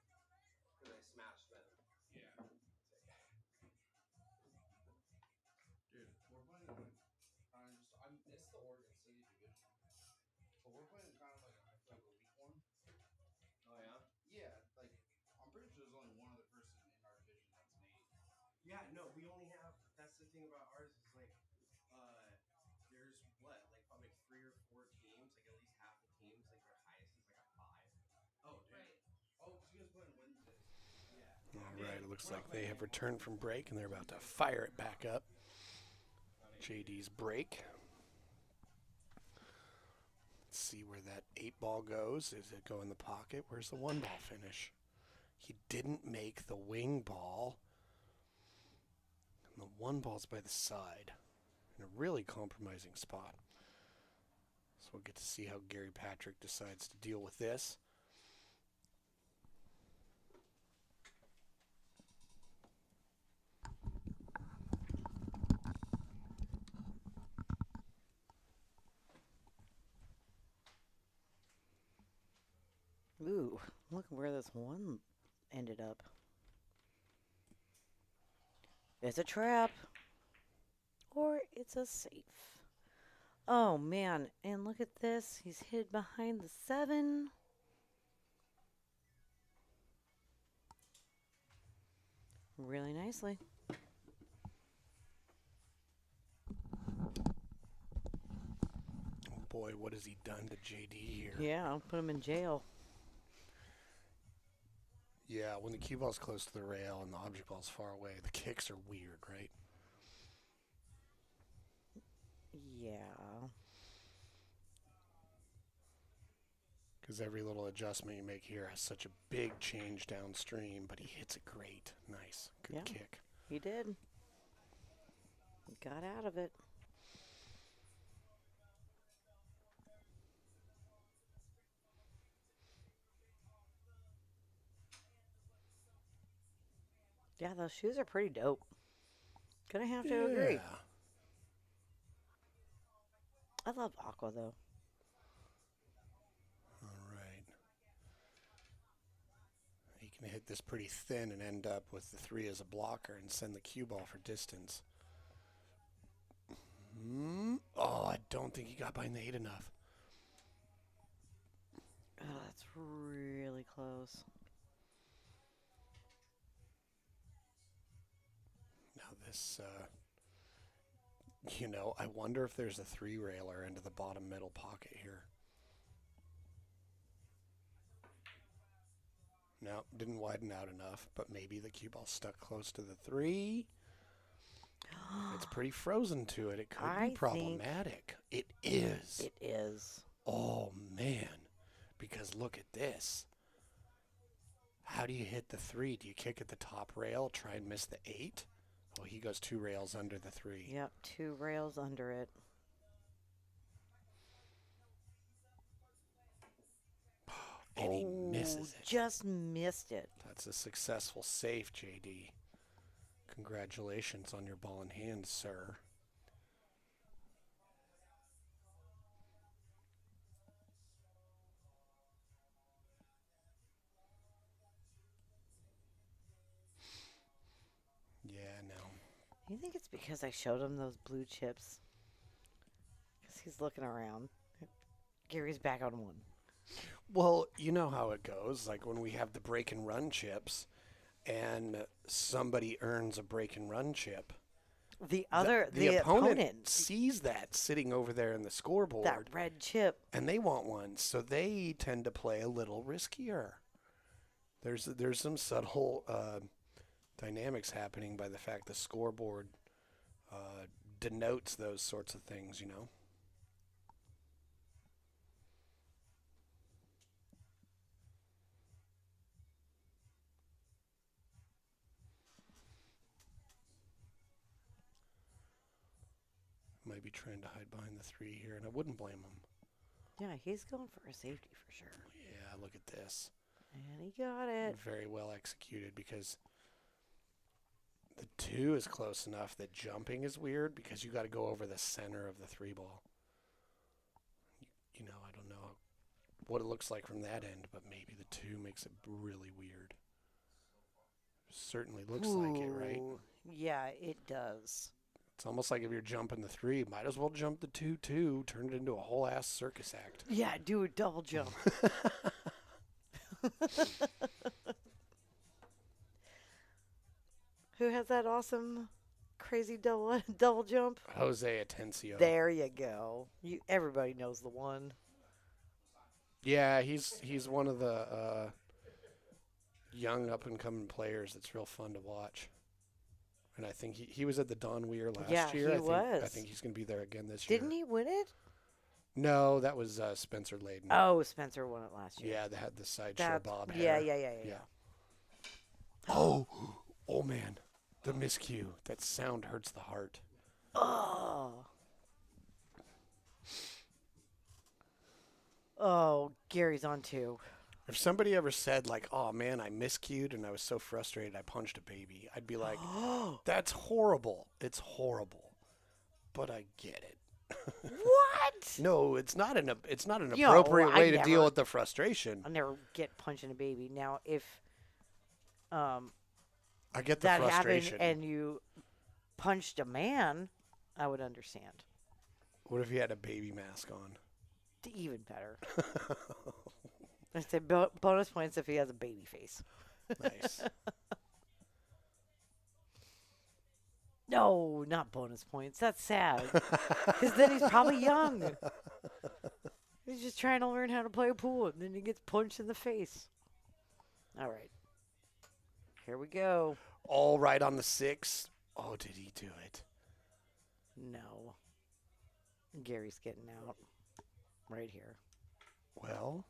because I smashed them. Yeah. Dude, we're playing I missed the Oregon City division, but we're playing kind of like a week one. Oh yeah. Yeah, like I'm pretty sure there's only one other person in our division that's an 8. Yeah, no, we only have. That's the thing about ours is like, there's what, like probably 3 or 4 teams, like at least half the teams, like their highest is like a 5. Oh, dude. Right. Oh, because you guys playing Wednesdays. Yeah. All right, it looks like they have returned from break, and they're about to fire it back up. JD's break. Let's see where that 8-ball goes. Does it go in the pocket? Where's the 1-ball finish? He didn't make the wing ball. And the 1-ball's by the side in a really compromising spot. So we'll get to see how Gary Patrick decides to deal with this. Ooh, look where this one ended up. It's a trap. Or it's a safe. Oh, man. And look at this. He's hid behind the 7. Really nicely. Oh boy, what has he done to JD here? Yeah, I'll put him in jail. Yeah, when the cue ball's close to the rail and the object ball's far away, the kicks are weird, right? Yeah. Because every little adjustment you make here has such a big change downstream, but he hits it great. Nice. Good Yeah. kick. He did. He got out of it. Yeah, those shoes are pretty dope. Gonna have to agree. I love aqua though. All right. He can hit this pretty thin and end up with the 3 as a blocker and send the cue ball for distance. Oh, I don't think he got behind the 8 enough. Oh, that's really close. Now this, I wonder if there's a 3-railer into the bottom middle pocket here. No, didn't widen out enough, but maybe the cue ball stuck close to the 3. It's pretty frozen to it. It could be problematic. It is. It is. Oh, man. Because look at this. How do you hit the 3? Do you kick at the top rail, try and miss the 8? Oh, he goes 2 rails under the 3. Yep, 2 rails under it. And he misses it. Just missed it. That's a successful save, JD. Congratulations on your ball in hand, sir. Yeah, no. You think it's because I showed him those blue chips? Because he's looking around. Gary's back on 1. Well, you know how it goes. Like when we have the break and run chips and somebody earns a break and run chip. The opponent sees that sitting over there in the scoreboard. That red chip. And they want one. So they tend to play a little riskier. There's some subtle dynamics happening by the fact the scoreboard denotes those sorts of things, Might be trying to hide behind the 3 here, and I wouldn't blame him. Yeah, he's going for a safety for sure. Yeah, look at this. And he got it. Very well executed because the 2 is close enough that jumping is weird because you got to go over the center of the 3 ball. I don't know what it looks like from that end, but maybe the 2 makes it really weird. Certainly looks like it, right? Yeah, it does. It's almost like if you're jumping the 3, might as well jump the 2 too. Turn it into a whole ass circus act. Yeah, do a double jump. Who has that awesome, crazy double jump? Jose Atencio. There you go. Everybody knows the one. Yeah, he's one of the young up and coming players that's real fun to watch. And I think he was at the Don Weir last year. Yeah, he was. I think he's going to be there again this year. Didn't he win it? No, that was Spencer Layden. Oh, Spencer won it last year. Yeah, they had the sideshow bob yeah, hair. yeah. Oh man, the miscue. That sound hurts the heart. Oh, Gary's on 2. If somebody ever said like, "Oh man, I miscued and I was so frustrated I punched a baby," I'd be like, "That's horrible. It's horrible." But I get it. What? No, it's not an appropriate way to deal with the frustration. I'll never get punching a baby. Now, if I get the that frustration. happened and you punched a man, I would understand. What if he had a baby mask on? Even better. I say bonus points if he has a baby face. Nice. No, not bonus points. That's sad. Because then he's probably young. He's just trying to learn how to play pool, and then he gets punched in the face. All right. Here we go. All right on the 6. Oh, did he do it? No. Gary's getting out. Right here. Well.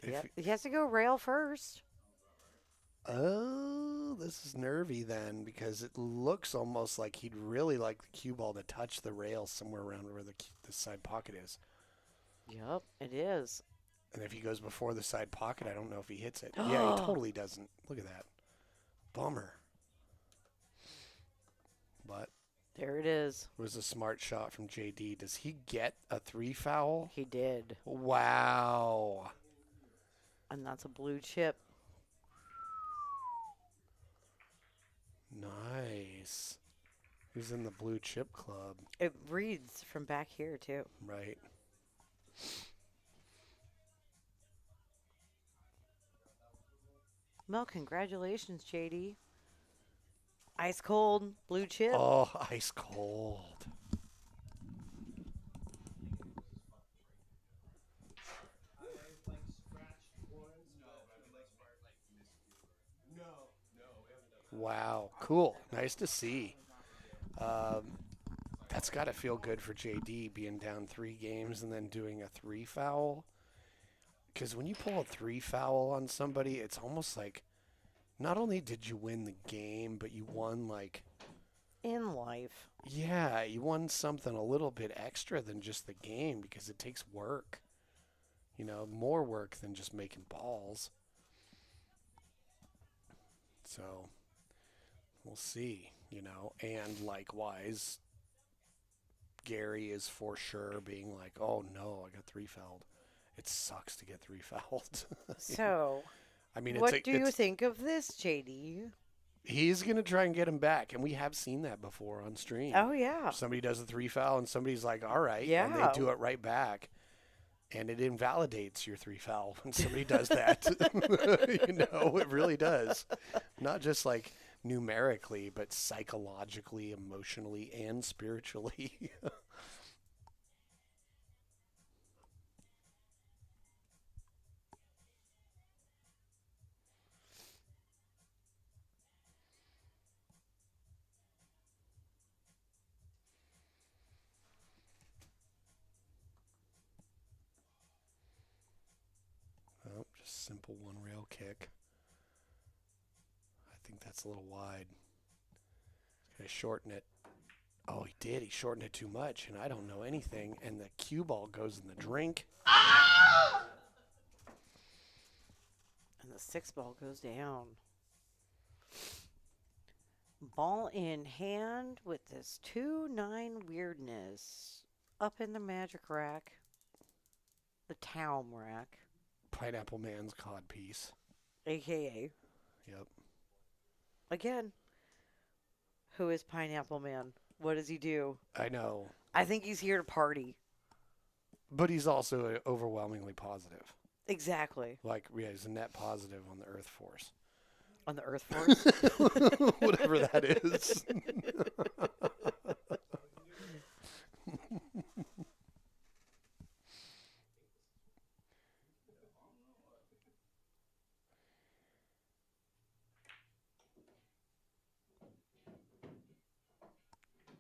Yep. He has to go rail first. Oh, this is nervy then because it looks almost like he'd really like the cue ball to touch the rail somewhere around where the side pocket is. Yep, it is. And if he goes before the side pocket, I don't know if he hits it. Yeah, he totally doesn't. Look at that. Bummer. But there it is. It was a smart shot from JD. Does he get a 3 foul? He did. Wow. And that's a blue chip. Nice. He's in the blue chip club. It reads from back here, too. Right. Well, congratulations, JD. Ice cold, blue chip. Oh, ice cold. Wow, cool. Nice to see. That's got to feel good for JD being down 3 games and then doing a 3 foul. Because when you pull a 3 foul on somebody, it's almost like not only did you win the game, but you won like... in life. Yeah, you won something a little bit extra than just the game because it takes work. You know, more work than just making balls. So... we'll see, you know, and likewise, Gary is for sure being like, oh no, I got 3 fouled. It sucks to get 3 fouled. So, I mean, what do you think of this, JD? He's going to try and get him back, and we have seen that before on stream. Oh, yeah. Somebody does a 3 foul, and somebody's like, all right, yeah. And they do it right back. And it invalidates your 3 foul when somebody does that. You know, it really does. Not just like numerically, but psychologically, emotionally, and spiritually. Oh, just simple 1 rail kick. I think that's a little wide. He's going to shorten it. Oh, he did. He shortened it too much, and I don't know anything. And the cue ball goes in the drink. And the 6 ball goes down. Ball in hand with this 2-9 weirdness. Up in the magic rack. The town rack. Pineapple Man's cod piece. AKA. Yep. Again, who is Pineapple Man? What does he do? I know. I think he's here to party. But he's also overwhelmingly positive. Exactly. Like, yeah, he's a net positive on the Earth Force. On the Earth Force? Whatever that is.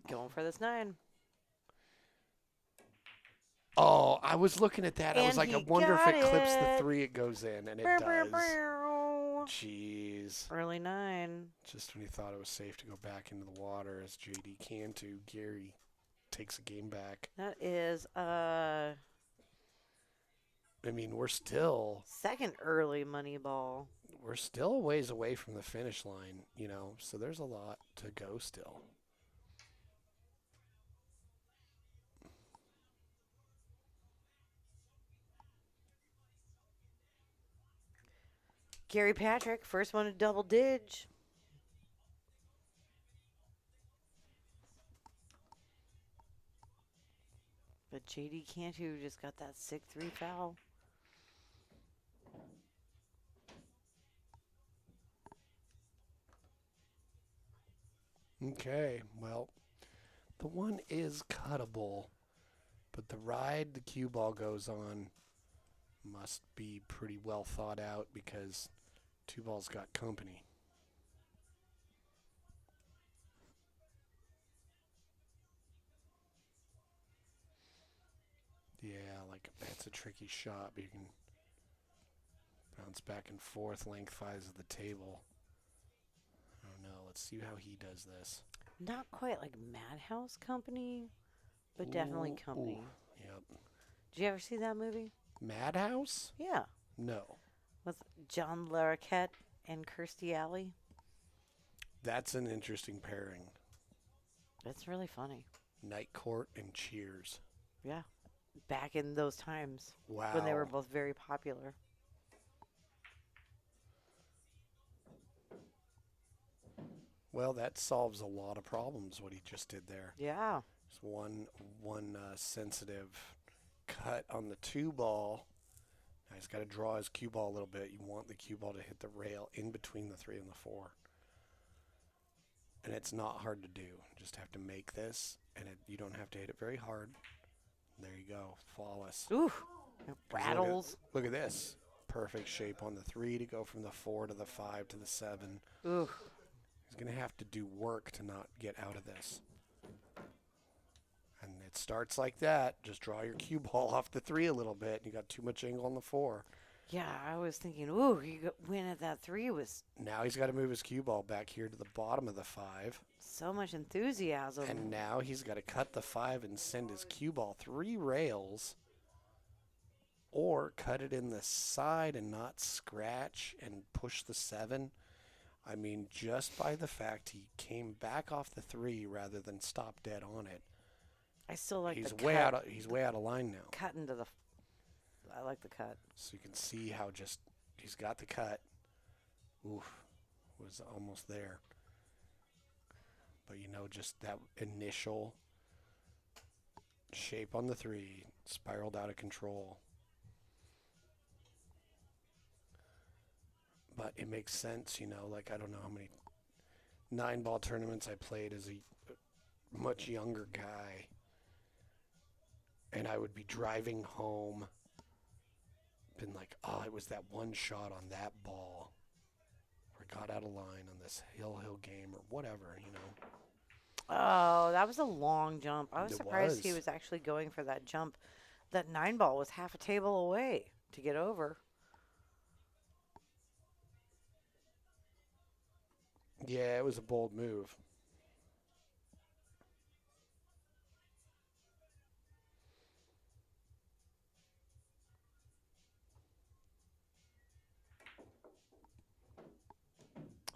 Going for this 9. Oh, I was looking at that. I was And like, I he wonder if got it clips the it. 3 it goes in, and it Bow, does. bow, bow. Jeez. Early 9. Just when he thought it was safe to go back into the water as JD Cantu, Gary takes a game back. That is I mean, we're still second early money ball. a ways away from the finish line, you know, so there's a lot to go still. Gary Patrick, first one to double dig. But JD Cantu just got that sick 3 foul. Okay, well, the 1 is cuttable, but the ride the cue ball goes on must be pretty well thought out because 2 balls got company. It's a tricky shot, but you can bounce back and forth lengthwise of the table. I don't know. Let's see how he does this. Not quite like Madhouse Company, but definitely Ooh, Company. ooh, yep. Did you ever see that movie? Madhouse? Yeah. No. With John Larroquette and Kirstie Alley. That's an interesting pairing. It's really funny. Night Court and Cheers. Yeah. Back in those times Wow. when they were both very popular. Well, that solves a lot of problems, what he just did there. Yeah. Just one sensitive cut on the 2-ball. Now he's got to draw his cue ball a little bit. You want the cue ball to hit the rail in between the 3 and the 4. And it's not hard to do. You just have to make this, and you don't have to hit it very hard. There you go. Flawless. Ooh. It rattles. Look at this. Perfect shape on the 3 to go from the 4 to the 5 to the 7. Ooh. He's going to have to do work to not get out of this. And it starts like that. Just draw your cue ball off the 3 a little bit. You got too much angle on the 4. Yeah, I was thinking, ooh, win at that 3 was Now he's got to move his cue ball back here to the bottom of the 5. so much enthusiasm. And now he's got to cut the 5 and send his cue ball 3 rails. Or cut it in the side and not scratch and push the 7. I mean, just by the fact he came back off the 3 rather than stop dead on it. I still like He's the way cut. he's way out of line now. Cut into the. I like the cut. So you can see how just he's got the cut. Oof, was almost there. But you know, just that initial shape on the 3 spiraled out of control. But it makes sense, you know, like I don't know how many 9-ball tournaments I played as a much younger guy. And I would be driving home, been like, oh, it was that one shot on that ball where I got out of line on this hill game or whatever, you know. Oh, that was a long jump. I was It surprised he was. was actually going for that jump. That 9-ball was half a table away to get over. Yeah, it was a bold move.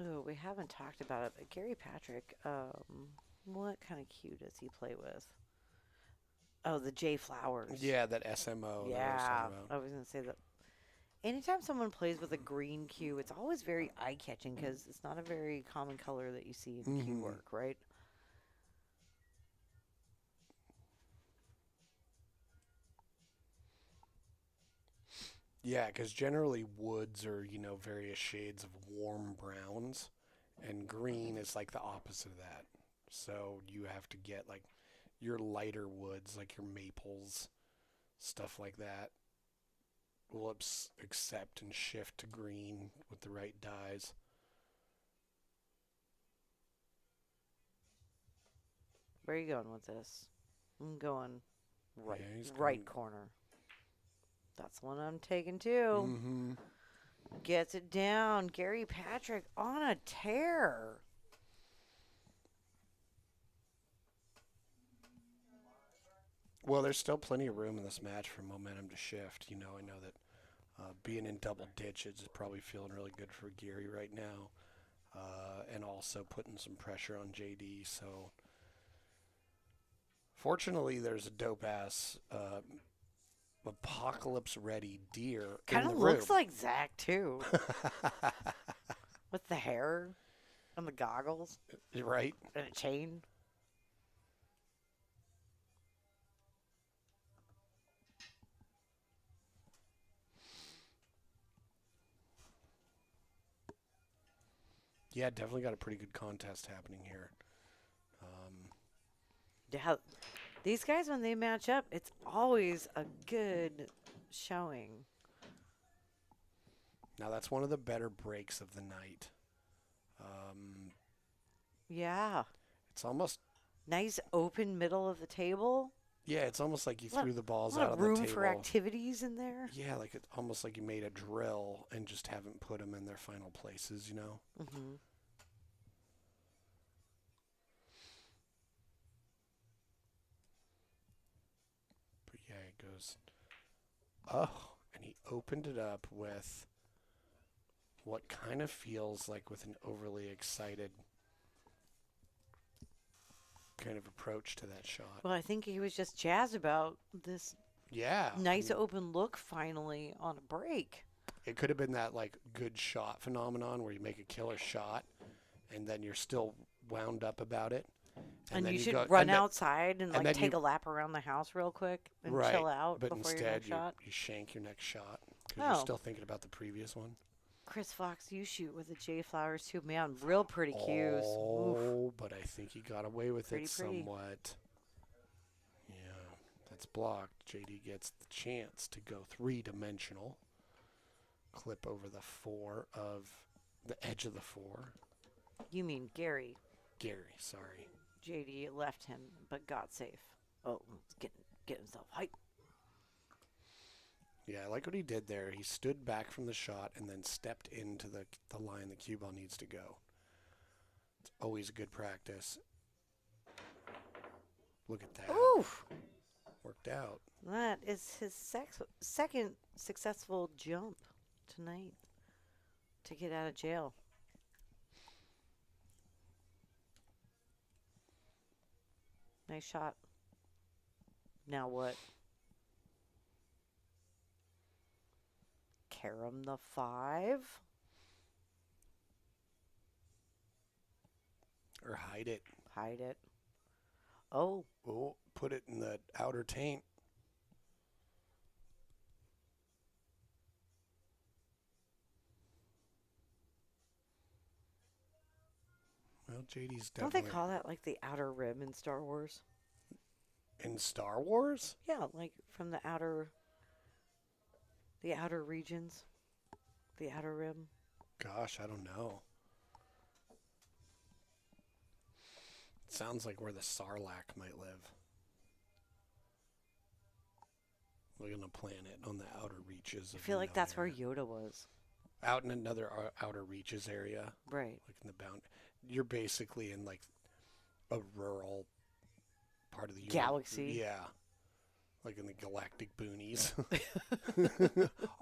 Oh, we haven't talked about it, but Gary Patrick, what kind of cue does he play with? Oh, the J Flowers. Yeah, that SMO. that I was Yeah, talking about. I was going to say that. Anytime someone plays with a green cue, it's always very eye-catching because it's not a very common color that you see in cue Mhm. work, right? Yeah, because generally woods are, you know, various shades of warm browns, and green is like the opposite of that. So you have to get like your lighter woods, like your maples, stuff like that, will accept and shift to green with the right dyes. Where are you going with this? I'm going right, Yeah, he's right going- corner. That's the one I'm taking too. Mm-hmm. Gets it down. Gary Patrick on a tear. Well, there's still plenty of room in this match for momentum to shift. You know, I know that being in double ditches is probably feeling really good for Gary right now, and also putting some pressure on JD. So, fortunately, there's a dope ass apocalypse ready deer Kind in of the room. looks like Zach too, with the hair and the goggles Right? and a chain. Yeah, definitely got a pretty good contest happening here. Yeah, these guys when they match up, it's always a good showing. Now that's one of the better breaks of the night. Yeah, It's almost nice open middle of the table. Yeah, it's almost like you Lot- threw the balls A lot out of on the room table. for activities in there. Yeah, like it's almost like you made a drill and just haven't put them in their final places, you know? Mm-hmm. But yeah, it goes, oh, and he opened it up with what kind of feels like with an overly excited kind of approach to that shot. Well, I think he was just jazzed about this Yeah. nice I mean, open look finally on a break. it could have been that like good shot phenomenon where you make a killer shot and then you're still wound up about it. And then you should go- run and then- outside and and like then take you- a lap around the house real quick and Right, chill out but before your instead next shot. you shank your next shot because you're Oh. still thinking about the previous one. Chris Fox, you shoot with the J flowers too, man. Real pretty cues. Oof. Oh, but I think he got away with Pretty it pretty. somewhat. Yeah, that's blocked. JD gets the chance to go three-dimensional. Clip over the four of the edge of the four. You mean Gary? Gary, sorry. JD left him, but got safe. Oh, let's get himself hype. Yeah, I like what he did there. He stood back from the shot and then stepped into the line the cue ball needs to go. It's always a good practice. Look at that. Oof! Worked out. That is his second successful jump tonight to get out of jail. Nice shot. Now what? Carom the 5. Or hide it. Hide it. Oh, Oh, put it in the outer taint. Well, JD's don't definitely they call that like the outer rim in Star Wars? in Star Wars. Yeah, like from the outer regions, the outer rim. Gosh, I don't know. Sounds like where the Sarlacc might live. Like on a planet on the outer reaches. I Of feel like known that's where area. Yoda was. Out in another outer reaches area, Right. like in the bound. You're basically in like a rural part of the Galaxy. Yeah, like in the galactic boonies.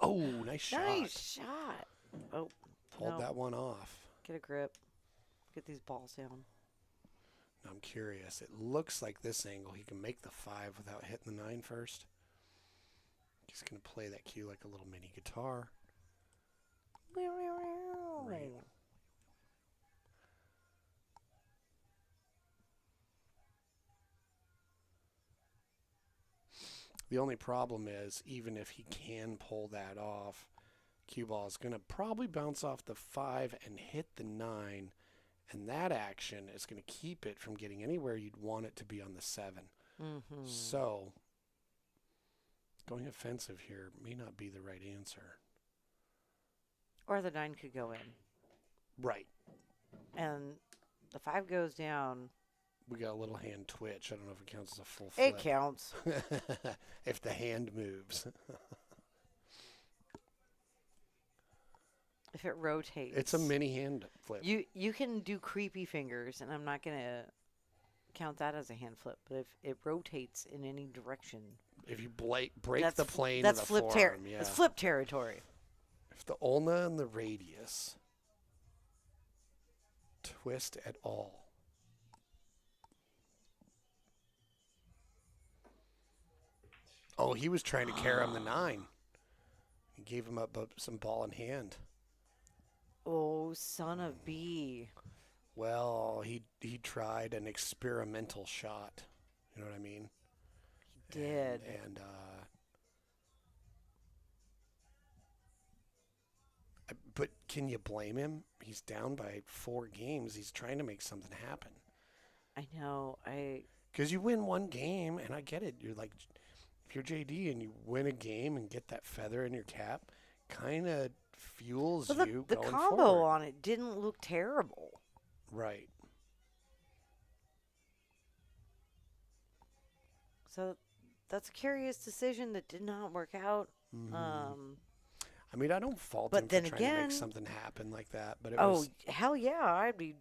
Oh, nice shot! Nice shot. Oh, Hold no. that one off. Get a grip. Get these balls down. Now I'm curious. It looks like this angle he can make the 5 without hitting the 9 first. He's gonna play that cue like a little mini guitar. Right. The only problem is, even if he can pull that off, cue ball is going to probably bounce off the 5 and hit the 9, and that action is going to keep it from getting anywhere you'd want it to be on the 7. Mm-hmm. So, going offensive here may not be the right answer. Or the 9 could go in. Right. And the 5 goes down. We got a little hand twitch. I don't know if it counts as a full flip. It counts. If the hand moves. If it rotates. It's a mini hand flip. You can do creepy fingers, and I'm not going to count that as a hand flip. But if it rotates in any direction, If you break the that's plane that's of the flip forearm, yeah. That's flip territory. If the ulna and the radius twist at all, oh, he was trying to carry him the 9. He gave him up some ball in hand. Oh, son of B. Well, he tried an experimental shot. You know what I mean? He did. And but can you blame him? He's down by 4 games. He's trying to make something happen. I know. Because you win one game, and I get it. You're like, if you're JD and you win a game and get that feather in your cap, kind of fuels But you the going combo forward. on it didn't look terrible. Right. So that's a curious decision that did not work out. I mean, I don't fault But him for then trying to make again- something happen like that, but it Oh was hell yeah! I'd be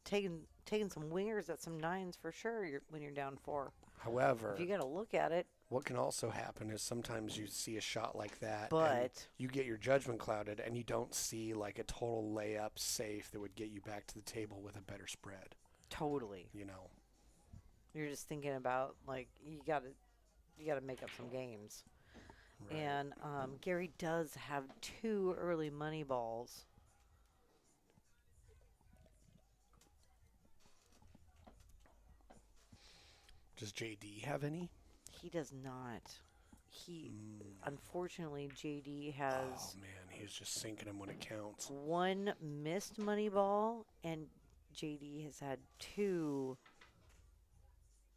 taking some wingers at some nines for sure. When you're down 4. however, If you got to look at it, what can also happen is sometimes you see a shot like that and but you get your judgment clouded and you don't see like a total layup safe that would get you back to the table with a better spread, totally, you know. you're just thinking about like you got to make up some games. Right. And Gary does have 2 early money balls. Does JD have any? He does not. Unfortunately, JD has Oh man, he's just sinking them when it counts. 1 missed money ball, and JD has had 2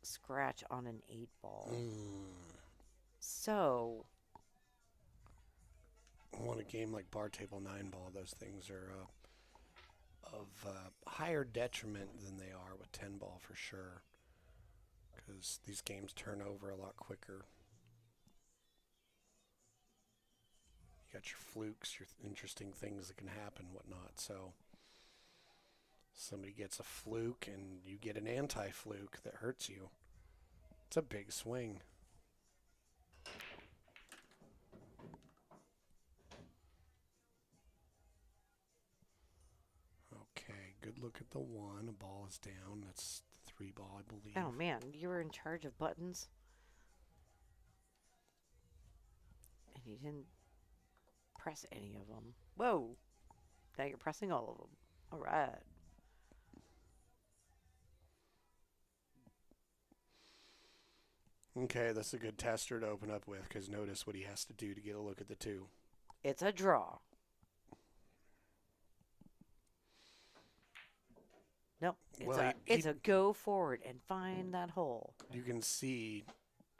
scratch on an 8 ball. So, On a game like bar table 9 ball, those things are of higher detriment than they are with 10 ball for sure, because these games turn over a lot quicker. You got your flukes, your interesting things that can happen, whatnot. So somebody gets a fluke and you get an anti-fluke that hurts you. It's a big swing. Okay, good look at the 1. A ball is down. That's the 3 ball, I believe. oh man, you were in charge of buttons, and you didn't press any of them. Whoa! Now you're pressing all of them. All right. Okay, that's a good tester to open up with, because notice what he has to do to get a look at the 2. It's a draw. Nope. Well, It's a go forward and find that hole. You can see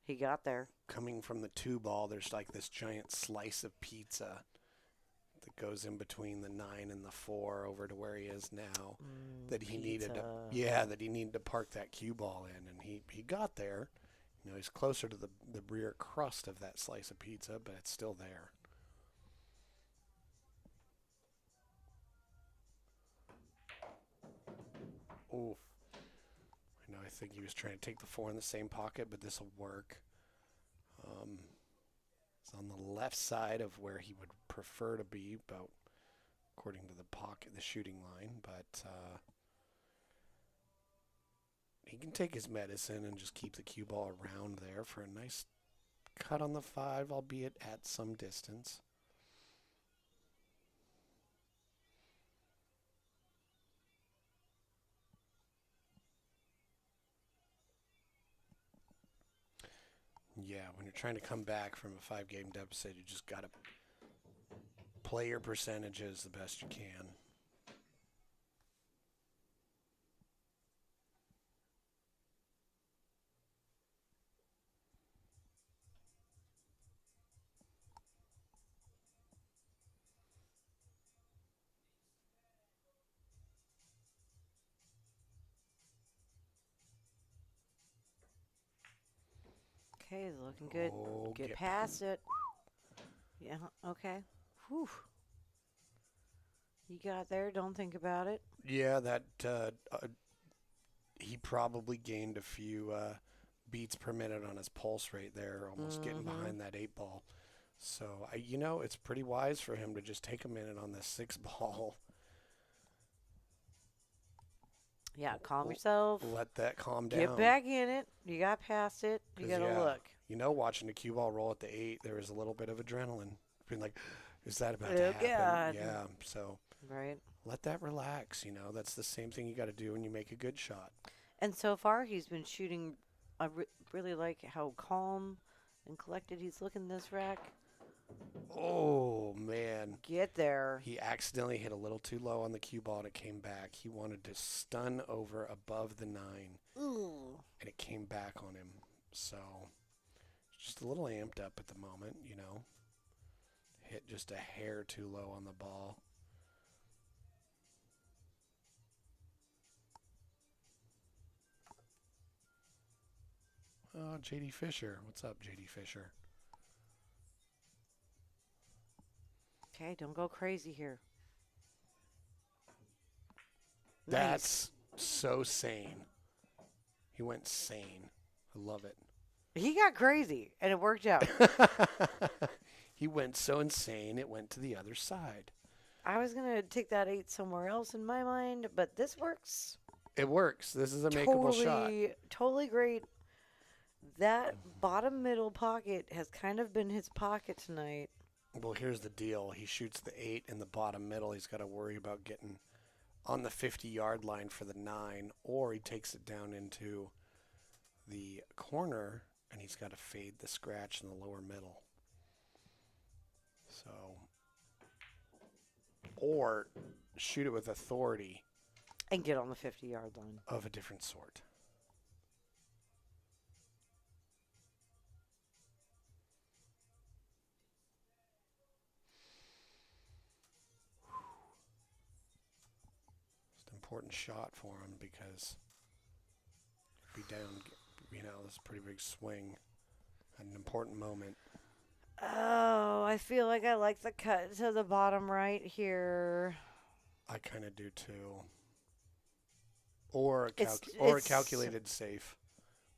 He got there. coming from the 2 ball, there's like this giant slice of pizza that goes in between the 9 and the 4 over to where he is now. That he needed to park that cue ball in, and he got there. You know, he's closer to the rear crust of that slice of pizza, but it's still there. Oof. I think he was trying to take the 4 in the same pocket, but this will work. It's on the left side of where he would prefer to be, about according to the pocket, the shooting line. But he can take his medicine and just keep the cue ball around there for a nice cut on the 5, albeit at some distance. Yeah, when you're trying to come back from a 5-game deficit, you just got to play your percentages the best you can. Okay, looking good. Oh, Get past it. Yeah, okay. Whew. You got there. Don't think about it. Yeah, that he probably gained a few beats per minute on his pulse rate there, almost getting behind that 8 ball. So, it's pretty wise for him to just take a minute on this 6 ball. Yeah, calm yourself. Let that calm down. Get back in it. You got past it. You 'Cause, got to yeah, look. Watching the cue ball roll at the 8, there was a little bit of adrenaline. Being like, is that about Oh, to happen? God. Yeah, so Right. let that relax. That's the same thing you got to do when you make a good shot. And so far, he's been shooting. I really like how calm and collected he's looking this rack. Oh, man. Get there. He accidentally hit a little too low on the cue ball and it came back. He wanted to stun over above the 9. Ooh. And it came back on him. So, just a little amped up at the moment, Hit just a hair too low on the ball. Oh, JD Fisher. What's up, JD Fisher? Okay, don't go crazy here. That's so sane. He went sane. I love it. He got crazy, and it worked out. He went so insane, it went to the other side. I was going to take that 8 somewhere else in my mind, but this works. It works. This is a makeable shot. Totally great. That bottom middle pocket has kind of been his pocket tonight. Well, here's the deal. He shoots the 8 in the bottom middle. He's got to worry about getting on the 50-yard line for the 9, or he takes it down into the corner, and he's got to fade the scratch in the lower middle. So, or shoot it with authority. And get on the 50-yard line. Of a different sort. It's an important shot for him because if he down, this is a pretty big swing. An important moment. Oh, I feel like I like the cut to the bottom right here. I kind of do too. Or a calculated safe.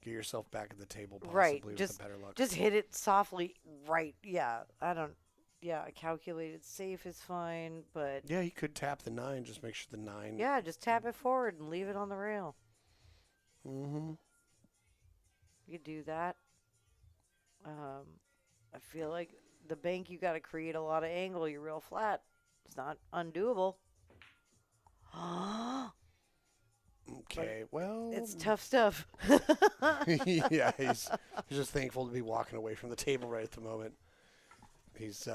Get yourself back at the table possibly right. with Just, the better luck. Just hit it softly right. Yeah, a calculated safe is fine, but... Yeah, you could tap the 9. Just make sure the 9... Yeah, just tap it forward and leave it on the rail. Mm-hmm. You could do that. I feel like the bank, you got to create a lot of angle. You're real flat. It's not undoable. Okay, well... It's tough stuff. Yeah, he's just thankful to be walking away from the table right at the moment. He's,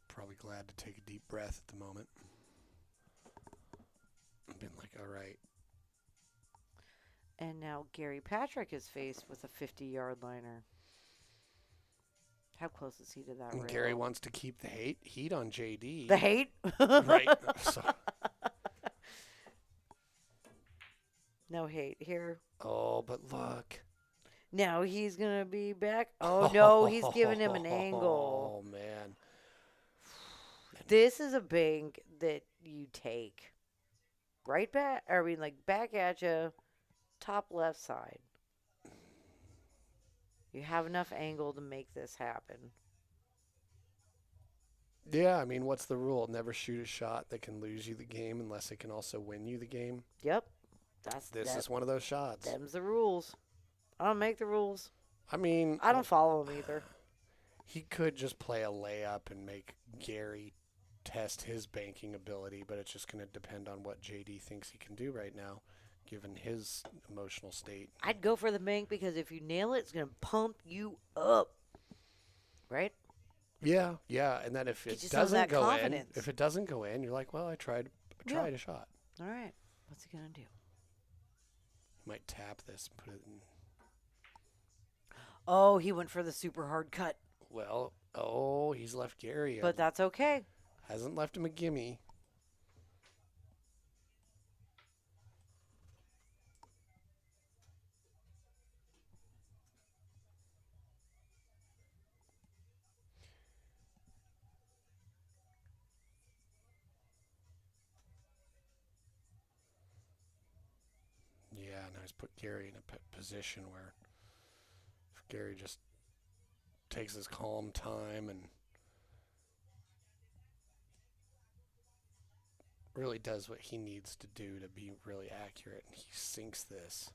probably glad to take a deep breath at the moment. I've been like, all right. And now Gary Patrick is faced with a 50-yard liner. How close is he to that rail? Gary wants to keep the heat on JD. The hate? Right. So. No hate here. Oh, but look. Now he's going to be back. Oh, no, he's giving him an angle. Oh, man. This is a bank that you take. Right back, back at you, top left side. You have enough angle to make this happen. Yeah, I mean, what's the rule? Never shoot a shot that can lose you the game unless it can also win you the game. Yep. This is one of those shots. Them's the rules. I don't make the rules. I mean... I don't follow them either. He could just play a layup and make Gary test his banking ability, but it's just going to depend on what JD thinks he can do right now, given his emotional state. I'd go for the bank because if you nail it, it's going to pump you up. Right? Yeah, and then if it doesn't go in, you're like, well, I tried a shot. All right. What's he going to do? Might tap this and put it in. Oh, he went for the super hard cut. Well, he's left Gary. But that's okay. Hasn't left him a gimme. Yeah, now he's put Gary in a position where if Gary just takes his calm time and really does what he needs to do to be really accurate, and he sinks this.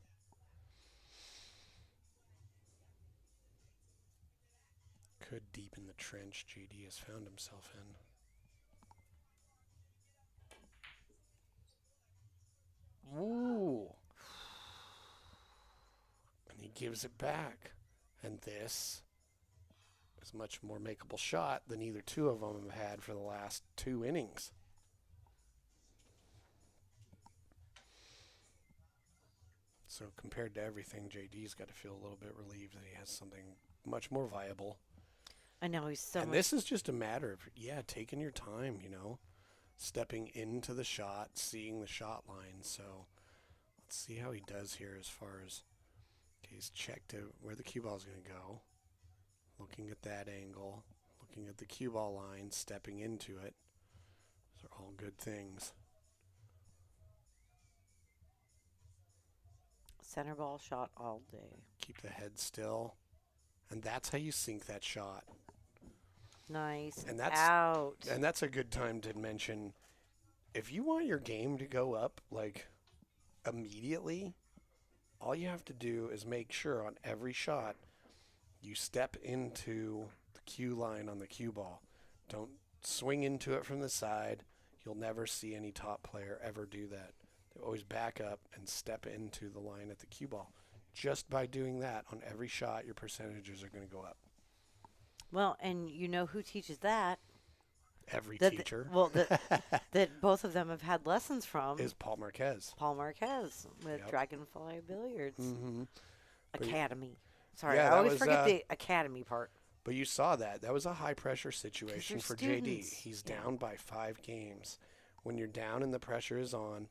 Could deepen the trench JD has found himself in. Ooh. And he gives it back. And this is a much more makeable shot than either two of them have had for the last 2 innings. So compared to everything, JD's got to feel a little bit relieved that he has something much more viable. I know he's so. And this is just a matter of taking your time, stepping into the shot, seeing the shot line. So Let's see how he does here as far as he's checked to where the cue ball is going to go. Looking at that angle, looking at the cue ball line, stepping into it. Those are all good things. Center ball shot all day. Keep the head still. And that's how you sink that shot. Nice. And that's out. And that's a good time to mention, if you want your game to go up like immediately, all you have to do is make sure on every shot you step into the cue line on the cue ball. Don't swing into it from the side. You'll never see any top player ever do that. They always back up and step into the line at the cue ball. Just by doing that on every shot, your percentages are going to go up. Well, and you know who teaches that? Every That teacher that both of them have had lessons from is Paul Marquez. Paul Marquez with Yep. Dragonfly Billiards Mm-hmm. Academy. Sorry, Yeah, I that always was, forget the academy part. But you saw that. That was a high-pressure situation they're for students. JD. He's Yeah. down by 5 games. When you're down and the pressure is on,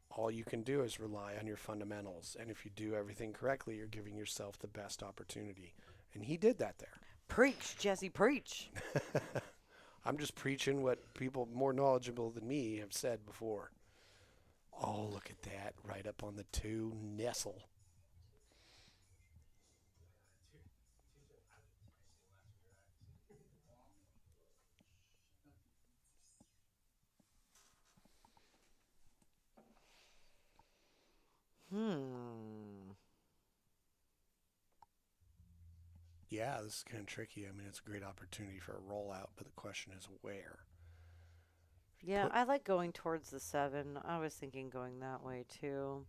all you can do is rely on your fundamentals. And if you do everything correctly, you're giving yourself the best opportunity. And he did that there. Preach, Jesse, preach. I'm just preaching what people more knowledgeable than me have said before. Oh, look at that. Right up on the 2, nestle. Yeah, this is kind of tricky. I mean, it's a great opportunity for a rollout, but the question is where? Yeah, Put- I like going towards the 7. I was thinking going that way too.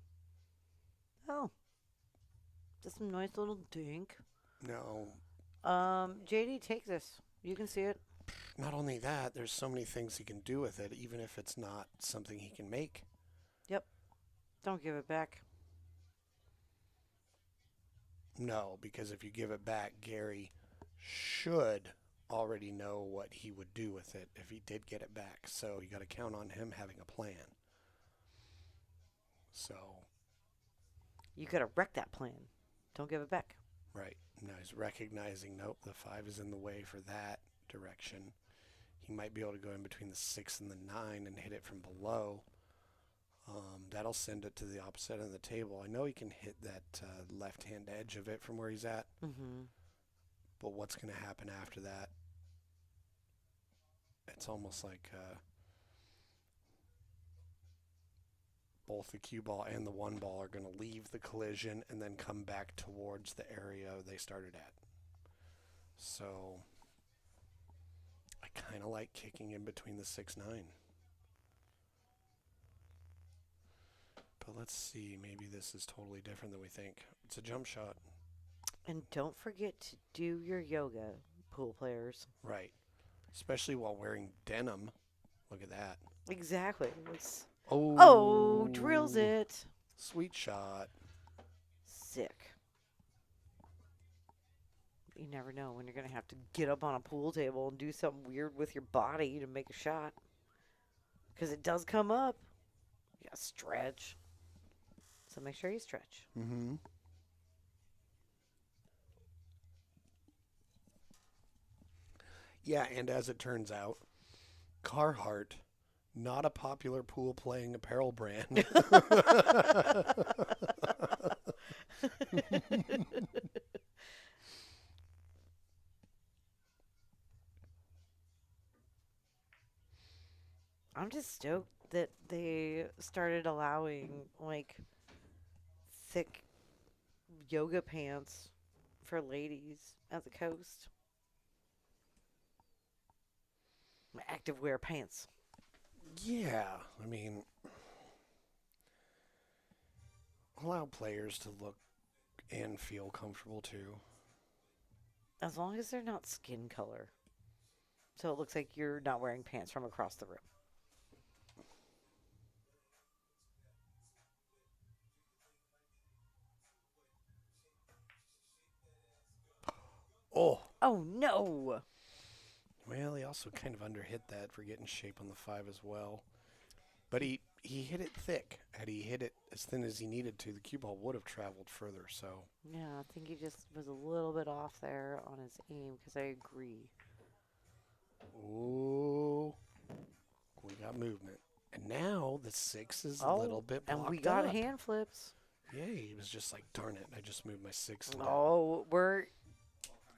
Oh, just some nice little dink. No, JD, take this. You can see it. not only that, there's so many things he can do with it, even if it's not something he can make. Don't give it back. No, because if you give it back, Gary should already know what he would do with it if he did get it back. So you got to count on him having a plan. So, You could have wrecked that plan. Don't give it back. right. Now he's recognizing, nope, the 5 is in the way for that direction. He might be able to go in between the 6 and the 9 and hit it from below. That'll send it to the opposite end of the table. I know he can hit that left-hand edge of it from where he's at, Mm-hmm. but what's going to happen after that? It's almost like both the cue ball and the 1 ball are going to leave the collision and then come back towards the area they started at. So I kind of like kicking in between the 6-9. But let's see, maybe this is totally different than we think. It's a jump shot. And don't forget to do your yoga, pool players. Right. Especially while wearing denim. Look at that. Exactly. It's, Oh, oh, drills it. Sweet shot. Sick. You never know when you're going to have to get up on a pool table and do something weird with your body to make a shot. Because it does come up. You got to stretch. So make sure you stretch. Mm-hmm. Yeah, and as it turns out, Carhartt, not a popular pool playing apparel brand. I'm just stoked that they started allowing, like, thick yoga pants for ladies at the coast. Activewear pants. Yeah, I mean, allow players to look and feel comfortable too. As long as they're not skin color. So it looks like you're not wearing pants from across the room. Oh, Oh, no. well, he also kind of underhit that for getting shape on the 5 as well. But he he hit it thick. Had he hit it as thin as he needed to, the cue ball would have traveled further. So Yeah, I think he just was a little bit off there on his aim because I agree. ooh, we got movement. And now the 6 is a Oh, little bit blocked and we got up. hand flips. Yeah, he was just like, darn it, I just moved my 6 down. Oh, we're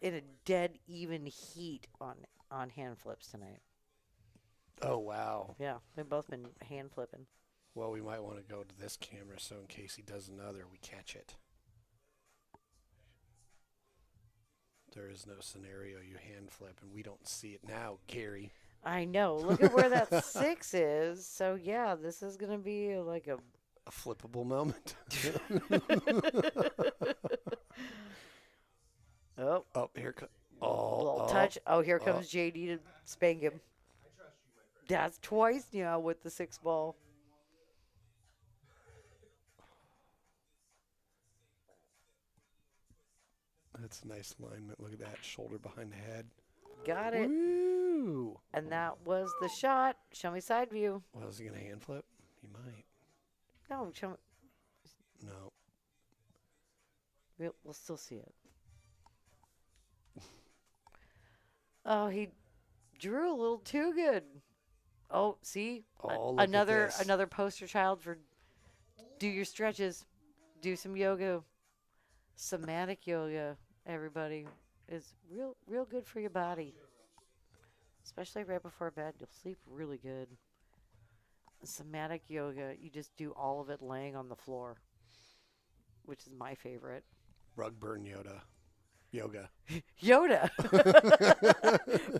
in a dead even heat on hand flips tonight. Oh, wow. Yeah, they've both been hand flipping. Well, we might want to go to this camera so in case he does another, we catch it. There is no scenario you hand flip, and we don't see it now, Gary. I know. Look at where that 6 is. So yeah, this is gonna be like a A flippable moment. oh, Oh, here comes. Oh, little oh, touch. Oh, here comes JD to spank him. That's twice now with the 6 ball. That's a nice alignment. Look at that. Shoulder behind the head. Got it. Woo! And that was the shot. Show me side view. Well, is he going to hand flip? He might. No, show me. No. We'll still see it. Oh, he drew a little too good. Oh, see? Oh, look at this. Another poster child for do your stretches. Do some yoga. Somatic yoga, everybody, is real good for your body. Especially right before bed. You'll sleep really good. Somatic yoga, you just do all of it laying on the floor, which is my favorite. Rug burn Yoga. Yoda.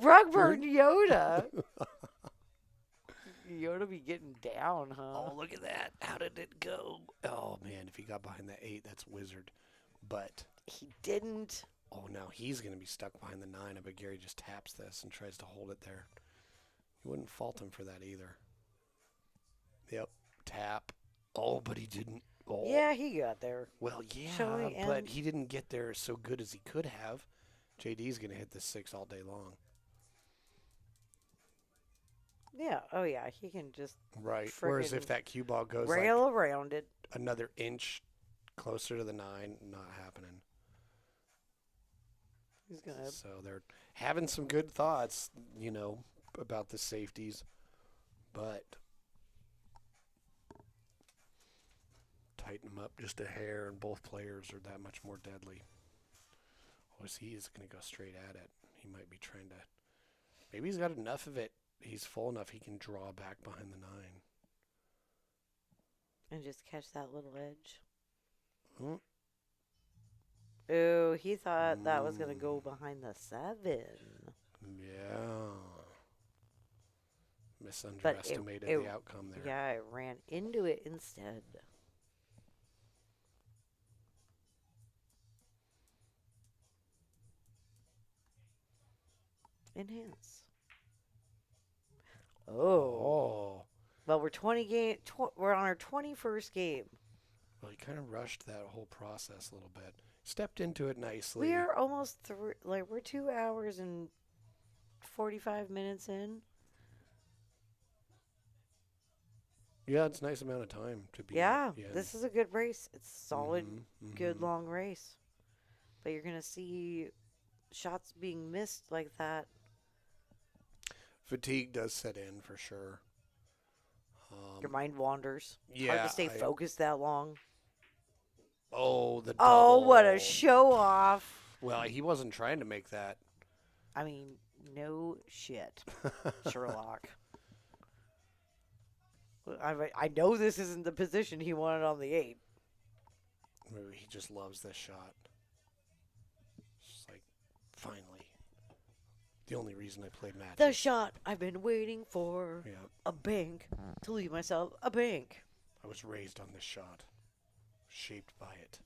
Rug burn Yoda. Yoda be getting down, huh? Oh, look at that. How did it go? Oh, man, if he got behind that 8, that's wizard. But He didn't. oh, now he's going to be stuck behind the 9. I bet Gary just taps this and tries to hold it there. You wouldn't fault him for that either. Yep, tap. Oh, but he didn't. Oh. Yeah, he got there. Well, Shall yeah, we but end? he didn't get there so good as he could have. JD's going to hit this 6 all day long. Yeah. Oh, yeah. He can just Right. Whereas if frickin' that cue ball goes rail like around it. another inch closer to the 9, not happening. He's gonna. So they're having some good thoughts, about the safeties, but tighten them up just a hair, and both players are that much more deadly. Oh, he is going to go straight at it. He might be trying to. Maybe he's got enough of it. He's full enough he can draw back behind the 9. And just catch that little edge. Hmm. Ooh, he thought that was gonna go behind the 7. Yeah. Misunderestimated the outcome there. Yeah, it ran into it instead. Enhance. Oh. Oh. Well, we're on our 21st game. Well, he kind of rushed that whole process a little bit. Stepped into it nicely. We are almost through. Like, we're 2 hours and 45 minutes in. Yeah, it's a nice amount of time to be. Yeah, this is a good race. It's a solid, good Mhm. long race. But you're going to see shots being missed like that. Fatigue does set in for sure. Your mind wanders. Yeah. Hard to stay focused that long. Oh, the Oh, what a double. show off. Well, he wasn't trying to make that. I mean, no shit, Sherlock. I know this isn't the position he wanted on the 8. Maybe he just loves this shot. It's just like, finally. The only reason I played Magic. The shot I've been waiting for. Yeah. A bank to leave myself a bank. I was raised on this shot. Shaped by it.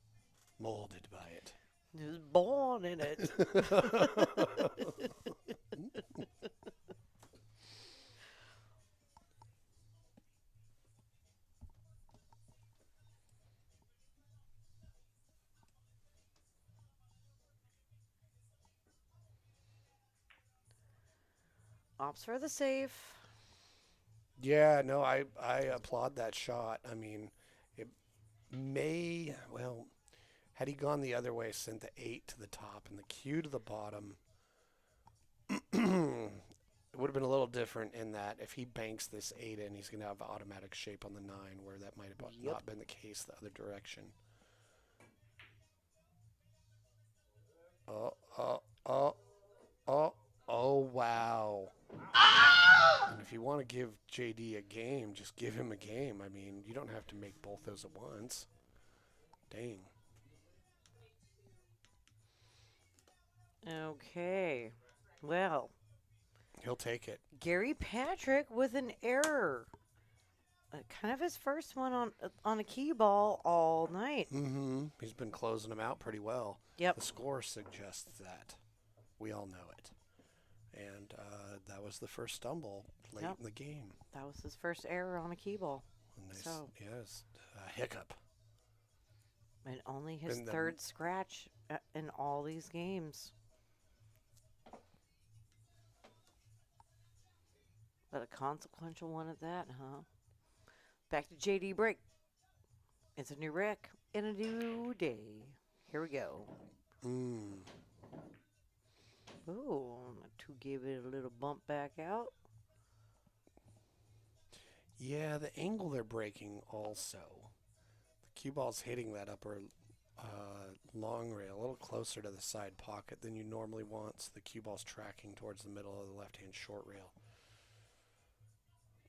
Molded by it. He was born in it. Ops for the safe. Yeah, no, I applaud that shot. I mean, it well, had he gone the other way, sent the 8 to the top and the Q to the bottom, it would have been a little different in that if he banks this 8 in, he's going to have automatic shape on the 9, where that might have Yep. not been the case the other direction. Oh, oh, oh, oh, oh, wow. And if you want to give JD a game, just give him a game. I mean, you don't have to make both those at once. Dang. Okay. Well, He'll take it. Gary Patrick with an error. Kind of his first one on a key ball all night. Mm-hmm. He's been closing them out pretty well. Yep. The score suggests that. We all know it. And that was the first stumble late Yep. in the game. That was his first error on a key ball. Nice. So. Yes. Hiccup. And only his And the- third scratch in all these games. But a consequential one at that, huh? Back to JD break. It's a new wreck in a new day. Here we go. Oh, two gave it a little bump back out. Yeah, the angle they're breaking also. The cue ball's hitting that upper long rail a little closer to the side pocket than you normally want, so the cue ball's tracking towards the middle of the left-hand short rail.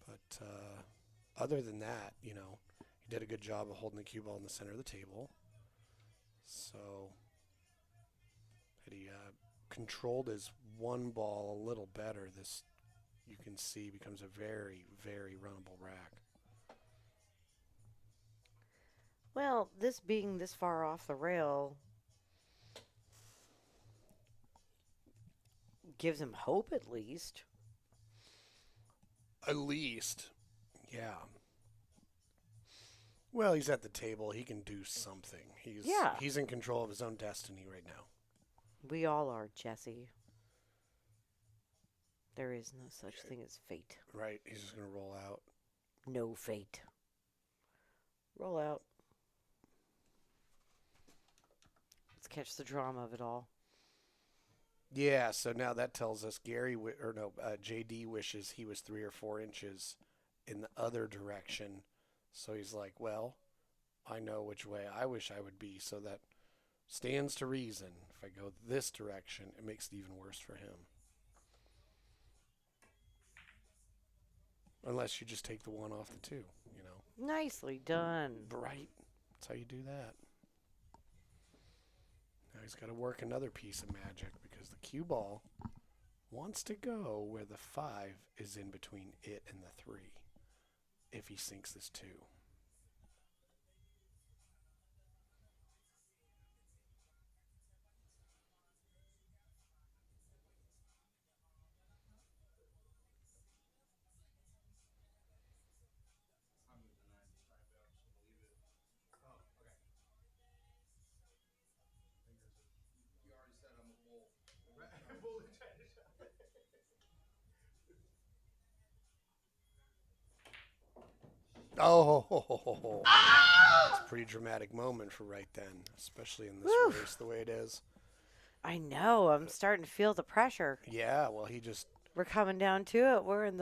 But other than that, you know, he did a good job of holding the cue ball in the center of the table. So had he controlled his one ball a little better, this, you can see, becomes a very, very runnable rack. Well, this being this far off the rail gives him hope at least. At least, yeah. Well, he's at the table. He can do something. He's in control of his own destiny right now. We all are, Jesse. There is no such thing as fate. Right, he's just going to roll out. No fate. Roll out. Let's catch the drama of it all. Yeah, so now that tells us JD wishes he was 3 or 4 inches in the other direction. So he's like, well, I know which way I wish I would be, so that stands to reason. If I go this direction, it makes it even worse for him. Unless you just take the 1 off the 2, you know. Nicely done. Right. That's how you do that. Now he's got to work another piece of magic because the cue ball wants to go where the 5 is in between it and the 3 if he sinks this 2. You already said I'm a bull. Oh, it's a pretty dramatic moment for right then, especially in this Woo. race the way it is. I know. I'm starting to feel the pressure. Yeah, well, he just We're coming down to it. We're in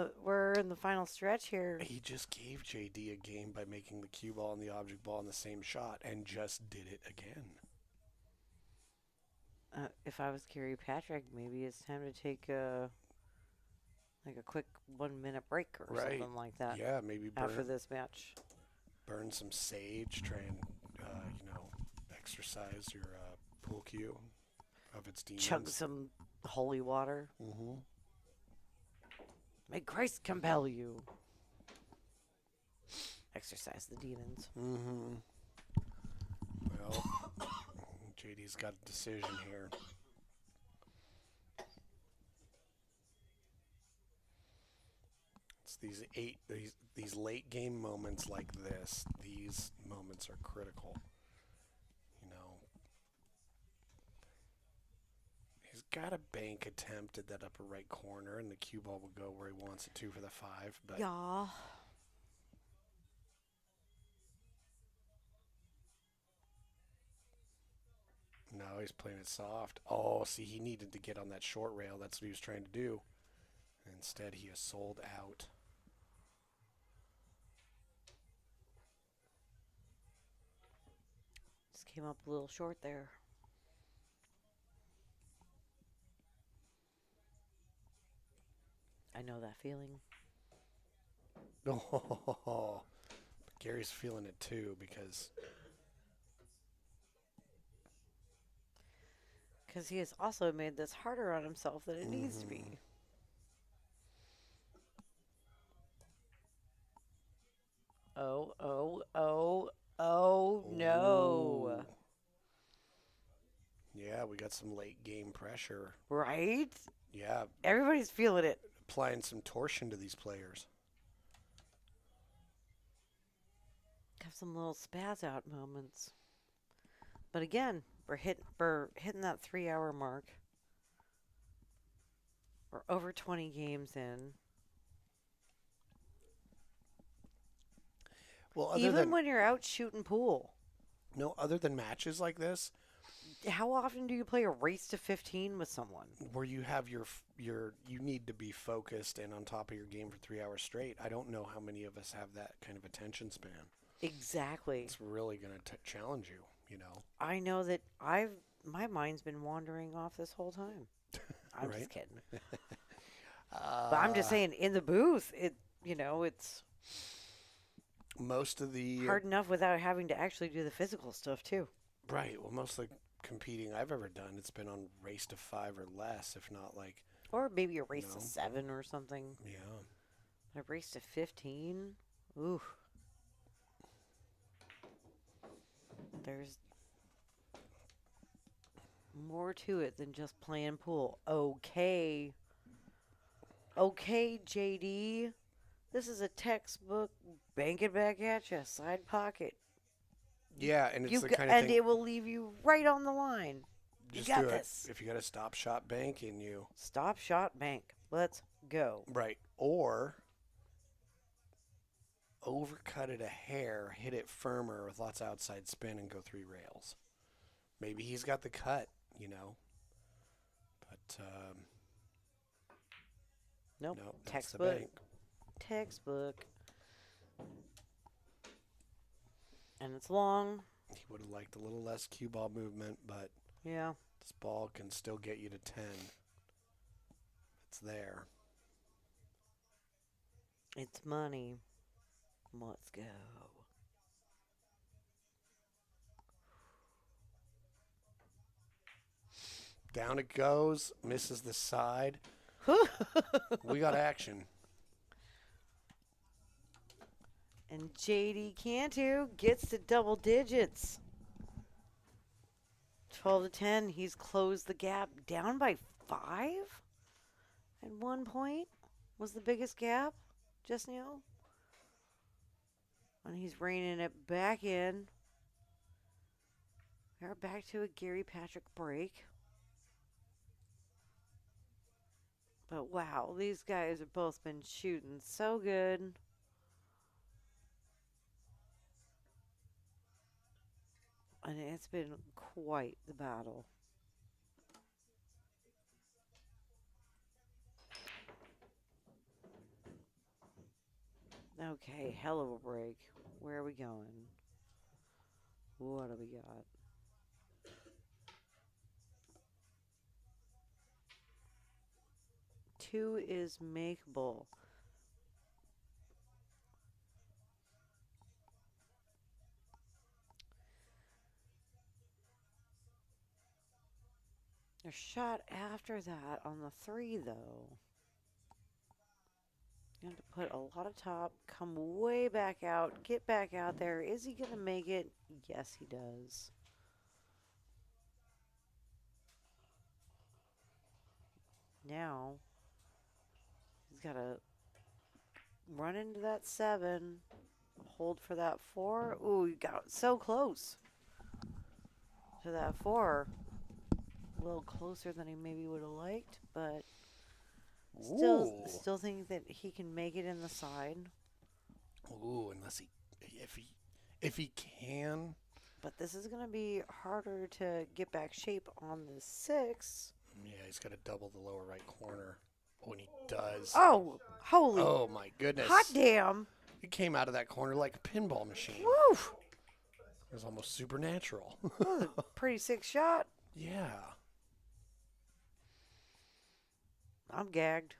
the final stretch here. gave JD a game by making the cue ball and the object ball in the same shot and just did it again. If I was Gary Patrick, maybe it's time to take a quick 1 minute break or Right. something like that. Yeah, maybe After this match. burn some sage, try and exercise your pool cue of its demons. Chug some holy water. Mm-hmm. May Christ compel you. Exercise the demons. Mm-hmm. Well, JD's got a decision here. It's these late game moments like this. These moments are critical. You know, he's got a bank attempt at that upper right corner, and the cue ball will go where he wants it to for the 5. But Yeah. no, he's playing it soft. Oh, see, he needed to get on that short rail. That's what he was trying to do. Instead, he is sold out. Just came up a little short there. I know that feeling. Oh, but Gary's feeling it too because Because he has also made this harder on himself than it needs to be. Oh, oh, oh, oh, no. Ooh. Yeah, we got some late game pressure. Right? Yeah, Everybody's feeling it. applying some torsion to these players. Have some little spaz out moments. But again, we're hitting that 3-hour mark. We're over 20 games in. Well, Even when you're out shooting pool, other than matches like this, how often do you play a race to 15 with someone? where you have you need to be focused and on top of your game for 3 hours straight. I don't know how many of us have that kind of attention span. Exactly. It's really going to challenge you, you know. I know that my mind's been wandering off this whole time. I'm Right? just kidding. But I'm just saying, in the booth, it's most of the hard enough without having to actually do the physical stuff too. right. Well, most of the competing I've ever done, it's been on race to 5 or less, if not like Or maybe a race No. to 7 or something. yeah. A race to 15? Ooh. There's more to it than just playing pool. Okay. Okay, JD. This is a textbook bank it back at you, side pocket. Yeah, and it's You the g- kind of and thing. it will leave you right on the line. Just got do this. it. If you got a stop shot bank and you Stop, shot, bank. Let's go. right, or overcut it a hair, hit it firmer with lots of outside spin, and go 3 rails. Maybe he's got the cut, you know. But Nope. no, that's the Textbook. bank. Textbook. And it's long. He would have liked a little less cue ball movement, but Yeah. this ball can still get you to 10. It's there. It's money. Let's go. Down it goes, misses the side. We got action. And JD Cantu gets to double digits. 12 to 10. He's closed the gap down by 5 at one point. Was the biggest gap just now. And he's reining it back in. We're back to a Gary Patrick break. But wow, these guys have both been shooting so good. And it's been quite the battle. Okay, hell of a break. Where are we going? What do we got? Two is makeable. A shot after that on the 3, though. You have to put a lot of top, come way back out, get back out there. Is he going to make it? Yes, he does. Now, he's got to run into that 7, hold for that 4. Ooh, you got so close to that 4. little closer than he maybe would have liked, but Ooh. still think that he can make it in the side. Ooh, if he can. But this is going to be harder to get back shape on the 6. Yeah, he's got to double the lower right corner. When he does. Oh, holy. Oh, my goodness. Hot damn. He came out of that corner like a pinball machine. Woo. It was almost supernatural. That was a pretty sick shot. Yeah. I'm gagged.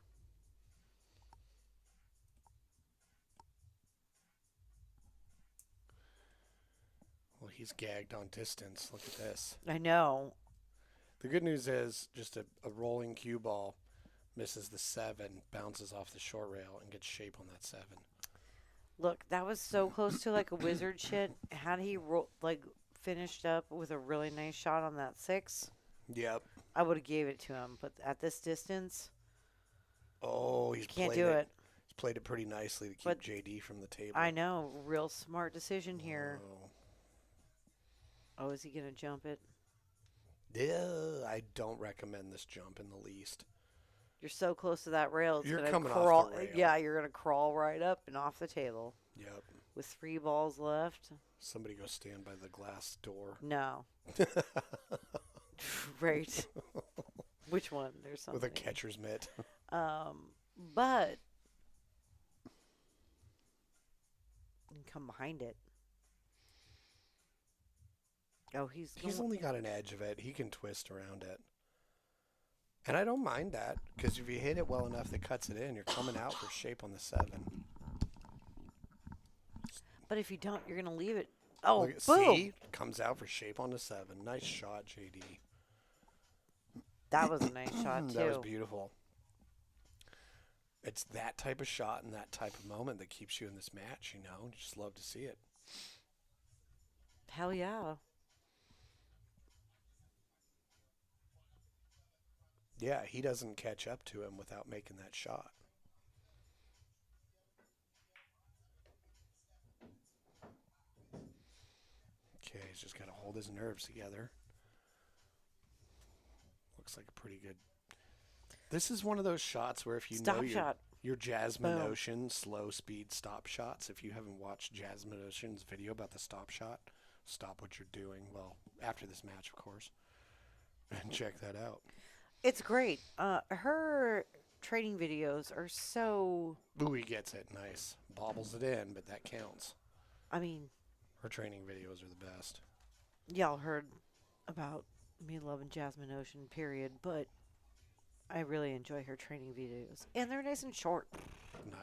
Well, he's gagged on distance. Look at this. I know. The good news is just a rolling cue ball misses the 7, bounces off the short rail, and gets shape on that 7. Look, that was so close to like a wizard shit. Had he finished up with a really nice shot on that 6, Yep. I would have gave it to him. But at this distance, Oh, he's can't played do it. He's played it pretty nicely to keep But JD from the table. I know, real smart decision here. Oh. Oh, is he gonna jump it? Yeah, I don't recommend this jump in the least. You're so close to that rail. It's You're gonna coming off the crawl. rail. Yeah, you're gonna crawl right up and off the table Yep. with 3 balls left. Somebody go stand by the glass door. No. Right. Which one? There's something. With a catcher's mitt. But you can come behind it. Oh, he's only got an edge of it. He can twist around it. And I don't mind that, because if you hit it well enough that cuts it in, you're coming out for shape on the 7. But if you don't, you're gonna leave it. Oh, Look at, boom! see? Comes out for shape on the 7. Nice shot, JD. That was a nice shot too. That was beautiful. It's that type of shot and that type of moment that keeps you in this match, you know? You just love to see it. Hell yeah. Yeah, he doesn't catch up to him without making that shot. Okay, he's just got to hold his nerves together. Looks like a pretty good... This is one of those shots where if you Stop know shot. your Jasmine Boom. Ocean slow speed stop shots, if you haven't watched Jasmine Ocean's video about the stop shot, stop what you're doing, well, after this match, of course, and check that out. It's great. Her training videos are so... Ooh, he gets it. Nice. Bobbles it in, but that counts. I mean, Her training videos are the best. y'all heard about me loving Jasmine Ocean, period, but I really enjoy her training videos. And they're nice and short.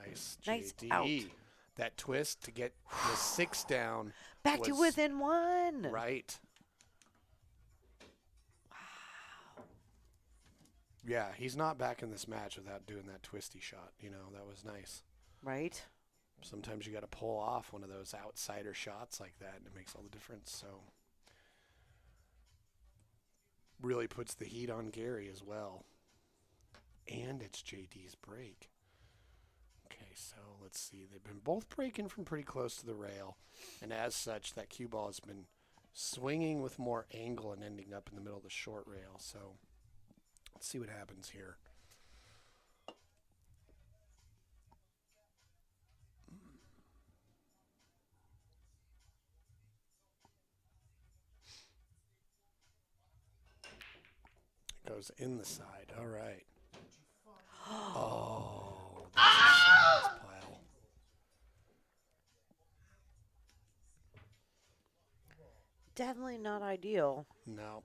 Nice. Nice JD. out. That twist to get the 6 down. Back to was within 1. Right. Yeah, he's not back in this match without doing that twisty shot. You know, that was nice. Right? Sometimes you got to pull off one of those outsider shots like that, and it makes all the difference. So, really puts the heat on Gary as well. And it's JD's break. Okay, so let's see. They've been both breaking from pretty close to the rail, and as such, that cue ball has been swinging with more angle and ending up in the middle of the short rail. So, let's see what happens here. It goes in the side. All right. Oh, that's a size pile. Definitely not ideal. No.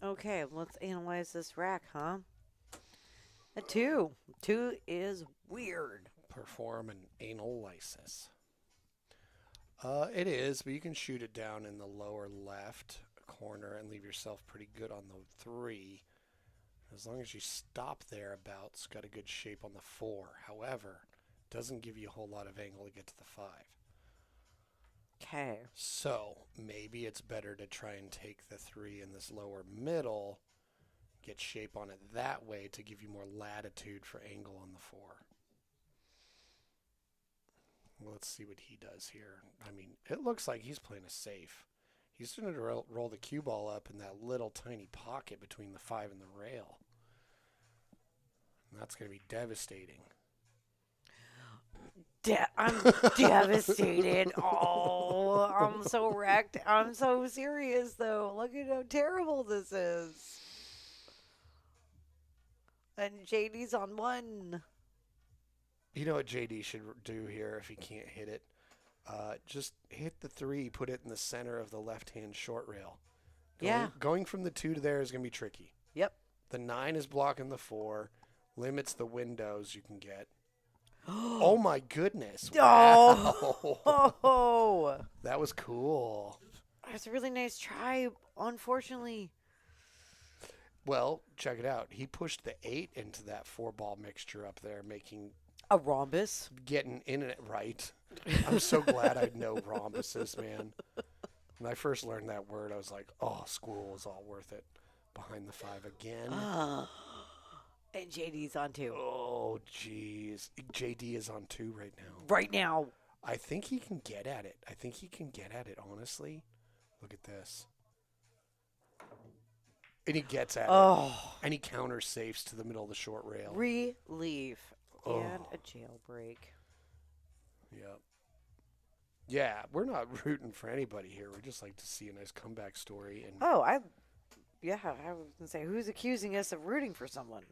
Okay, let's analyze this rack, huh? A 2. 2 is weird. Perform an anal lysis. It is, but you can shoot it down in the lower left corner and leave yourself pretty good on the 3. As long as you stop thereabouts, got a good shape on the 4. However, doesn't give you a whole lot of angle to get to the 5. Okay. So maybe it's better to try and take the 3 in this lower middle, get shape on it that way to give you more latitude for angle on the 4. Let's see what he does here. I mean, it looks like he's playing a safe. He's going to roll the cue ball up in that little tiny pocket between the 5 and the rail. And that's going to be devastating. I'm devastated. Oh, I'm so wrecked. I'm so serious, though. Look at how terrible this is. And JD's on 1. You know what JD should do here if he can't hit it? Just hit the 3, put it in the center of the left-hand short rail. Going from the 2 to there is going to be tricky. Yep. The 9 is blocking the 4, limits the windows you can get. Oh my goodness. Wow. Oh. That was cool. That's a really nice try, unfortunately. Well, check it out. He pushed the 8 into that 4-ball mixture up there, making a rhombus. Getting in it right. I'm so glad I know rhombuses, man. When I first learned that word, I was like, oh, school was all worth it. Behind the 5 again. And JD's on 2. Oh, jeez. JD is on 2 right now. Right now. I think he can get at it. Honestly. Look at this. And he gets at it. And he counter safes to the middle of the short rail. Relief. And a jailbreak. Yep. Yeah, we're not rooting for anybody here. We just like to see a nice comeback story. And I was going to say, who's accusing us of rooting for someone?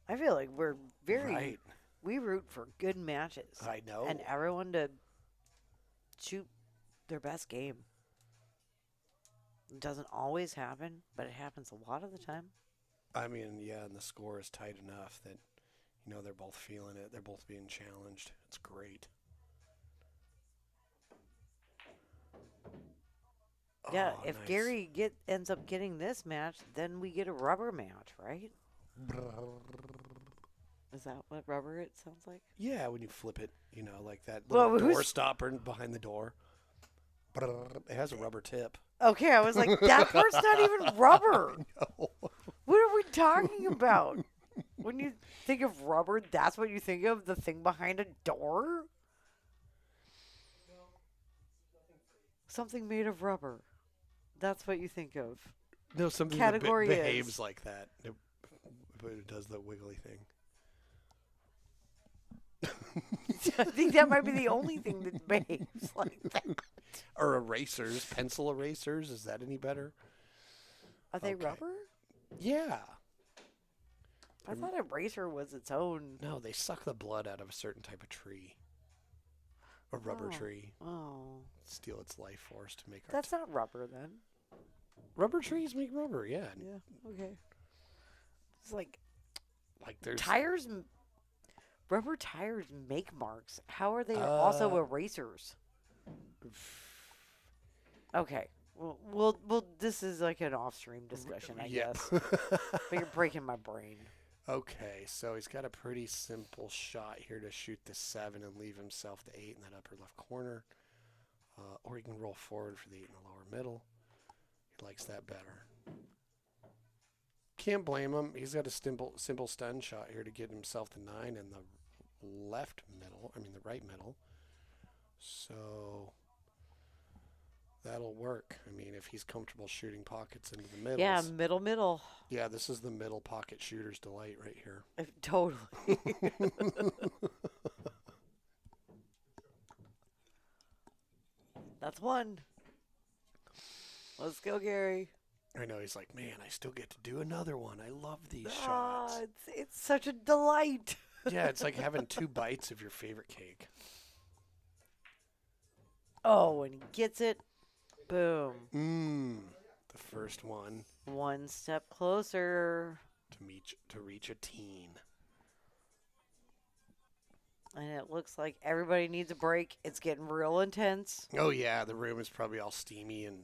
I feel like we're right. We root for good matches. I know. And everyone to shoot their best game. It doesn't always happen, but it happens a lot of the time. I mean, yeah, and the score is tight enough that, they're both feeling it. They're both being challenged. It's great. Yeah, Oh, if nice. Gary ends up getting this match, then we get a rubber match, right? Is that what rubber it sounds like? Yeah, when you flip it, like that little door stopper behind the door. It has a rubber tip. Okay, I was like, that part's not even rubber. No. What are we talking about? When you think of rubber, that's what you think of? The thing behind a door? Something made of rubber. That's what you think of. No, something Category that behaves like that. But it does the wiggly thing. I think that might be the only thing that behaves like that. Or erasers, pencil erasers. Is that any better? Are they rubber? Yeah. I thought eraser was its own. No, they suck the blood out of a certain type of tree. A rubber tree. Oh. Steal its life force to make That's not rubber then. Rubber trees make rubber, yeah. Yeah, okay. It's like there's tires. Rubber tires make marks. How are they also erasers? Okay. Well, this is like an off-stream discussion, I guess. But you're breaking my brain. Okay, so he's got a pretty simple shot here to shoot the 7 and leave himself the 8 in that upper left corner. Or he can roll forward for the 8 in the lower middle. He likes that better. Can't blame him. He's got a simple stun shot here to get himself the 9 in the the right middle. So that'll work. I mean, if he's comfortable shooting pockets into the middle. Yeah, middle. Yeah, this is the middle pocket shooter's delight right here. Totally. That's 1. Let's go, Gary. I know, he's like, man, I still get to do another one. I love these shots. It's such a delight. Yeah, it's like having 2 bites of your favorite cake. Oh, and he gets it. Boom. The first one. 1 step closer. To reach a teen. And it looks like everybody needs a break. It's getting real intense. Oh, yeah, the room is probably all steamy and...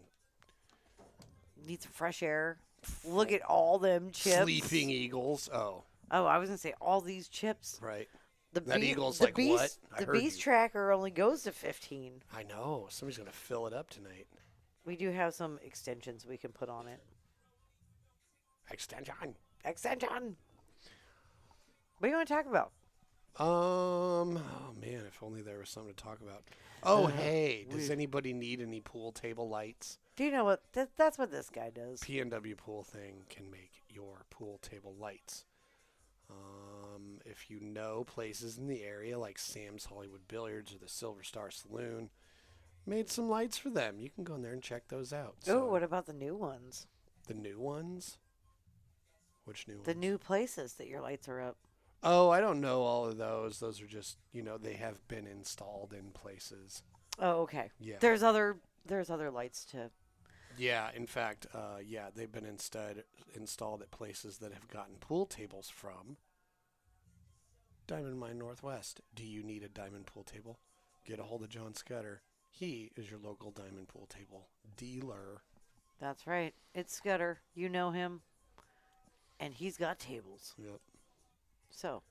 Need some fresh air. Look at all them chips. Sleeping eagles. Oh, I was going to say all these chips. right. That eagle's the like, beast, what? The beast tracker only goes to 15. I know. Somebody's going to fill it up tonight. We do have some extensions we can put on it. Extension. Extension. What do you want to talk about? Oh man, if only there was something to talk about. Oh hey, does anybody need any pool table lights? Do you know what? That's what this guy does. PNWpoolthing can make your pool table lights. If you know places in the area like Sam's Hollywood Billiards or the Silver Star Saloon, made some lights for them. You can go in there and check those out. Oh, what about the new ones? The new ones? Which new ones? The new places that your lights are up. Oh, I don't know all of those. Those are just, they have been installed in places. Oh, okay. Yeah. There's other lights too. Yeah, in fact, they've been installed at places that have gotten pool tables from Diamond Mine Northwest. Do you need a diamond pool table? Get a hold of John Scudder. He is your local diamond pool table dealer. That's right. It's Scudder. You know him. And he's got tables. Yep. So,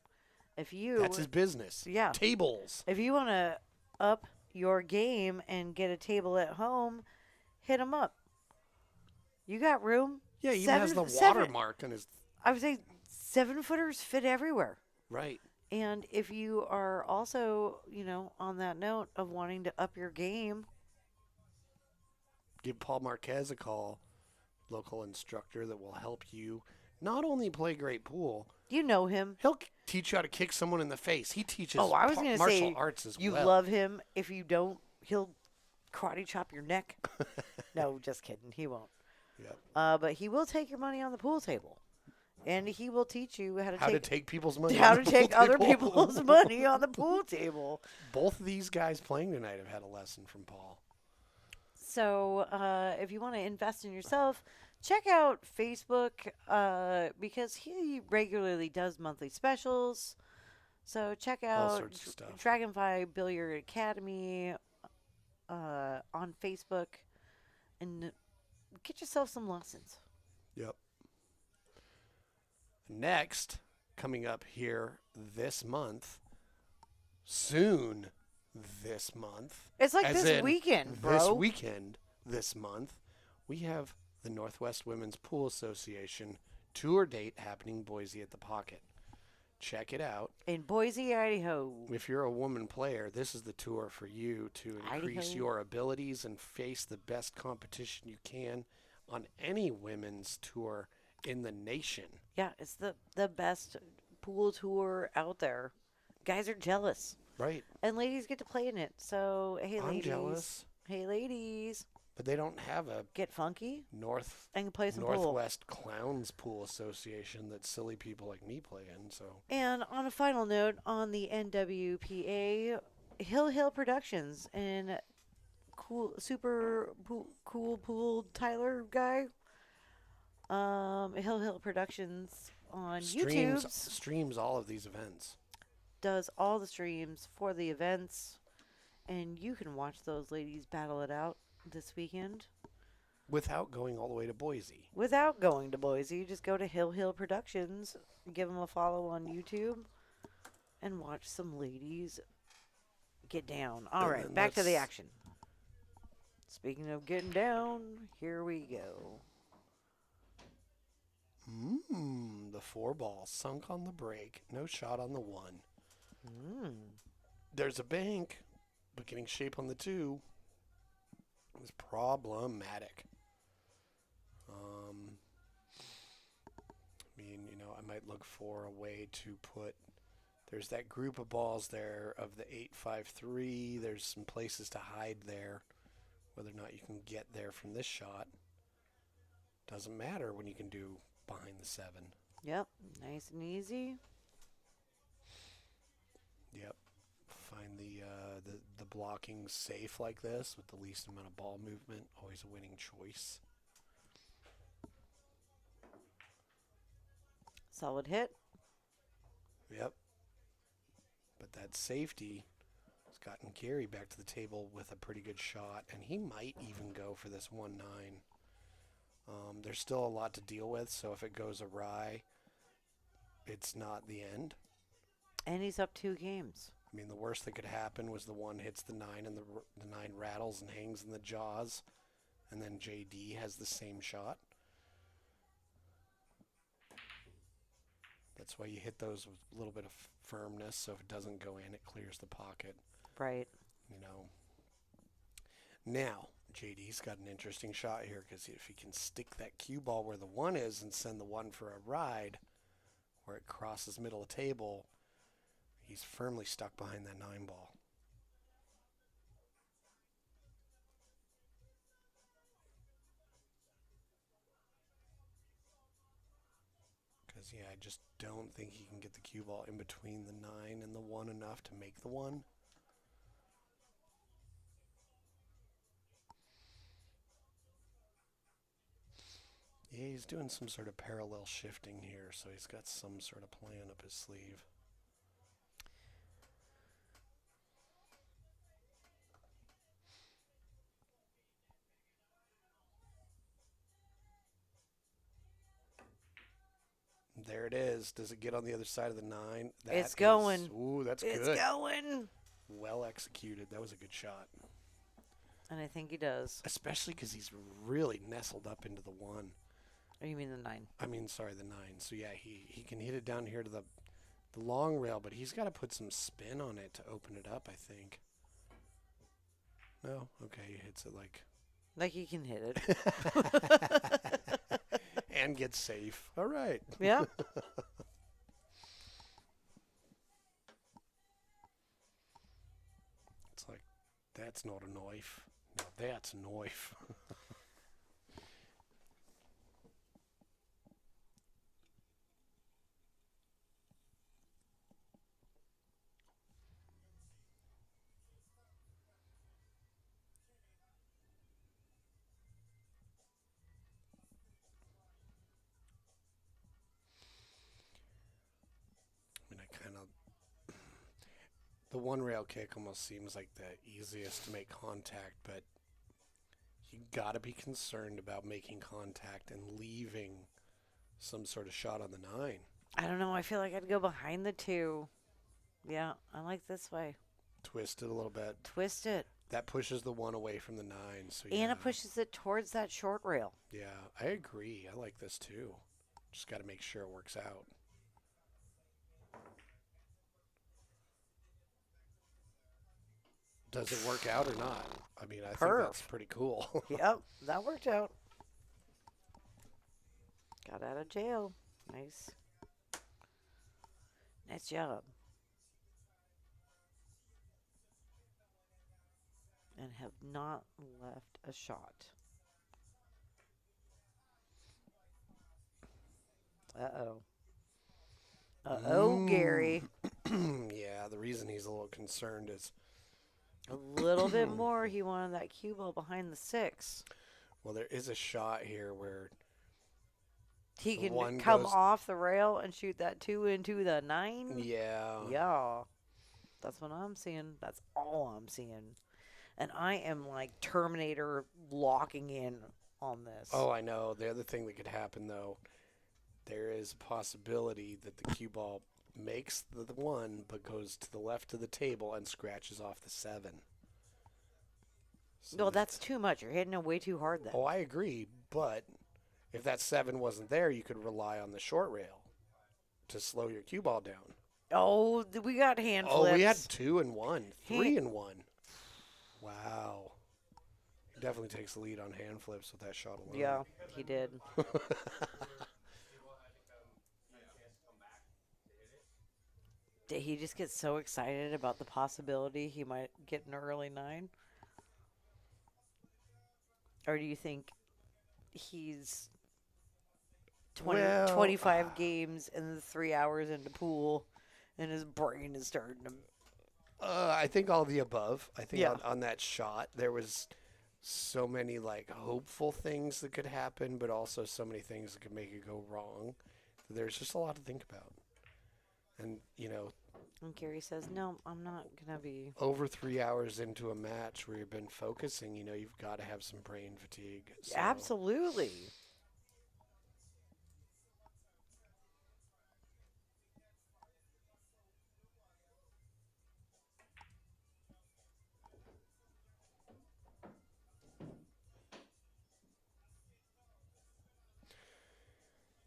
if you... That's his business. Yeah. Tables. If you want to up your game and get a table at home, hit him up. You got room. Yeah, he has the watermark on his... I would say 7-footers fit everywhere. Right. And if you are also, on that note of wanting to up your game, give Paul Marquez a call, local instructor that will help you not only play great pool. You know him. He'll teach you how to kick someone in the face. He teaches martial arts as well. You love him. If you don't, he'll karate chop your neck. No, just kidding. He won't. Yep. But he will take your money on the pool table. And he will teach you how to take people's money. How to take other people's money on the pool table. Both of these guys playing tonight have had a lesson from Paul. So if you want to invest in yourself, check out Facebook because he regularly does monthly specials. So check out all sorts of stuff. Dragonfly Billiard Academy on Facebook and get yourself some lessons. Yep. Next, coming up here this month, soon this month. It's like this weekend, bro. This month, we have the Northwest Women's Pool Association tour date happening Boise at the Pocket. Check it out. In Boise, Idaho. If you're a woman player, this is the tour for you to increase your abilities and face the best competition you can on any women's tour in the nation. Yeah, it's the best pool tour out there. Guys are jealous. Right. And ladies get to play in it. So, hey, ladies. I'm jealous. Hey, ladies. But they don't have a get funky and play some Northwest Clowns Pool Association that silly people like me play in. So. And on a final note, on the NWPA, Hill Productions and super cool pool Tyler guy. Hill Productions on YouTube streams all of these events. Does all the streams for the events, and you can watch those ladies battle it out this weekend. Without going all the way to Boise. Without going to Boise, just go to Hill Productions, give them a follow on YouTube, and watch some ladies get down. All right, back to the action. Speaking of getting down, here we go. The 4-ball sunk on the break. No shot on the 1. There's a bank, but getting shape on the 2 is problematic. I might look for a way to put. There's that group of balls there of the 8-5-3. There's some places to hide there. Whether or not you can get there from this shot doesn't matter when you can do behind the 7. Yep, nice and easy. Yep, find the blocking safe like this with the least amount of ball movement. Always a winning choice. Solid hit. Yep. But that safety has gotten Gary back to the table with a pretty good shot, and he might even go for this 1-9. There's still a lot to deal with, so if it goes awry, it's not the end. And he's up 2 games. I mean, the worst that could happen was the 1 hits the 9 and the 9 rattles and hangs in the jaws, and then JD has the same shot. That's why you hit those with a little bit of firmness, so if it doesn't go in, it clears the pocket. Right. You know. Now, JD's got an interesting shot here because if he can stick that cue ball where the 1 is and send the 1 for a ride, where it crosses middle of the table, he's firmly stuck behind that 9 ball. Because, yeah, I just don't think he can get the cue ball in between the 9 and the 1 enough to make the 1. Yeah, he's doing some sort of parallel shifting here, so he's got some sort of plan up his sleeve. There it is. Does it get on the other side of the 9? It's going. Ooh, that's It's good. going. Well executed. That was a good shot. And I think he does. Especially because he's really nestled up into the 1. Or you mean the 9? I mean, sorry, the 9. So, yeah, he can hit it down here to the long rail, but he's got to put some spin on it to open it up, I think. No? Okay, he hits it like... Like he can hit it. And get safe. All right. Yeah. It's like, that's not a knife. No, that's a knife. I mean, I kind of... The 1 rail kick almost seems like the easiest to make contact, but you got to be concerned about making contact and leaving some sort of shot on the 9. I don't know. I feel like I'd go behind the 2. Yeah, I like this way. Twist it a little bit. Twist it. That pushes the 1 away from the 9. So And yeah. it pushes it towards that short rail. Yeah, I agree. I like this too. Just got to make sure it works out. Does it work out or not? I mean, I think that's pretty cool. Yep, that worked out. Got out of jail. Nice. Nice job. And have not left a shot. Uh-oh. Uh-oh, Gary. Yeah, the reason he's a little concerned is... A little bit more. He wanted that cue ball behind the 6. Well, there is a shot here where... He The one can come goes- off the rail and shoot that 2 into the 9. Yeah. Yeah. That's what I'm seeing. That's all I'm seeing. And I am like Terminator locking in on this. Oh, I know. The other thing that could happen, though, there is a possibility that the cue ball makes the 1 but goes to the left of the table and scratches off the 7. So No, that's too much. You're hitting it way too hard then. Oh, I agree. But if that 7 wasn't there, you could rely on the short rail to slow your cue ball down. Oh, we got hand flips. Oh, we had 2 and 1. 3 and 1. Wow. He definitely takes the lead on hand flips with that shot alone. Yeah, he did. Did he just get so excited about the possibility he might get an early 9? Or do you think he's 25 games and 3 hours into pool and his brain is starting to... I think all the above. I think Yeah. on that shot, there was so many like hopeful things that could happen, but also so many things that could make it go wrong. There's just a lot to think about. And, you know, And Gary says, no, I'm not going to be... over 3 hours into a match where you've been focusing, you know, you've got to have some brain fatigue. So. Absolutely.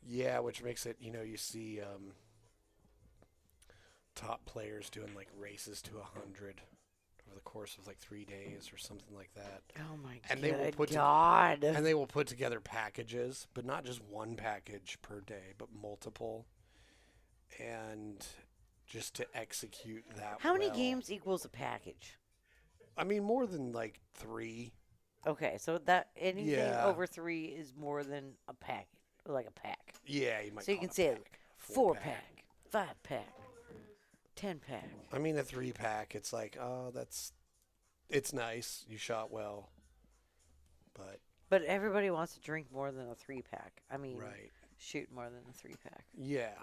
Yeah, which makes it, you know, you see top players doing like races to 100 over the course of like 3 days or something like that. Oh my And they will put God. And they will put together packages, but not just one package per day, but multiple. And just to execute that How many well. games equals a package? I mean, more than like 3. Okay, so that anything Yeah. over 3 is more than a pack, like a pack. Yeah, you might So you call can it a say pack. 4 pack, 5 pack, 10 pack. I mean, a 3 pack, it's like, oh, it's nice. You shot well. But everybody wants to drink more than a 3 pack. I mean, Right. shoot more than a 3 pack. Yeah.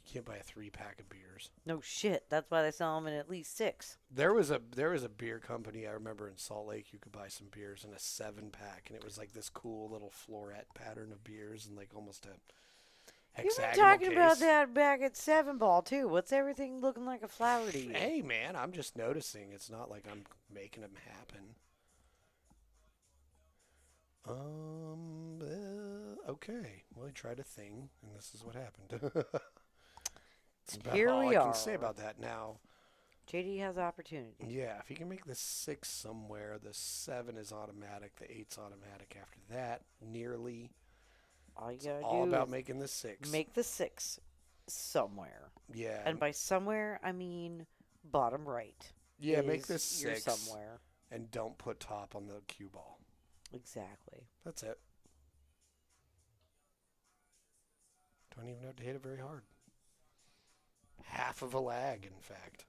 You can't buy a 3 pack of beers. No shit. That's why they sell them in at least 6. There was a beer company I remember in Salt Lake. You could buy some beers in a 7 pack, and it was like this cool little floret pattern of beers and like almost a You've been hexagonal talking case. about that back at 7 Ball too. What's everything looking like a flower to you? Hey man, I'm just noticing. It's not like I'm making them happen. Okay. Well, he tried a thing, and this is what happened. That's about Here all we I are. can say about that now. JD has opportunity. Yeah, if he can make the 6 somewhere, the 7 is automatic, the 8's automatic after that, nearly. All you It's gotta all do about is making the 6. make the 6 somewhere. Yeah. And by somewhere, I mean bottom right. Yeah, make is this your 6 somewhere. and don't put top on the cue ball. Exactly. That's it. Don't even have to hit it very hard. Half of a lag, in fact.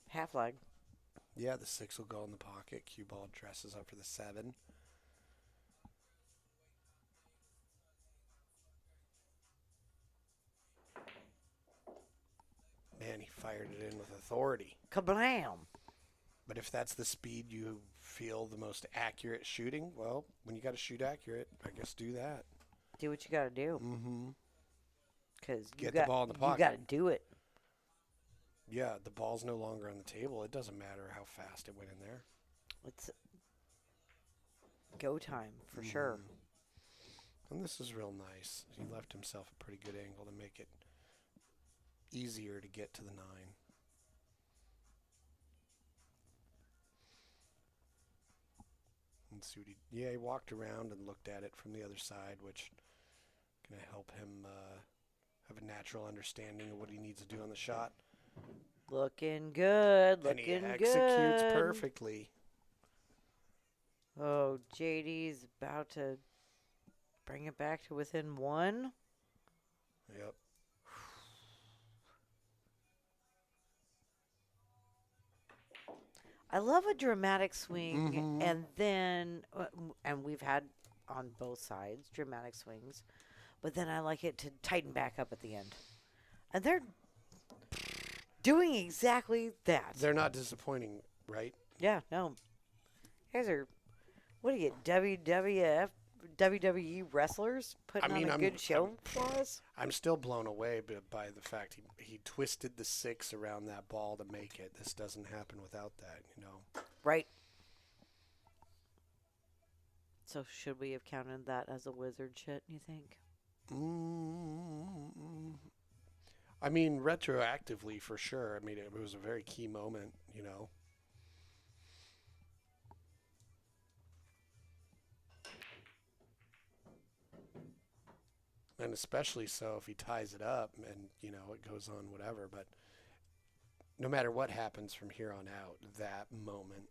Half lag. Yeah, the 6 will go in the pocket. Cue ball dresses up for the 7. Man, he fired it in with authority. Kablam! But if that's the speed you feel the most accurate shooting, well, when you got to shoot accurate, I guess do that. Do what you gotta do. Mm-hmm. Because Get the ball in the pocket. You gotta do it. Yeah, the ball's no longer on the table. It doesn't matter how fast it went in there. It's go time for sure. And this is real nice. He left himself a pretty good angle to make it easier to get to the 9. And see what he walked around and looked at it from the other side, which going to help him have a natural understanding of what he needs to do on the shot. Looking good. And Looking he good. executes perfectly. Oh, JD's about to bring it back to within 1. Yep. I love a dramatic swing, and then, and we've had on both sides dramatic swings, but then I like it to tighten back up at the end. And they're doing exactly that. They're not disappointing, right? Yeah, no. You guys are, what do you get, WWE wrestlers putting on a good show for us? I'm still blown away by the fact he twisted the 6 around that ball to make it. This doesn't happen without that, you know. Right. So should we have counted that as a wizard shit, you think? I mean, retroactively, for sure. I mean, it was a very key moment, you know. And especially so if he ties it up and, you know, it goes on whatever. But no matter what happens from here on out, that moment,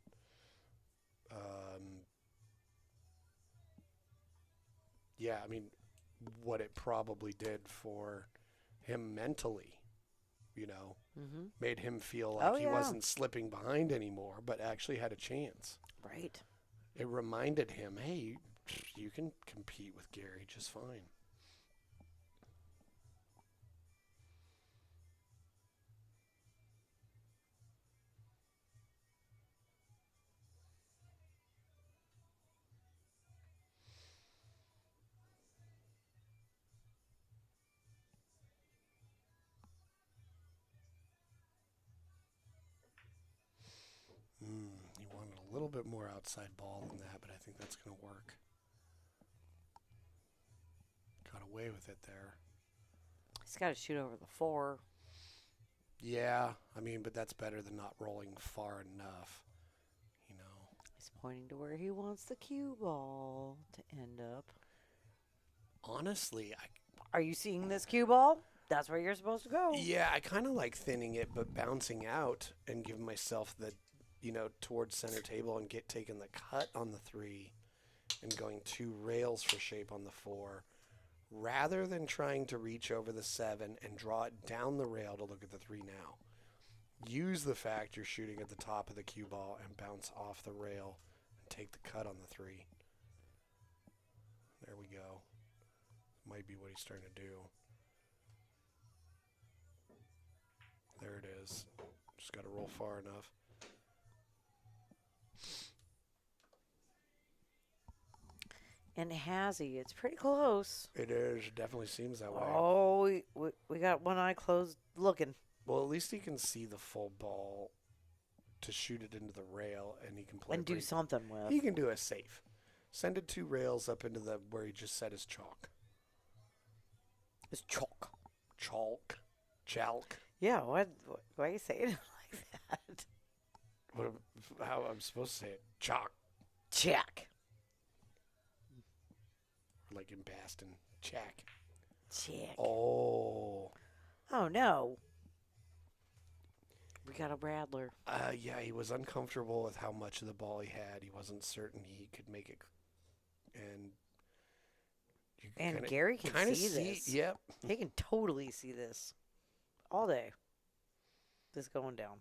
yeah, I mean, what it probably did for him mentally, you know, made him feel like he wasn't slipping behind anymore, but actually had a chance. Right. It reminded him, hey, you can compete with Gary just fine. He wanted a little bit more outside ball than that, but I think that's going to work. Got away with it there. He's got to shoot over the 4. Yeah, I mean, but that's better than not rolling far enough. You know. He's pointing to where he wants the cue ball to end up. Honestly, Are you seeing this cue ball? That's where you're supposed to go. yeah, I kind of like thinning it, but bouncing out and giving myself the, towards center table and taking the cut on the 3 and going 2 rails for shape on the 4, rather than trying to reach over the 7 and draw it down the rail to look at the 3 now. Use the fact you're shooting at the top of the cue ball and bounce off the rail and take the cut on the 3. There we go. Might be what he's trying to do. There it is. Just got to roll far enough. And has he? It's pretty close. It is. Definitely seems that way. Oh, we got one eye closed looking. Well, at least he can see the full ball to shoot it into the rail, and he can play And do something with. He can do a safe. Send it 2 rails up into the where he just set his chalk. His chalk. Chalk. Chalk. Yeah, why are you saying it like that? How I'm supposed to say it? Chalk. Check. Like in Baston. Check. Check. Oh. Oh, no. We got a Bradler. Yeah, he was uncomfortable with how much of the ball he had. He wasn't certain he could make it. And Gary can see this. Yep. He can totally see this. All day. This going down.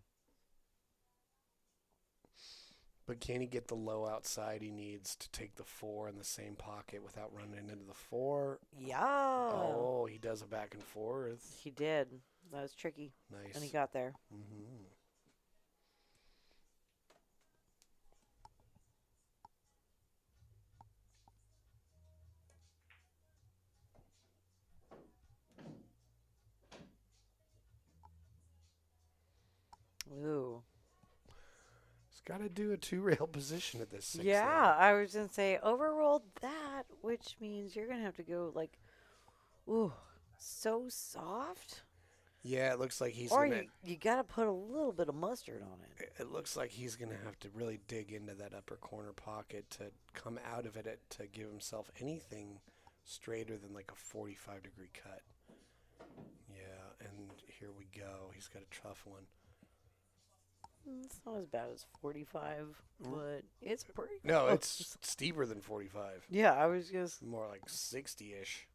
But can he get the low outside he needs to take the 4 in the same pocket without running into the 4? Yeah. Oh, he does a back and forth. He did. That was tricky. Nice. And he got there. Mm-hmm. Ooh. He's got to do a 2-rail position at this 6. Yeah, I was going to say overrolled that, which means you're going to have to go like, ooh, so soft. Yeah, it looks like he's Or going to... you got to put a little bit of mustard on it. It looks like he's going to have to really dig into that upper corner pocket to come out of it to give himself anything straighter than like a 45-degree cut. Yeah, and here we go. He's got a tough one. It's not as bad as 45, but it's pretty No, close. it's steeper than 45. Yeah, I was just... More like 60-ish.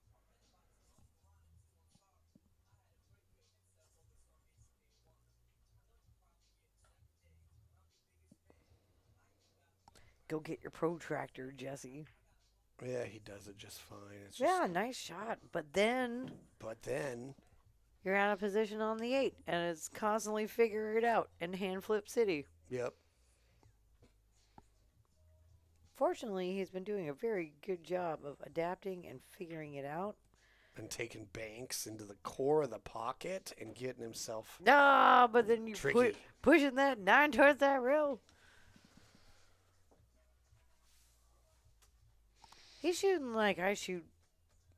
Go get your protractor, Jesse. Yeah, he does it just fine. It's Yeah, nice shot. But then you're out of position on the 8, and it's constantly figure it out in hand flip city. Yep. Fortunately, he's been doing a very good job of adapting and figuring it out. And taking banks into the core of the pocket and getting himself Ah, but then you tricky. pushing that 9 towards that rail. He's shooting like I shoot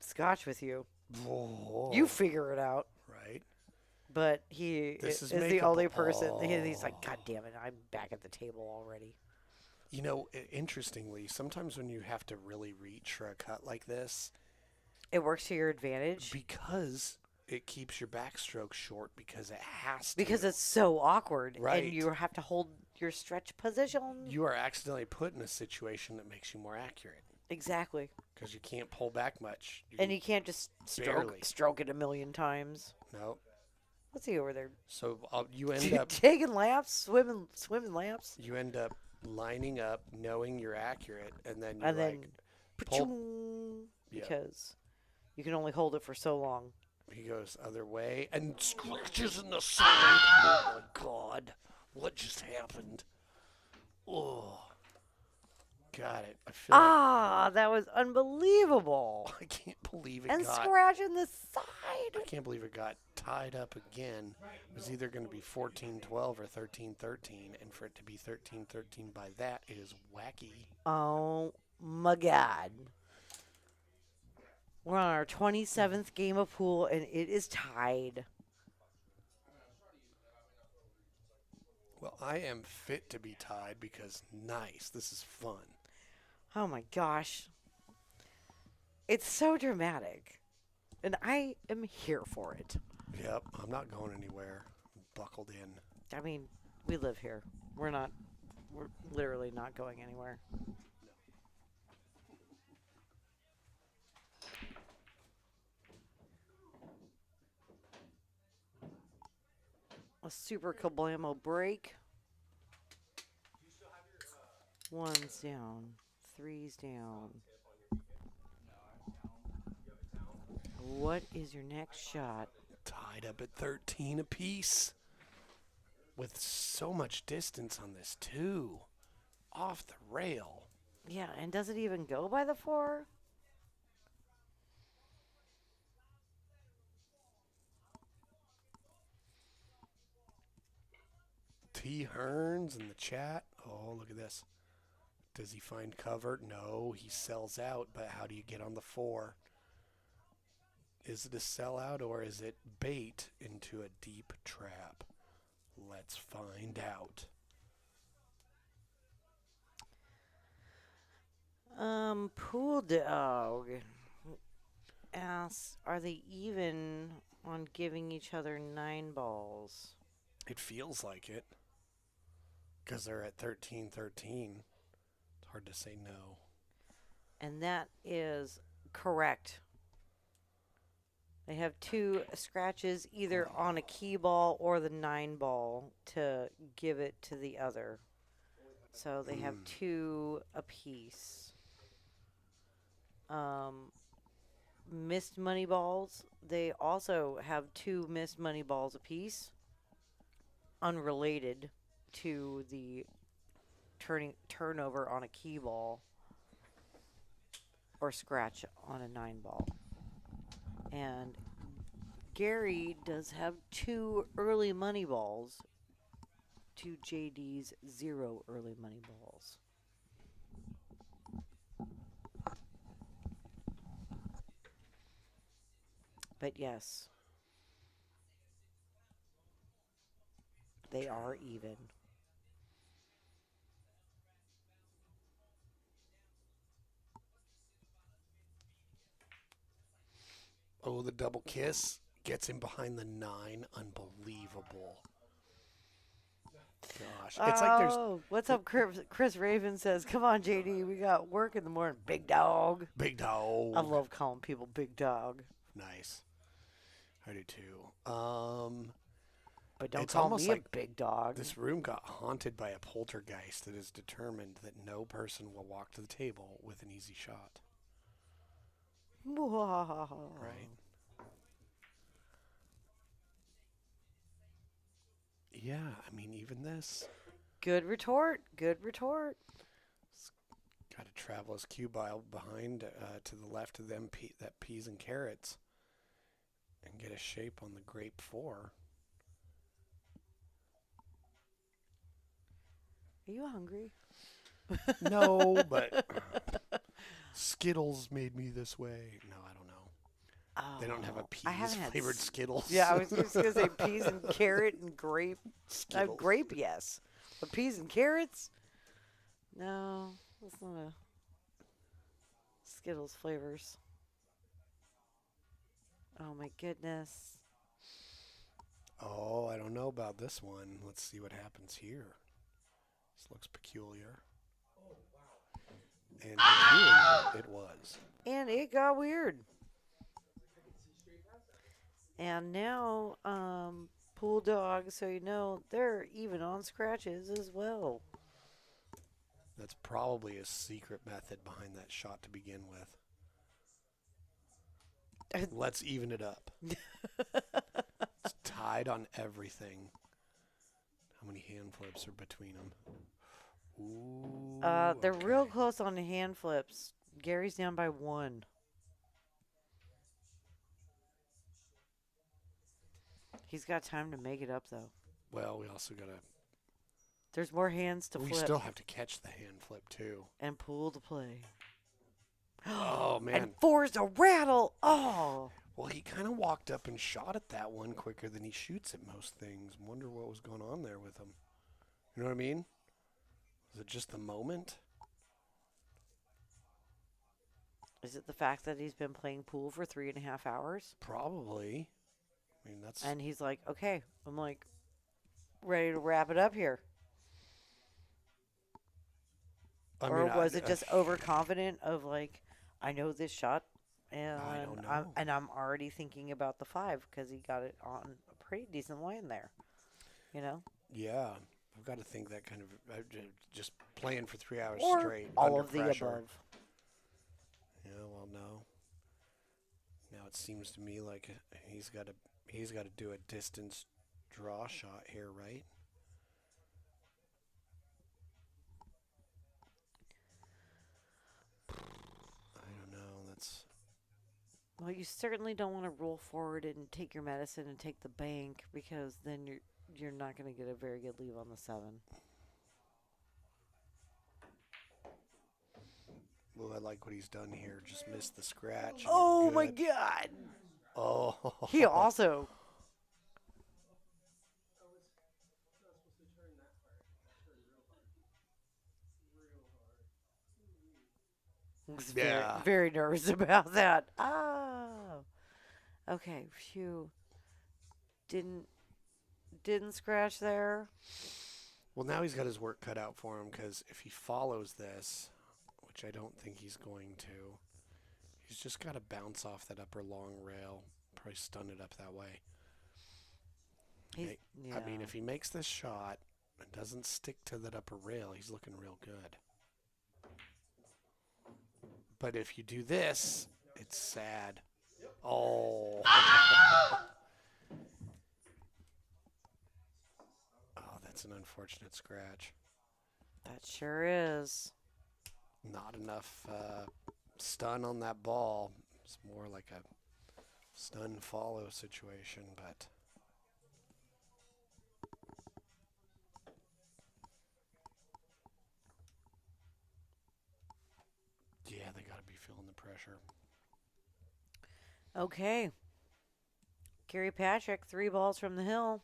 scotch with you. Whoa. You figure it out. Right. But he This is is the only makeable. person. He's like, God damn it, I'm back at the table already. You know, interestingly, sometimes when you have to really reach for a cut like this, It works to your advantage. because it keeps your backstroke short because it has to. Because it's so awkward. Right. And you have to hold your stretch position. You are accidentally put in a situation that makes you more accurate Exactly. because you can't pull back much. And you can't just Barely. stroke it a million times. No. What's he over there? So you end up Taking laps, swimming laps. you end up lining up, knowing you're accurate, and then you're And then, like, pull. pa-choong, Yeah. because you can only hold it for so long. He goes other way and scratches in the side. Oh my God! What just happened? Oh, got it. I feel Ah, that was unbelievable. like I can't believe it And got. scratching the I side. can't believe it got tied up again. It was either going to be 14-12 or 13-13, and for it to be 13-13 by that is wacky. Oh my God. We're on our 27th game of pool, and it is tied. Well, I am fit to be tied because nice. This is fun. Oh my gosh. It's so dramatic. And I am here for it. Yep, I'm not going anywhere. I'm buckled in. I mean, we live here. We're literally not going anywhere. A super kablamo break. Do you still have your One's down. Three's down. tip on your beacon? No, I have town. You have a towel? What is your next shot? Tied up at 13 apiece. With so much distance on this, too. Off the rail. Yeah, and does it even go by the 4? T. Hearns in the chat. Oh, look at this. Does he find cover? No, he sells out, but how do you get on the 4? Is it a sellout or is it bait into a deep trap? Let's find out. Pool Dog asks, are they even on giving each other 9 balls? It feels like it. Because they're at 13-13. It's hard to say no. And that is correct. They have 2 scratches either on a key ball or the 9 ball to give it to the other. So they have 2 apiece. Missed money balls. They also have 2 missed money balls apiece, unrelated to the turnover on a key ball or scratch on a 9 ball. And Gary does have 2 early money balls to JD's 0 early money balls. But yes, they are even. Oh, the double kiss gets him behind the 9. Unbelievable. Gosh. It's like there's What's up, Chris Raven says, come on, JD, we got work in the morning. Big dog. big dog. I love calling people big dog. Nice. I do too. But don't It's call almost me like a big dog. This room got haunted by a poltergeist that is determined that no person will walk to the table with an easy shot. Right? Yeah, I mean, even this. Good retort. Good retort. Got to travel his cubile behind to the left of them, that peas and carrots, and get a shape on the grape 4. Are you hungry? No, but Skittles made me this way. No, I don't know. Oh, They don't have a I haven't had peas-flavored Skittles. Yeah, I was just going to say peas and carrot and grape. Skittles. Grape, yes. But peas and carrots? No, that's not a Skittles flavors. Oh my goodness. Oh, I don't know about this one. Let's see what happens here. This looks peculiar. Oh, wow. And peculiar it was. And it got weird. I can see straight past that. And now, Pool Dog, so you know, they're even on scratches as well. That's probably a secret method behind that shot to begin with. Let's even it up. It's tied on everything. How many hand flips are between them? Ooh, They're real okay. close on the hand flips. Gary's down by 1. He's got time to make it up, though. Well, we also got to... There's more hands to We flip still have to catch the hand flip, too. and pool to play. Oh, man. And 4's a rattle. Oh. Well, he kind of walked up and shot at that one quicker than he shoots at most things. Wonder what was going on there with him. You know what I mean? Was it just the moment? Is it the fact that he's been playing pool for 3.5 hours? Probably. I mean, that's... And he's like, okay, I'm like, ready to wrap it up here. Or was it just overconfident of like, I know this shot, and I don't know. I'm already thinking about the 5 because he got it on a pretty decent line there, you know? Yeah, I've got to think that kind of just playing for 3 hours Or straight all under of the pressure. above. Yeah, well, no. Now it seems to me like he's got to do a distance draw shot here, right? I don't know. That's... Well, you certainly don't want to roll forward and take your medicine and take the bank because then you're not going to get a very good leave on the 7. Well, I like what he's done here. Just missed the scratch. and Oh you're my good. God! Oh. He also I was not supposed to turn that hard. That turned real hard. Real hard. was Yeah. very nervous about that. Oh, okay. Phew. Didn't scratch there. Well, now he's got his work cut out for him because if he follows this, which I don't think he's going to, he's just got to bounce off that upper long rail, probably stun it up that way. I mean, if he makes this shot and doesn't stick to that upper rail, he's looking real good. But if you do this, it's sad. Oh. Oh, that's an unfortunate scratch. That sure is. Not enough stun on that ball. It's more like a stun follow situation, but yeah, they got to be feeling the pressure. Okay. Gary Patrick, 3 balls from the hill.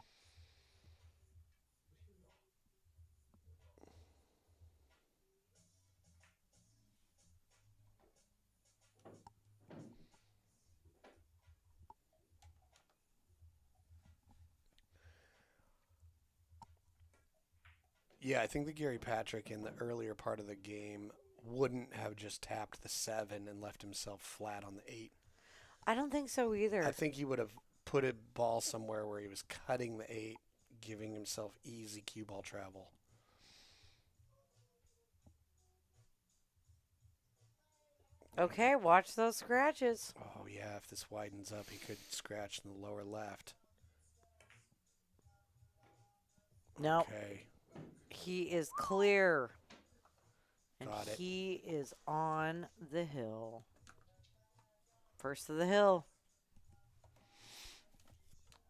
Yeah, I think that Gary Patrick in the earlier part of the game wouldn't have just tapped the 7 and left himself flat on the 8. I don't think so either. I think he would have put a ball somewhere where he was cutting the 8, giving himself easy cue ball travel. Okay, watch those scratches. Oh, yeah, if this widens up, he could scratch in the lower left. No, Okay. he is clear. And Got it. he is on the hill. First of the hill.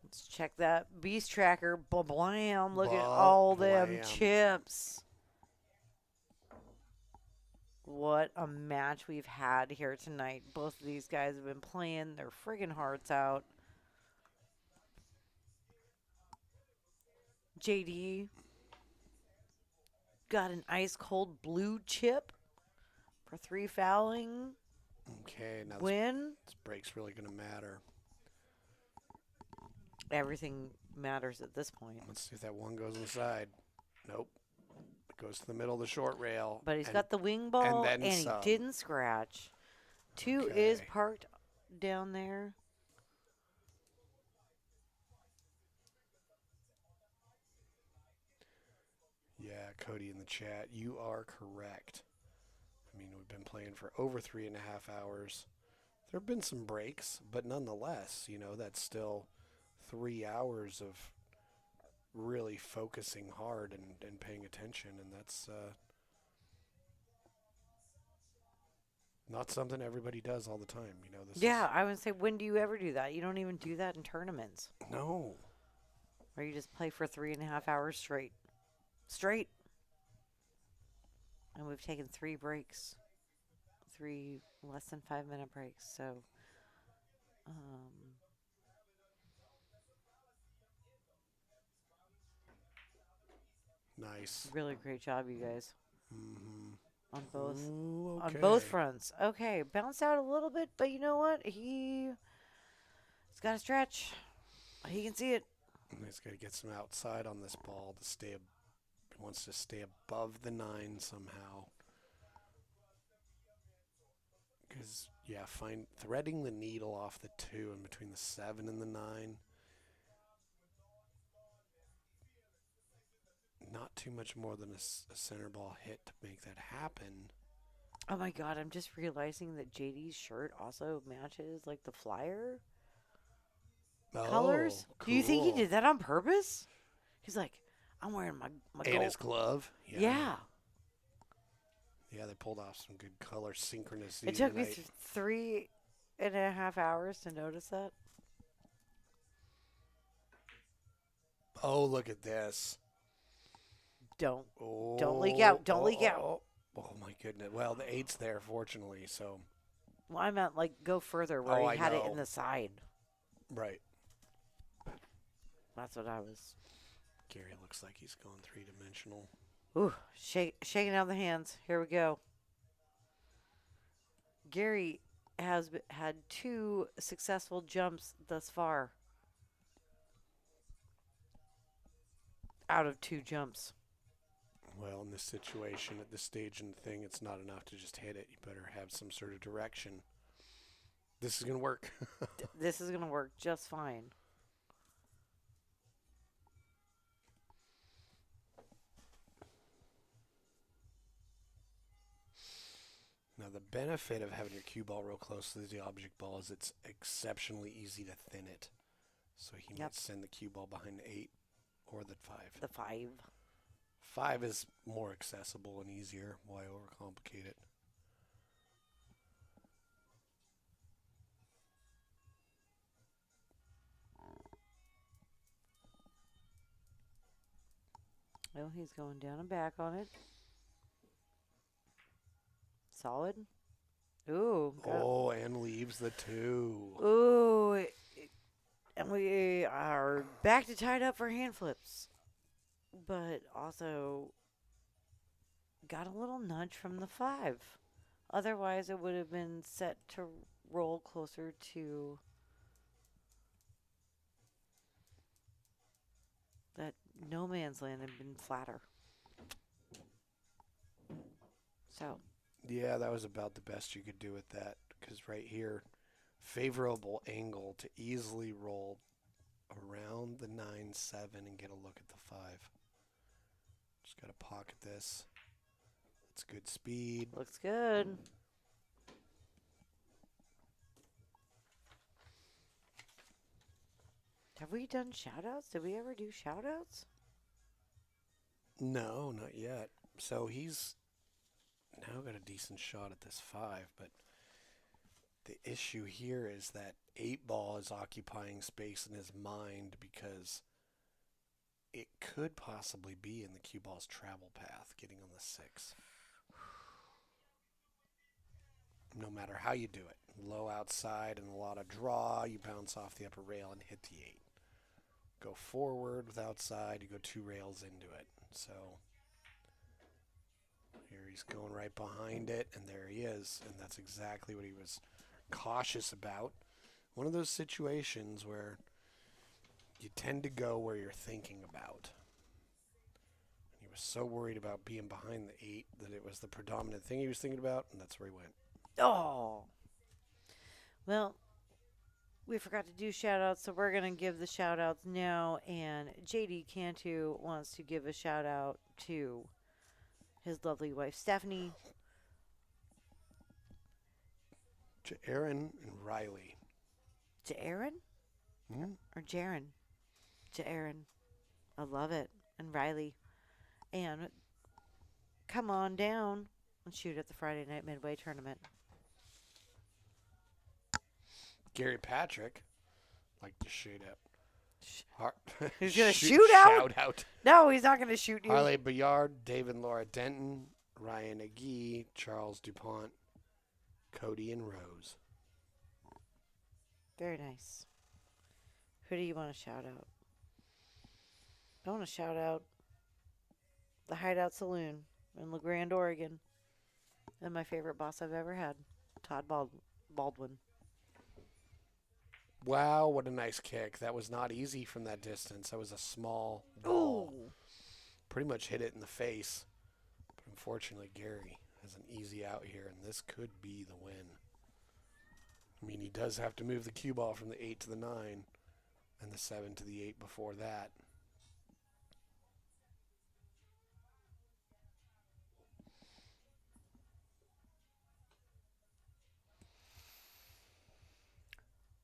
Let's check that beast tracker. Blam. Look at all them Ba-blam. chips. What a match we've had here tonight. Both of these guys have been playing their friggin' hearts out. JD got an ice cold blue chip for 3 fouling. Okay, now Win. this break's really going to matter. Everything matters at this point. Let's see if that one goes inside. Nope. It goes to the middle of the short rail. But he's got the wing ball, then and he some. didn't scratch. 2 Okay. is parked down there. Yeah, Cody in the chat, you are correct. I mean, we've been playing for over 3.5 hours. There have been some breaks, but nonetheless, you know, that's still 3 hours of really focusing hard and paying attention, and that's not something everybody does all the time. You know, Yeah, I would say, when do you ever do that? You don't even do that in tournaments. No. Or you just play for 3.5 hours straight. Straight. And we've taken 3 breaks. 3 less than 5-minute breaks. So, Nice. really great job, you guys, Mm-hmm. on both Ooh, on okay. both fronts. Okay, bounced out a little bit, but you know what? He's got to stretch. He can see it. He's got to get some outside on this ball to stay. He wants to stay above the 9 somehow. Because, yeah, threading the needle off the 2 and between the 7 and the 9. Not too much more than a center ball hit to make that happen. Oh my god, I'm just realizing that JD's shirt also matches like the flyer colors. Oh, Do you think he cool. did that on purpose? He's like, I'm wearing my And gold. his glove. Yeah. Yeah, they pulled off some good color synchronicity. It took me tonight. 3.5 hours to notice that. Oh, look at this. Don't Oh, leak out. Don't leak out. Oh, my goodness. Well, the 8's there, fortunately, so. Well, I meant like go further where Oh, he I had it know. in the side. Right. That's what I was. Gary looks like he's going 3-dimensional. Ooh, shaking out the hands. Here we go. Gary has had 2 successful jumps thus far. Out of 2 jumps. Well, in this situation, at this stage in the thing, it's not enough to just hit it. You better have some sort of direction. This is going to work. This is going to work just fine. Now, the benefit of having your cue ball real close to the object ball is it's exceptionally easy to thin it. So he might send the cue ball behind the 8 or the 5. The 5. 5 is more accessible and easier. Why overcomplicate it? Well, he's going down and back on it. Solid. Ooh. Oh, and leaves the 2. Ooh. And we are back to tied up for hand flips. But also got a little nudge from the 5. Otherwise, it would have been set to roll closer to that no man's land and been flatter. So. Yeah, that was about the best you could do with that. Because right here, favorable angle to easily roll around the 9-7 and get a look at the 5. Just got to pocket this. That's good speed. Looks good. Have we done shout-outs? Did we ever do shout-outs? No, not yet. So he's now got a decent shot at this 5, but the issue here is that 8 ball is occupying space in his mind because it could possibly be in the cue ball's travel path, getting on the 6. No matter how you do it, low outside and a lot of draw, you bounce off the upper rail and hit the 8. Go forward with outside, you go 2 rails into it. So here he's going right behind it, and there he is, and that's exactly what he was cautious about. One of those situations where you tend to go where you're thinking about. He was so worried about being behind the 8 that it was the predominant thing he was thinking about, and that's where he went. Oh. Well, we forgot to do shout-outs, so we're going to give the shout-outs now. And JD Cantu wants to give a shout-out to his lovely wife, Stephanie. To Aaron and Riley. To Aaron? Hmm? Or Jaron? To Aaron. I love it. And Riley. And come on down and shoot at the Friday Night Midway tournament. Gary Patrick like to shoot at. He's going to shoot out? Shout out. No, he's not going to shoot you. Harley Bayard, David Laura Denton, Ryan Agee, Charles DuPont, Cody and Rose. Very nice. Who do you want to shout out? I want to shout out the Hideout Saloon in La Grande, Oregon. And my favorite boss I've ever had, Todd Baldwin. Wow, what a nice kick. That was not easy from that distance. That was a small ball. Ooh. Pretty much hit it in the face. But unfortunately, Gary has an easy out here, and this could be the win. I mean, he does have to move the cue ball from the 8 to the 9 and the 7 to the 8 before that.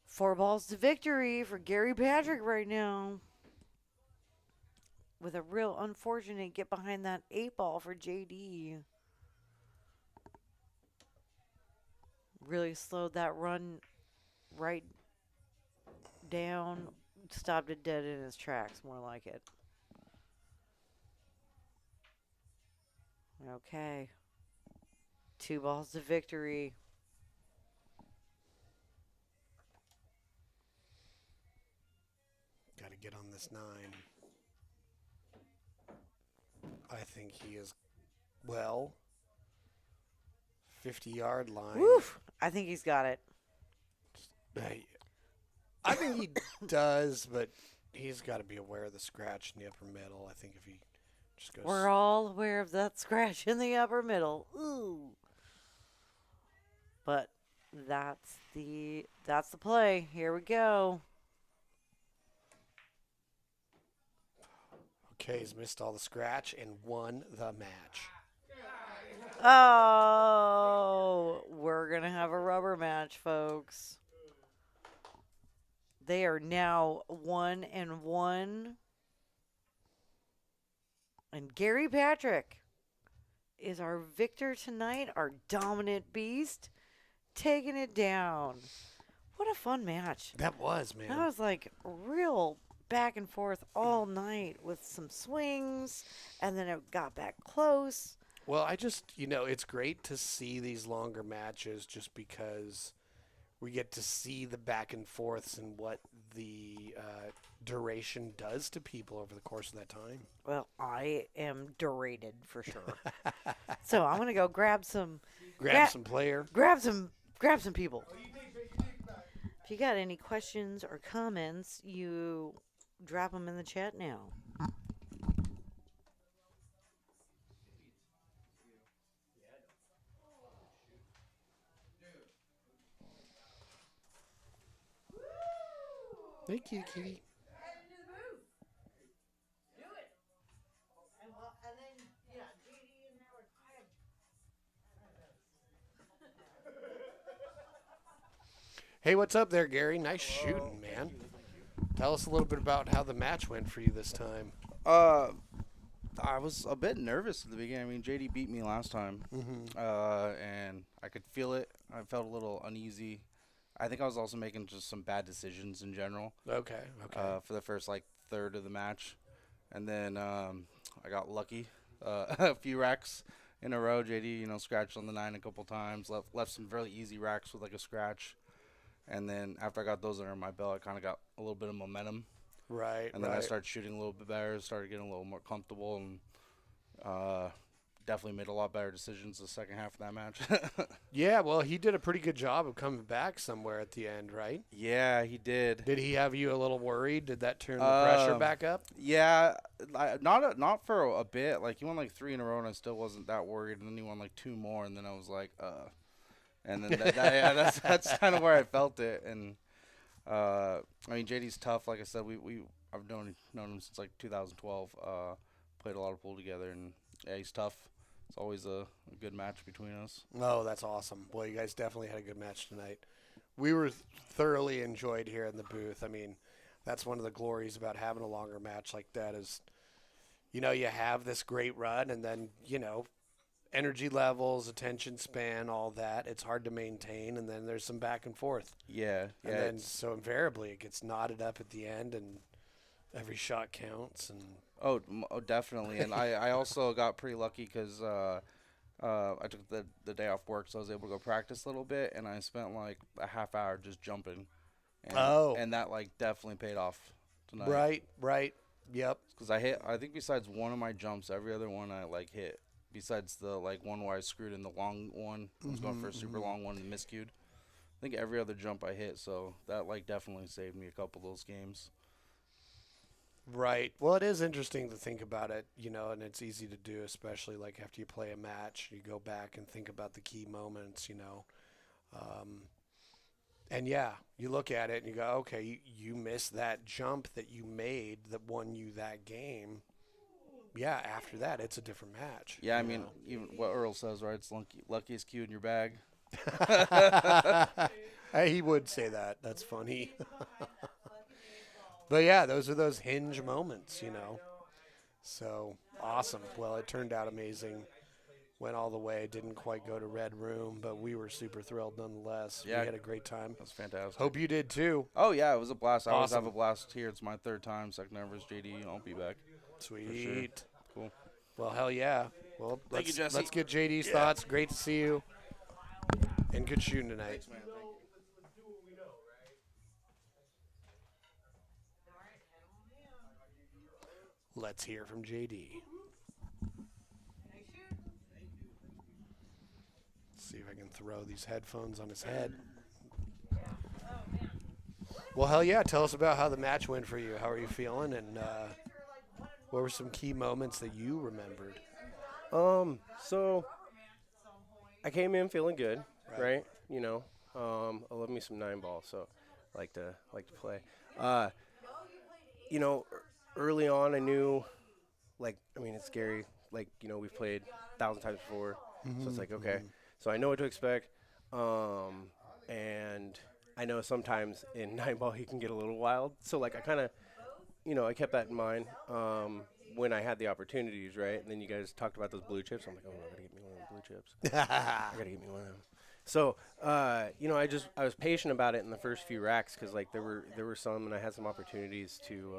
Four balls to victory for Gary Patrick right now. With a real unfortunate get behind that 8 ball for JD. Really slowed that run right down. Stopped it dead in his tracks, more like it. Okay. 2 balls to victory. Got to get on this 9. I think he is, 50-yard line. Woof! I think he's got it. I think he does, but he's got to be aware of the scratch in the upper middle. I think if he just goes... We're all aware of that scratch in the upper middle. Ooh. But that's the play. Here we go. Okay, he's missed all the scratch and won the match. Oh, we're going to have a rubber match, folks. They are now 1-1. And Gary Patrick is our victor tonight, our dominant beast, taking it down. What a fun match. That was, man. That was like real back and forth all night with some swings, and then it got back close. Well, I just, it's great to see these longer matches just because we get to see the back and forths and what the duration does to people over the course of that time. Well, I am durated for sure. So I'm gonna go grab some Some player. grab some people. If you got any questions or comments, you drop them in the chat now. Thank you, kitty. Hey, what's up there, Gary? Nice shooting, man. Tell us a little bit about how the match went for you this time. I was a bit nervous at the beginning. I mean, JD beat me last time, and I could feel it. I felt a little uneasy. I think I was also making just some bad decisions in general. Okay. For the first third of the match, and then I got lucky. A few racks in a row. JD, scratched on the 9 a couple times. Left some really easy racks with a scratch, and then after I got those under my belt, I kind of got a little bit of momentum. Right. And then I started shooting a little bit better. Started getting a little more comfortable, and definitely made a lot better decisions the second half of that match. Yeah, well, he did a pretty good job of coming back somewhere at the end, right? Yeah, he did. Did he have you a little worried? Did that turn the pressure back up? Yeah, not for a bit. He won 3 in a row, and I still wasn't that worried. And then he won 2 more, and then I was like, And then that's kind of where I felt it. And I mean, JD's tough. Like I said, I've known him since 2012. Played a lot of pool together, and yeah, he's tough. It's always a good match between us. Oh, that's awesome. Well, you guys definitely had a good match tonight. We were thoroughly enjoyed here in the booth. I mean, that's one of the glories about having a longer match like that is, you have this great run, and then, energy levels, attention span, all that. It's hard to maintain, and then there's some back and forth. Yeah. And then so invariably it gets knotted up at the end, and every shot counts. And Oh, definitely. And I also got pretty lucky because I took the day off work, so I was able to go practice a little bit, and I spent like a half hour just jumping. And, Oh. and that like definitely paid off tonight. Right. Yep. Because I think besides one of my jumps, every other one I like hit. Besides the like one where I screwed in the long one, I was going for a super long one and miscued. I think every other jump I hit, so that like definitely saved me a couple of those games. Right. Well, it is interesting to think about it, and it's easy to do, especially like after you play a match, you go back and think about the key moments. And yeah, you look at it and you go, okay, you missed that jump that you made that won you that game. Yeah, after that, it's a different match. Yeah, I mean, even what Earl says, right? It's luckiest cue in your bag. He would say that. That's funny. But yeah, those are those hinge moments. So awesome. Well, it turned out amazing. Went all the way. Didn't quite go to Red Room, but we were super thrilled nonetheless. Yeah. We had a great time. That was fantastic. Hope you did too. Oh, yeah, it was a blast. I always Awesome. have a blast here. It's my third time. Second time versus JD. I'll be back. Sweet. Cool. Well, hell yeah. Well, Thank you, Jesse. let's get JD's thoughts. Great to see you. And good shooting tonight. Thanks, man. Thank you. Let's do what we know, right? Let's hear from JD. See if I can throw these headphones on his head. Well, hell yeah. Tell us about how the match went for you. How are you feeling? And what were some key moments that you remembered? So I came in feeling good, right? I love me some 9-ball, so I like to play. Early on I knew, it's scary. We've played 1,000 times before, so it's like, okay. So I know what to expect, and I know sometimes in 9-ball he can get a little wild. So I kind of, I kept that in mind when I had the opportunities, right? And then you guys talked about those blue chips. I'm like, oh, I gotta get me one of those blue chips. I gotta get me one of them. So, I was patient about it in the first few racks because there were some, and I had some opportunities to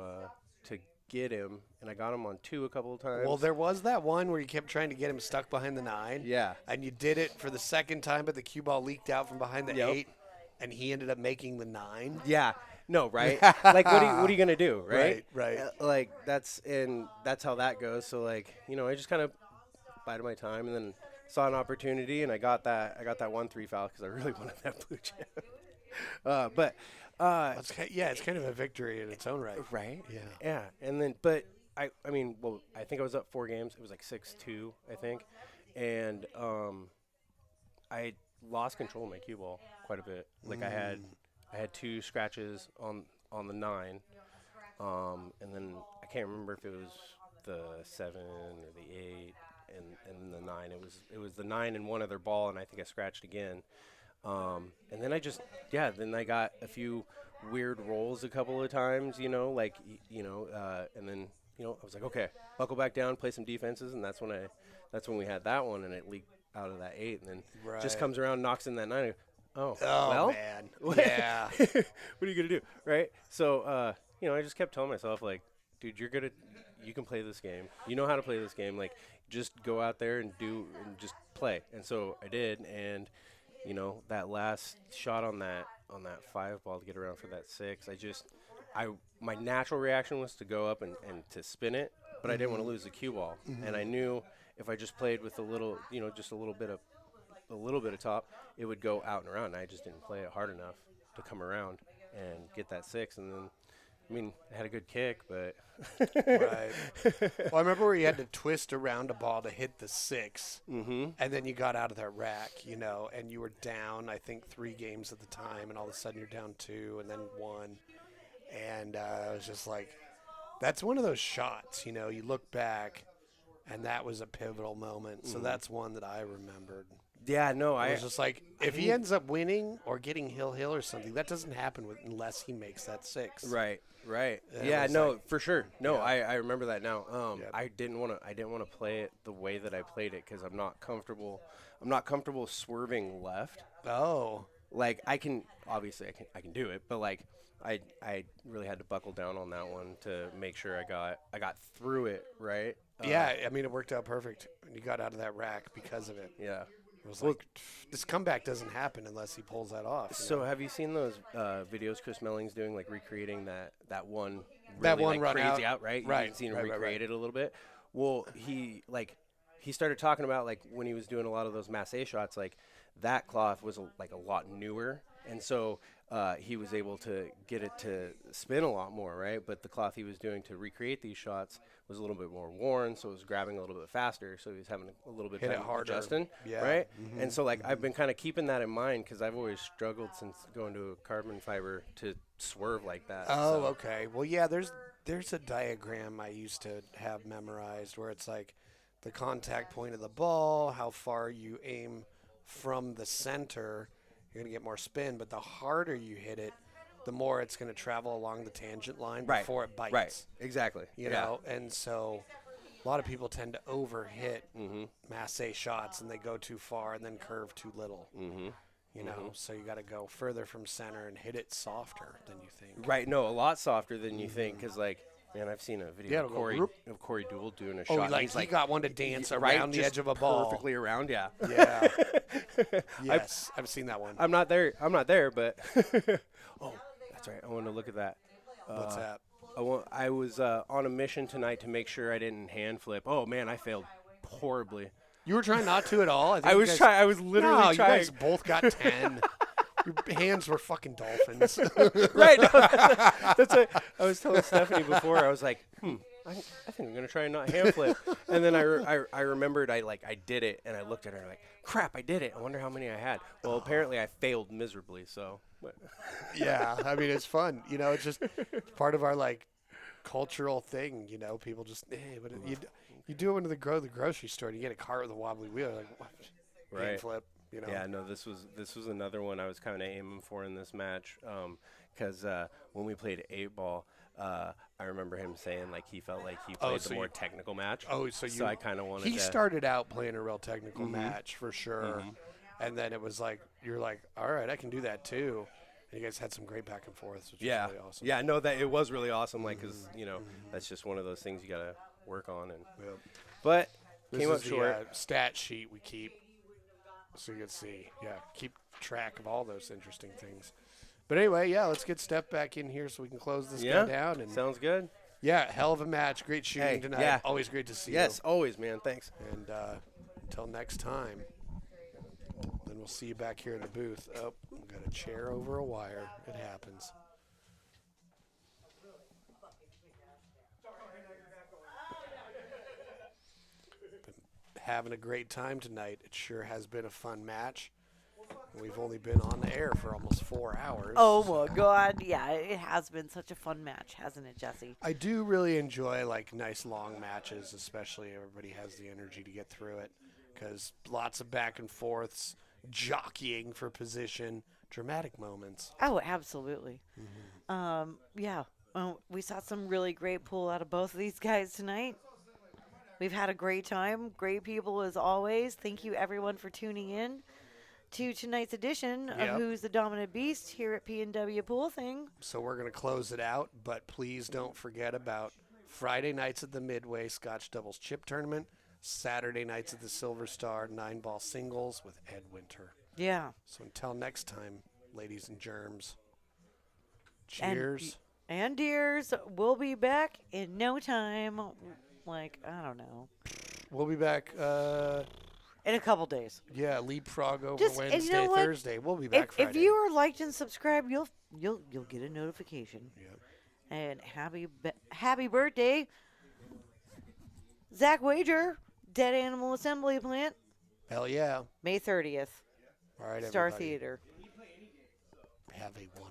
get him, and I got him on 2 a couple of times. Well, there was that one where you kept trying to get him stuck behind the 9. Yeah. And you did it for the second time, but the cue ball leaked out from behind the Yep. 8, and he ended up making the 9. Yeah. No, right? What are you gonna do, right? Right. That's how that goes. So I just kind of bided my time, and then saw an opportunity, and I got that 1-3 foul because I really wanted that blue chip. It's kind of a victory in its own right. Right? Yeah. Yeah. And then, but I think I was up 4 games. It was like 6-2, I think, and I lost control of my cue ball quite a bit. I had 2 scratches on the 9, and then I can't remember if it was the 7 or the 8 and the 9. It was the 9 and one other ball, and I think I scratched again. And then then I got a few weird rolls a couple of times, and then I was like, okay, buckle back down, play some defenses, and that's when we had that one, and it leaked out of that 8, and then just comes around, knocks in that 9. And well, man. Yeah. what are you gonna do, right? So I just kept telling myself, dude, you can play this game. You know how to play this game. Just go out there and just play. And so I did, and that last shot on that 5-ball to get around for that 6, my natural reaction was to go up and to spin it, but I didn't want to lose the cue ball. And I knew if I just played with a little, just a little bit of top, it would go out and around. And I just didn't play it hard enough to come around and get that 6. And then, I had a good kick, but Right. Well, I remember where you had to twist around a ball to hit the 6, and then you got out of that rack, and you were down, I think, 3 games at the time, and all of a sudden you're down 2 and then 1. And I was just like, that's one of those shots, you look back, and that was a pivotal moment. So that's one that I remembered. Yeah, no, I was just like, if he ends up winning or getting hill or something, that doesn't happen unless he makes that 6. Right. Yeah, For sure. No, yeah. I remember that now. Yep. I didn't want to play it the way that I played it because I'm not comfortable swerving left. Oh. I can do it, but I really had to buckle down on that one to make sure I got through it, right? Yeah, it worked out perfect. and you got out of that rack because of it. Yeah. It was Well- like, this comeback doesn't happen unless he pulls that off. you So know? have you seen those videos Chris Melling's doing, like recreating that one That really, one like, run crazy out? out, right? Right, You've seen him right, right, right. recreate it a little bit. Well, he started talking about like when he was doing a lot of those masse shots, like that cloth was like a lot newer, and so he was able to get it to spin a lot more, right? But the cloth he was doing to recreate these shots was a little bit more worn, so it was grabbing a little bit faster, so he was having a little bit Hit of it time harder. adjusting, Yeah. right? And so like I've been kind of keeping that in mind because I've always struggled since going to a carbon fiber to swerve like that. Oh, so. okay. Well, yeah, there's a diagram I used to have memorized where it's like the contact point of the ball, how far you aim from the center, you're going to get more spin, but the harder you hit it, the more it's going to travel along the tangent line Right, before it bites. Right, exactly. You know, and so a lot of people tend to overhit masse shots and they go too far and then curve too little. You know, so you got to go further from center and hit it softer than you think. Right, no, a lot softer than you think, because like, man, I've seen a video Yeah, of it'll go Corey Deuel doing a Oh, shot. and like he's he got one to dance right, around the just edge of a ball. perfectly around. Yeah, Yeah. Yes, I've seen that one. I'm not there, but oh, that's right. I wanted to look at that. What's that? I was on a mission tonight to make sure I didn't hand flip. Oh man, I failed horribly. You were trying not to at all? I, think I you was guys- trying. I was literally No, you trying. guys both got 10. Your hands were fucking dolphins. Right. No, that's what I was telling Stephanie before. I was like, I think I'm gonna try and not hand flip. And then I remembered I did it, and I looked at her like, crap, I did it. I wonder how many I had. Well, apparently I failed miserably. So. But. Yeah, I mean, it's fun. You know, it's just part of our, like, cultural thing. You know, people just, hey, but you do it into the grocery store, and you get a cart with a wobbly wheel. Like, what? Hand Right. flip. You know? Yeah, no, this was another one I was kind of aiming for in this match, because when we played 8-ball, I remember him saying like he felt like he played so the more you- technical match. Oh, so I kind of wanted He to. started out playing a real technical match for sure, and then it was like you're like, all right, I can do that too. And you guys had some great back and forths, which Yeah, was really awesome. yeah, no, that it was really awesome. Like, cause that's just one of those things you gotta work on. And Yep. but This came is up the short. stat sheet we keep, so you can see. Yeah, keep track of all those interesting things. But anyway, yeah, let's get Steph back in here so we can close this Yeah, guy down. And sounds good. yeah, hell of a match. Great shooting Hey, tonight. yeah. Always great to see Yes, always, man. Thanks. you. And until next time, then we'll see you back here in the booth. Oh, we got a chair over a wire. It happens. Been having a great time tonight. It sure has been a fun match. We've only been on the air for almost 4 hours. Oh my God! Yeah, it has been such a fun match, hasn't it, Jesse? I do really enjoy like nice long matches, especially everybody has the energy to get through it, because lots of back and forths, jockeying for position, dramatic moments. Oh, absolutely. Yeah, we saw some really great pool out of both of these guys tonight. We've had a great time. Great people as always. Thank you everyone for tuning in to tonight's edition Yep. of Who's the Dominant Beast here at PNWpoolthing. So we're going to close it out, but please don't forget about Friday nights at the Midway Scotch Doubles Chip Tournament, Saturday nights at the Silver Star 9-ball singles with Ed Winter. Yeah. So until next time, ladies and germs, cheers. And dears, we'll be back in no time. Like, I don't know. We'll be back, In a couple days. yeah, leapfrog over Just- and you Wednesday, know what? Thursday. We'll be back If Friday. you are liked and subscribed, you'll get a notification. Yep. And happy birthday, Zach Wager, Dead Animal Assembly Plant, Hell yeah. May 30th, All right, Star everybody. Theater. Have a wonderful